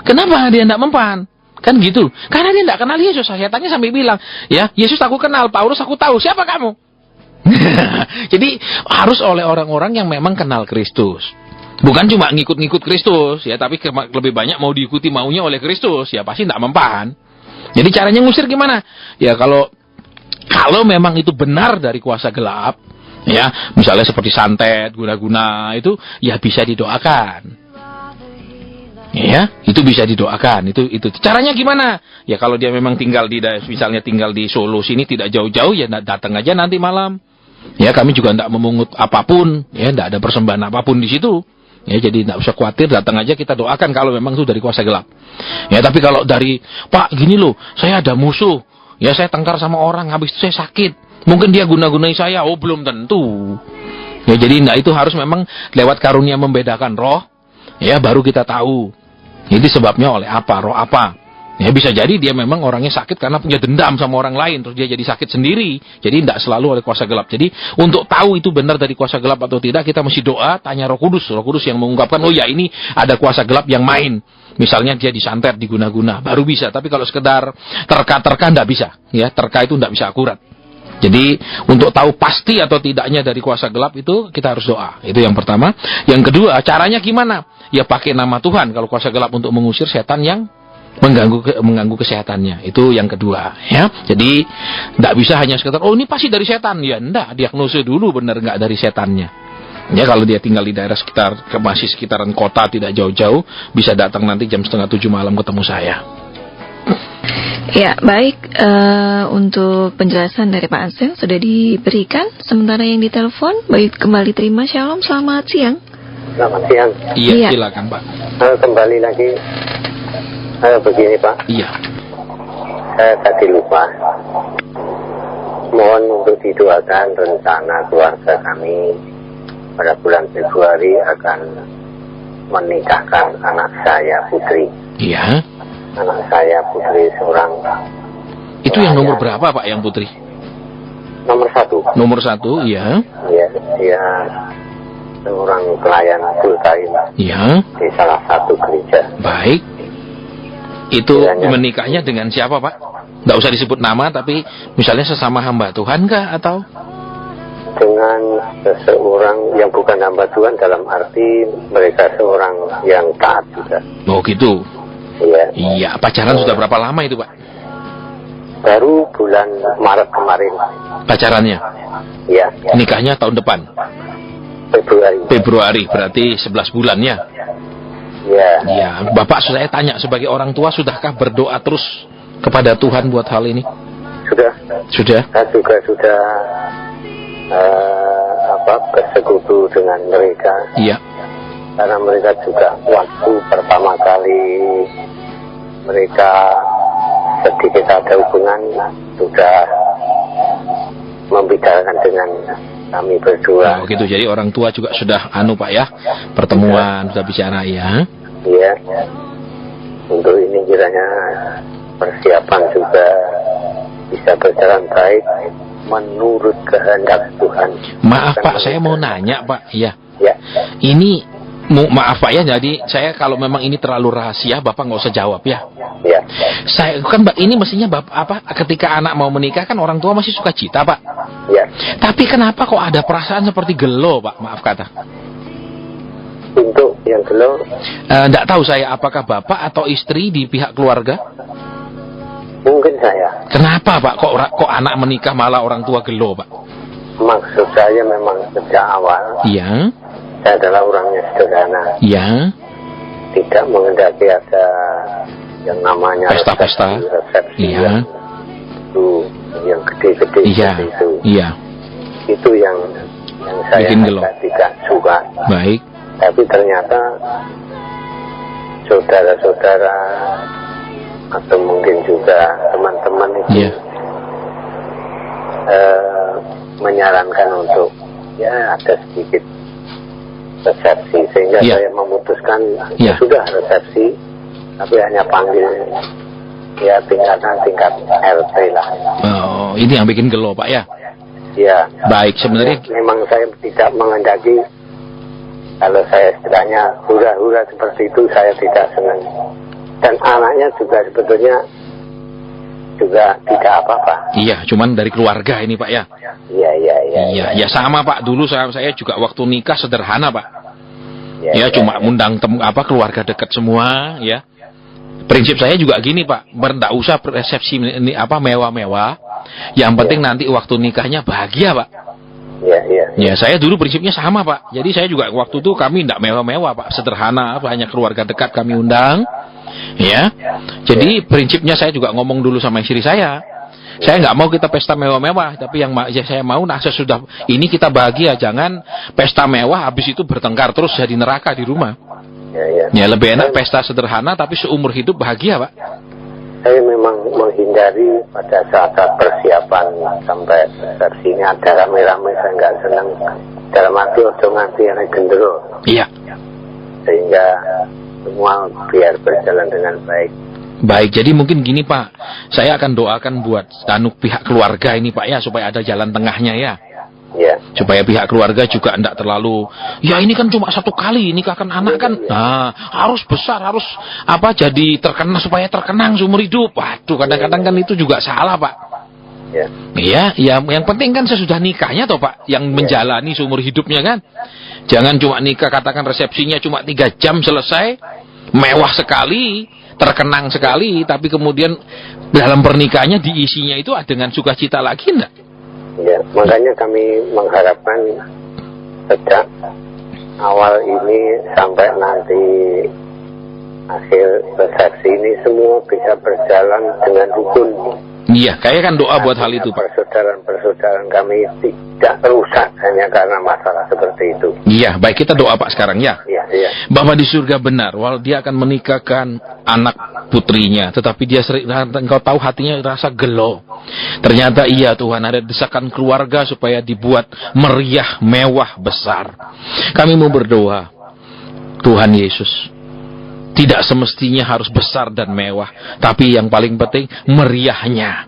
Kenapa dia tidak mempan? Kan gitu. Karena dia tidak kenal Yesus. Setannya sampai bilang, ya, Yesus aku kenal, Paulus aku tahu. Siapa kamu? Jadi harus oleh orang-orang yang memang kenal Kristus. Bukan cuma ngikut-ngikut Kristus, ya, tapi lebih banyak mau diikuti maunya oleh Kristus, ya pasti tidak mempan. Jadi caranya ngusir gimana? Ya kalau memang itu benar dari kuasa gelap, ya, misalnya seperti santet, guna-guna itu, ya bisa didoakan. Ya, itu bisa didoakan. Itu caranya gimana? Ya kalau dia memang misalnya tinggal di Solo sini tidak jauh-jauh, ya datang aja nanti malam. Ya kami juga tidak memungut apapun, ya tidak ada persembahan apapun di situ. Ya jadi tidak usah khawatir, datang aja kita doakan kalau memang itu dari kuasa gelap. Ya tapi kalau dari Pak gini loh, saya ada musuh, ya saya tengkar sama orang, habis itu saya sakit. Mungkin dia guna-gunai saya, oh belum tentu. Ya jadi itu harus memang lewat karunia membedakan roh, ya baru kita tahu. Ini sebabnya oleh apa, roh apa. Ya bisa jadi dia memang orangnya sakit karena punya dendam sama orang lain, terus dia jadi sakit sendiri. Jadi tidak selalu oleh kuasa gelap. Jadi untuk tahu itu benar dari kuasa gelap atau tidak, kita mesti doa, tanya Roh Kudus yang mengungkapkan, oh ya ini ada kuasa gelap yang main. Misalnya dia disantet, diguna-guna, baru bisa. Tapi kalau sekedar terka-terka tidak bisa. Ya, terka itu tidak bisa akurat. Jadi untuk tahu pasti atau tidaknya dari kuasa gelap itu kita harus doa. Itu yang pertama. Yang kedua, caranya gimana? Ya pakai nama Tuhan kalau kuasa gelap untuk mengusir setan yang mengganggu kesehatannya. Itu yang kedua, ya. Jadi tidak bisa hanya sekedar oh ini pasti dari setan. Ya enggak, diagnosis dulu benar enggak dari setannya. Ya kalau dia tinggal di daerah masih sekitaran kota tidak jauh-jauh, bisa datang nanti jam 6:30 malam ketemu saya. Ya, baik, untuk penjelasan dari Pak Anselm sudah diberikan. Sementara yang ditelepon, baik kembali terima. Shalom, selamat siang. Selamat siang. Iya, silakan Pak. Kembali lagi. Begini Pak. Iya. Saya tadi lupa. Mohon untuk didoakan rencana keluarga kami pada bulan Februari akan menikahkan anak saya Putri. Iya. Anak saya Putri seorang. Itu yang nomor berapa Pak yang Putri? Nomor 1. Nomor 1, iya. Iya, dia seorang pelayan full time. Iya. Di salah satu gereja. Baik. Itu menikahnya dengan siapa Pak? Nggak usah disebut nama, tapi misalnya sesama hamba Tuhan kah atau? Dengan seseorang yang bukan hamba Tuhan, dalam arti mereka seorang yang taat juga. Oh gitu. Iya. Iya, pacaran sudah berapa lama itu Pak? Baru bulan Maret kemarin. Pacarannya? Iya. Nikahnya tahun depan? Februari, berarti 11 bulan ya? Iya. Iya, Bapak saya tanya sebagai orang tua, sudahkah berdoa terus kepada Tuhan buat hal ini? Sudah. Sudah? Saya juga sudah bersekutu dengan mereka. Iya. Karena mereka juga waktu pertama kali mereka sedikit ada hubungan sudah membicarakan dengan kami berdua. Oh gitu, jadi orang tua juga sudah Pak ya, pertemuan, sudah bicara ya. Iya. Untuk ini kiranya persiapan juga bisa berjalan baik menurut kehendak Tuhan. Maaf Pak, saya mau nanya Pak, ya. Ya. Ini maaf Pak ya, jadi saya kalau memang ini terlalu rahasia, Bapak nggak usah jawab ya. Ya. Saya kan ini mestinya ketika anak mau menikah kan orang tua masih suka cita Pak. Ya. Tapi kenapa kok ada perasaan seperti gelo Pak, maaf kata? Untuk yang gelo? Nggak tahu saya apakah Bapak atau istri di pihak keluarga? Mungkin saya. Kenapa Pak? Kok anak menikah malah orang tua gelo Pak? Maksud saya memang sejak awal. Iya. Saya adalah orangnya sederhana. Iya. Tidak mengendaki ada yang namanya pesta-pesta. Resepsi iya. Yang gede-gede iya. Itu. Iya. Itu yang saya tidak suka. Baik. Tapi ternyata saudara-saudara atau mungkin juga teman-teman itu menyarankan untuk ya ada sedikit resepsi, sehingga saya memutuskan sudah resepsi, tapi hanya panggil ya tingkat RT lah. Oh, ini yang bikin gelo Pak ya? Ya. Baik, sebenarnya memang saya tidak mengendaki. Kalau saya istilahnya hura-hura seperti itu saya tidak senang. Dan anaknya juga sebetulnya juga tidak apa-apa. Iya, cuman dari keluarga ini Pak ya. Iya. Ya sama Pak. Dulu saya juga waktu nikah sederhana Pak. Ya, cuma undang keluarga dekat semua ya. Prinsip saya juga gini Pak, nggak usah resepsi ini mewah-mewah. Yang penting nanti waktu nikahnya bahagia Pak. Ya, saya dulu prinsipnya sama Pak. Jadi saya juga waktu itu kami nggak mewah-mewah Pak, sederhana, hanya keluarga dekat kami undang. Ya, jadi prinsipnya saya juga ngomong dulu sama istri saya. Saya nggak mau kita pesta mewah-mewah, tapi yang saya mau sesudah ini kita bahagia, jangan pesta mewah habis itu bertengkar terus jadi neraka di rumah. Ya lebih enak pesta sederhana tapi seumur hidup bahagia Pak. Saya memang menghindari pada saat persiapan sampai resepsi ini ada rame-rame, saya nggak senang. Dalam arti ojo nganti yang gendero. Iya. Sehingga semua biar berjalan dengan baik. Baik, jadi mungkin gini Pak, saya akan doakan buat pihak keluarga ini Pak ya, supaya ada jalan tengahnya ya. Ya. Supaya pihak keluarga juga tidak terlalu, ya ini kan cuma satu kali nikahkan anak kan, nah harus besar, harus jadi terkenal supaya terkenang seumur hidup. Waduh, kadang-kadang kan itu juga salah Pak. Iya, yang penting kan sesudah nikahnya toh Pak, yang menjalani seumur hidupnya kan. Jangan cuma nikah, katakan resepsinya cuma 3 jam selesai, mewah sekali, terkenang sekali, tapi kemudian dalam pernikahannya diisinya itu dengan sukacita lagi enggak? Ya, makanya kami mengharapkan sejak awal ini sampai nanti akhir resepsi ini semua bisa berjalan dengan rukun. Iya, kayak kan doa buat hal itu Pak. Persaudaraan kami tidak rusak hanya karena masalah seperti itu. Iya, baik kita doa Pak sekarang ya. Iya. Bapa di surga benar, walau dia akan menikahkan anak putrinya, tetapi dia engkau tahu hatinya rasa gelo. Ternyata iya Tuhan, ada desakan keluarga supaya dibuat meriah, mewah, besar. Kami mau berdoa, Tuhan Yesus, tidak semestinya harus besar dan mewah, tapi yang paling penting meriahnya.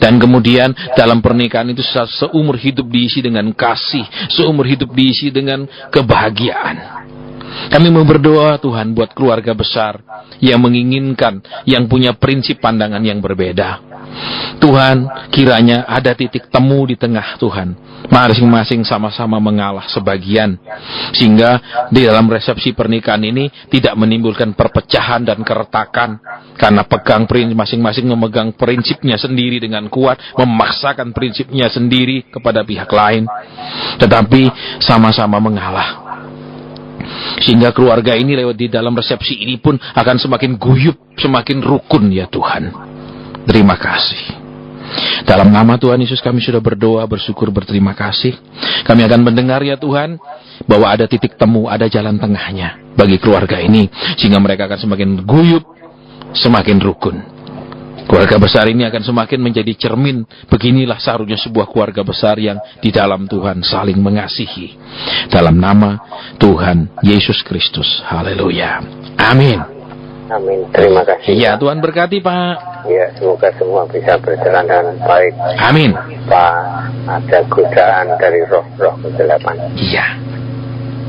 Dan kemudian dalam pernikahan itu seumur hidup diisi dengan kasih, seumur hidup diisi dengan kebahagiaan. Kami mau berdoa Tuhan buat keluarga besar yang menginginkan, yang punya prinsip pandangan yang berbeda. Tuhan, kiranya ada titik temu di tengah Tuhan. Masing-masing sama-sama mengalah sebagian. Sehingga di dalam resepsi pernikahan ini tidak menimbulkan perpecahan dan keretakan. Karena masing-masing memegang prinsipnya sendiri dengan kuat, memaksakan prinsipnya sendiri kepada pihak lain. Tetapi sama-sama mengalah. Sehingga keluarga ini lewat di dalam resepsi ini pun akan semakin guyup, semakin rukun ya Tuhan. Terima kasih. Dalam nama Tuhan Yesus kami sudah berdoa, bersyukur, berterima kasih. Kami akan mendengar ya Tuhan, bahwa ada titik temu, ada jalan tengahnya bagi keluarga ini. Sehingga mereka akan semakin guyup, semakin rukun. Keluarga besar ini akan semakin menjadi cermin. Beginilah seharusnya sebuah keluarga besar yang di dalam Tuhan saling mengasihi. Dalam nama Tuhan Yesus Kristus. Haleluya. Amin. Amin. Terima kasih. Ya, Tuhan berkati Pak. Ya, semoga semua bisa berjalan dengan baik. Amin. Pak, ada godaan dari roh-roh kegelapan. Iya.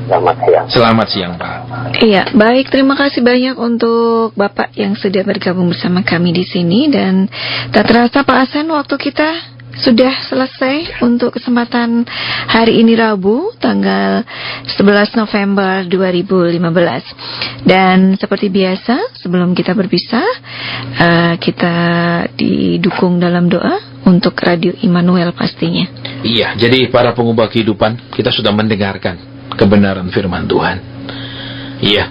Selamat siang. Selamat siang Pak. Iya, baik. Terima kasih banyak untuk Bapak yang sudah bergabung bersama kami di sini. Dan tak terasa Pak Asen, waktu kita sudah selesai untuk kesempatan hari ini Rabu, tanggal 11 November 2015. Dan seperti biasa, sebelum kita berpisah, kita didukung dalam doa untuk Radio Immanuel pastinya. Iya, jadi para pengubah kehidupan, kita sudah mendengarkan kebenaran firman Tuhan. Iya,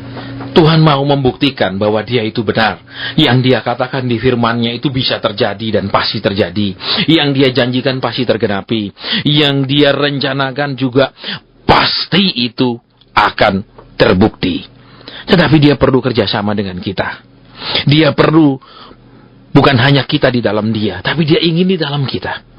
Tuhan mau membuktikan bahwa dia itu benar. Yang dia katakan di firman-Nya itu bisa terjadi dan pasti terjadi. Yang dia janjikan pasti tergenapi. Yang dia rencanakan juga pasti itu akan terbukti. Tetapi dia perlu kerjasama dengan kita. Dia perlu bukan hanya kita di dalam dia, tapi dia ingin di dalam kita.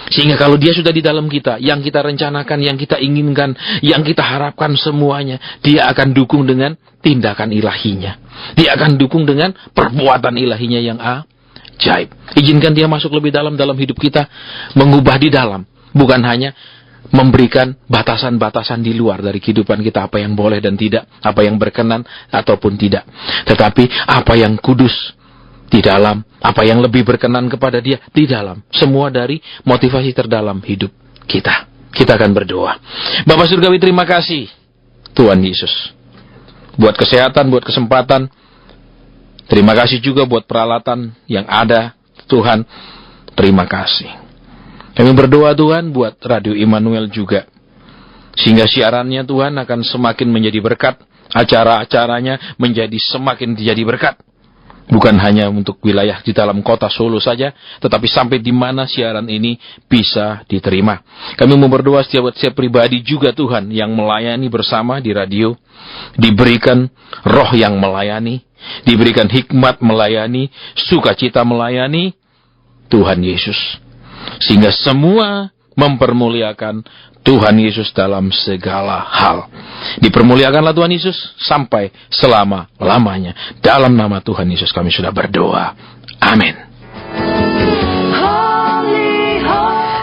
Sehingga kalau dia sudah di dalam kita, yang kita rencanakan, yang kita inginkan, yang kita harapkan semuanya, dia akan dukung dengan tindakan ilahinya. Dia akan dukung dengan perbuatan ilahinya yang ajaib. Izinkan dia masuk lebih dalam hidup kita, mengubah di dalam. Bukan hanya memberikan batasan-batasan di luar dari kehidupan kita, apa yang boleh dan tidak, apa yang berkenan ataupun tidak. Tetapi apa yang kudus di dalam, apa yang lebih berkenan kepada Dia di dalam. Semua dari motivasi terdalam hidup kita. Kita akan berdoa. Bapa Surgawi, terima kasih Tuhan Yesus buat kesehatan, buat kesempatan. Terima kasih juga buat peralatan yang ada, Tuhan. Terima kasih. Kami berdoa Tuhan buat Radio Immanuel juga, sehingga siarannya Tuhan akan semakin menjadi berkat, acara-acaranya menjadi semakin menjadi berkat. Bukan hanya untuk wilayah di dalam kota Solo saja, tetapi sampai di mana siaran ini bisa diterima. Kami mau berdoa setiap pribadi juga Tuhan yang melayani bersama di radio, diberikan roh yang melayani, diberikan hikmat melayani, sukacita melayani Tuhan Yesus. Sehingga semua mempermuliakan Tuhan Yesus dalam segala hal. Dipermuliakanlah Tuhan Yesus sampai selama-lamanya. Dalam nama Tuhan Yesus kami sudah berdoa. Amin.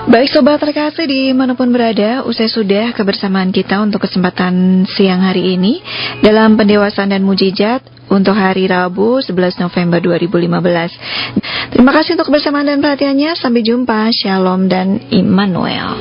Baik sobat terkasih dimanapun berada, usai sudah kebersamaan kita untuk kesempatan siang hari ini dalam pendewasaan dan mujizat untuk hari Rabu 11 November 2015. Terima kasih untuk kebersamaan dan perhatiannya. Sampai jumpa. Shalom dan Immanuel.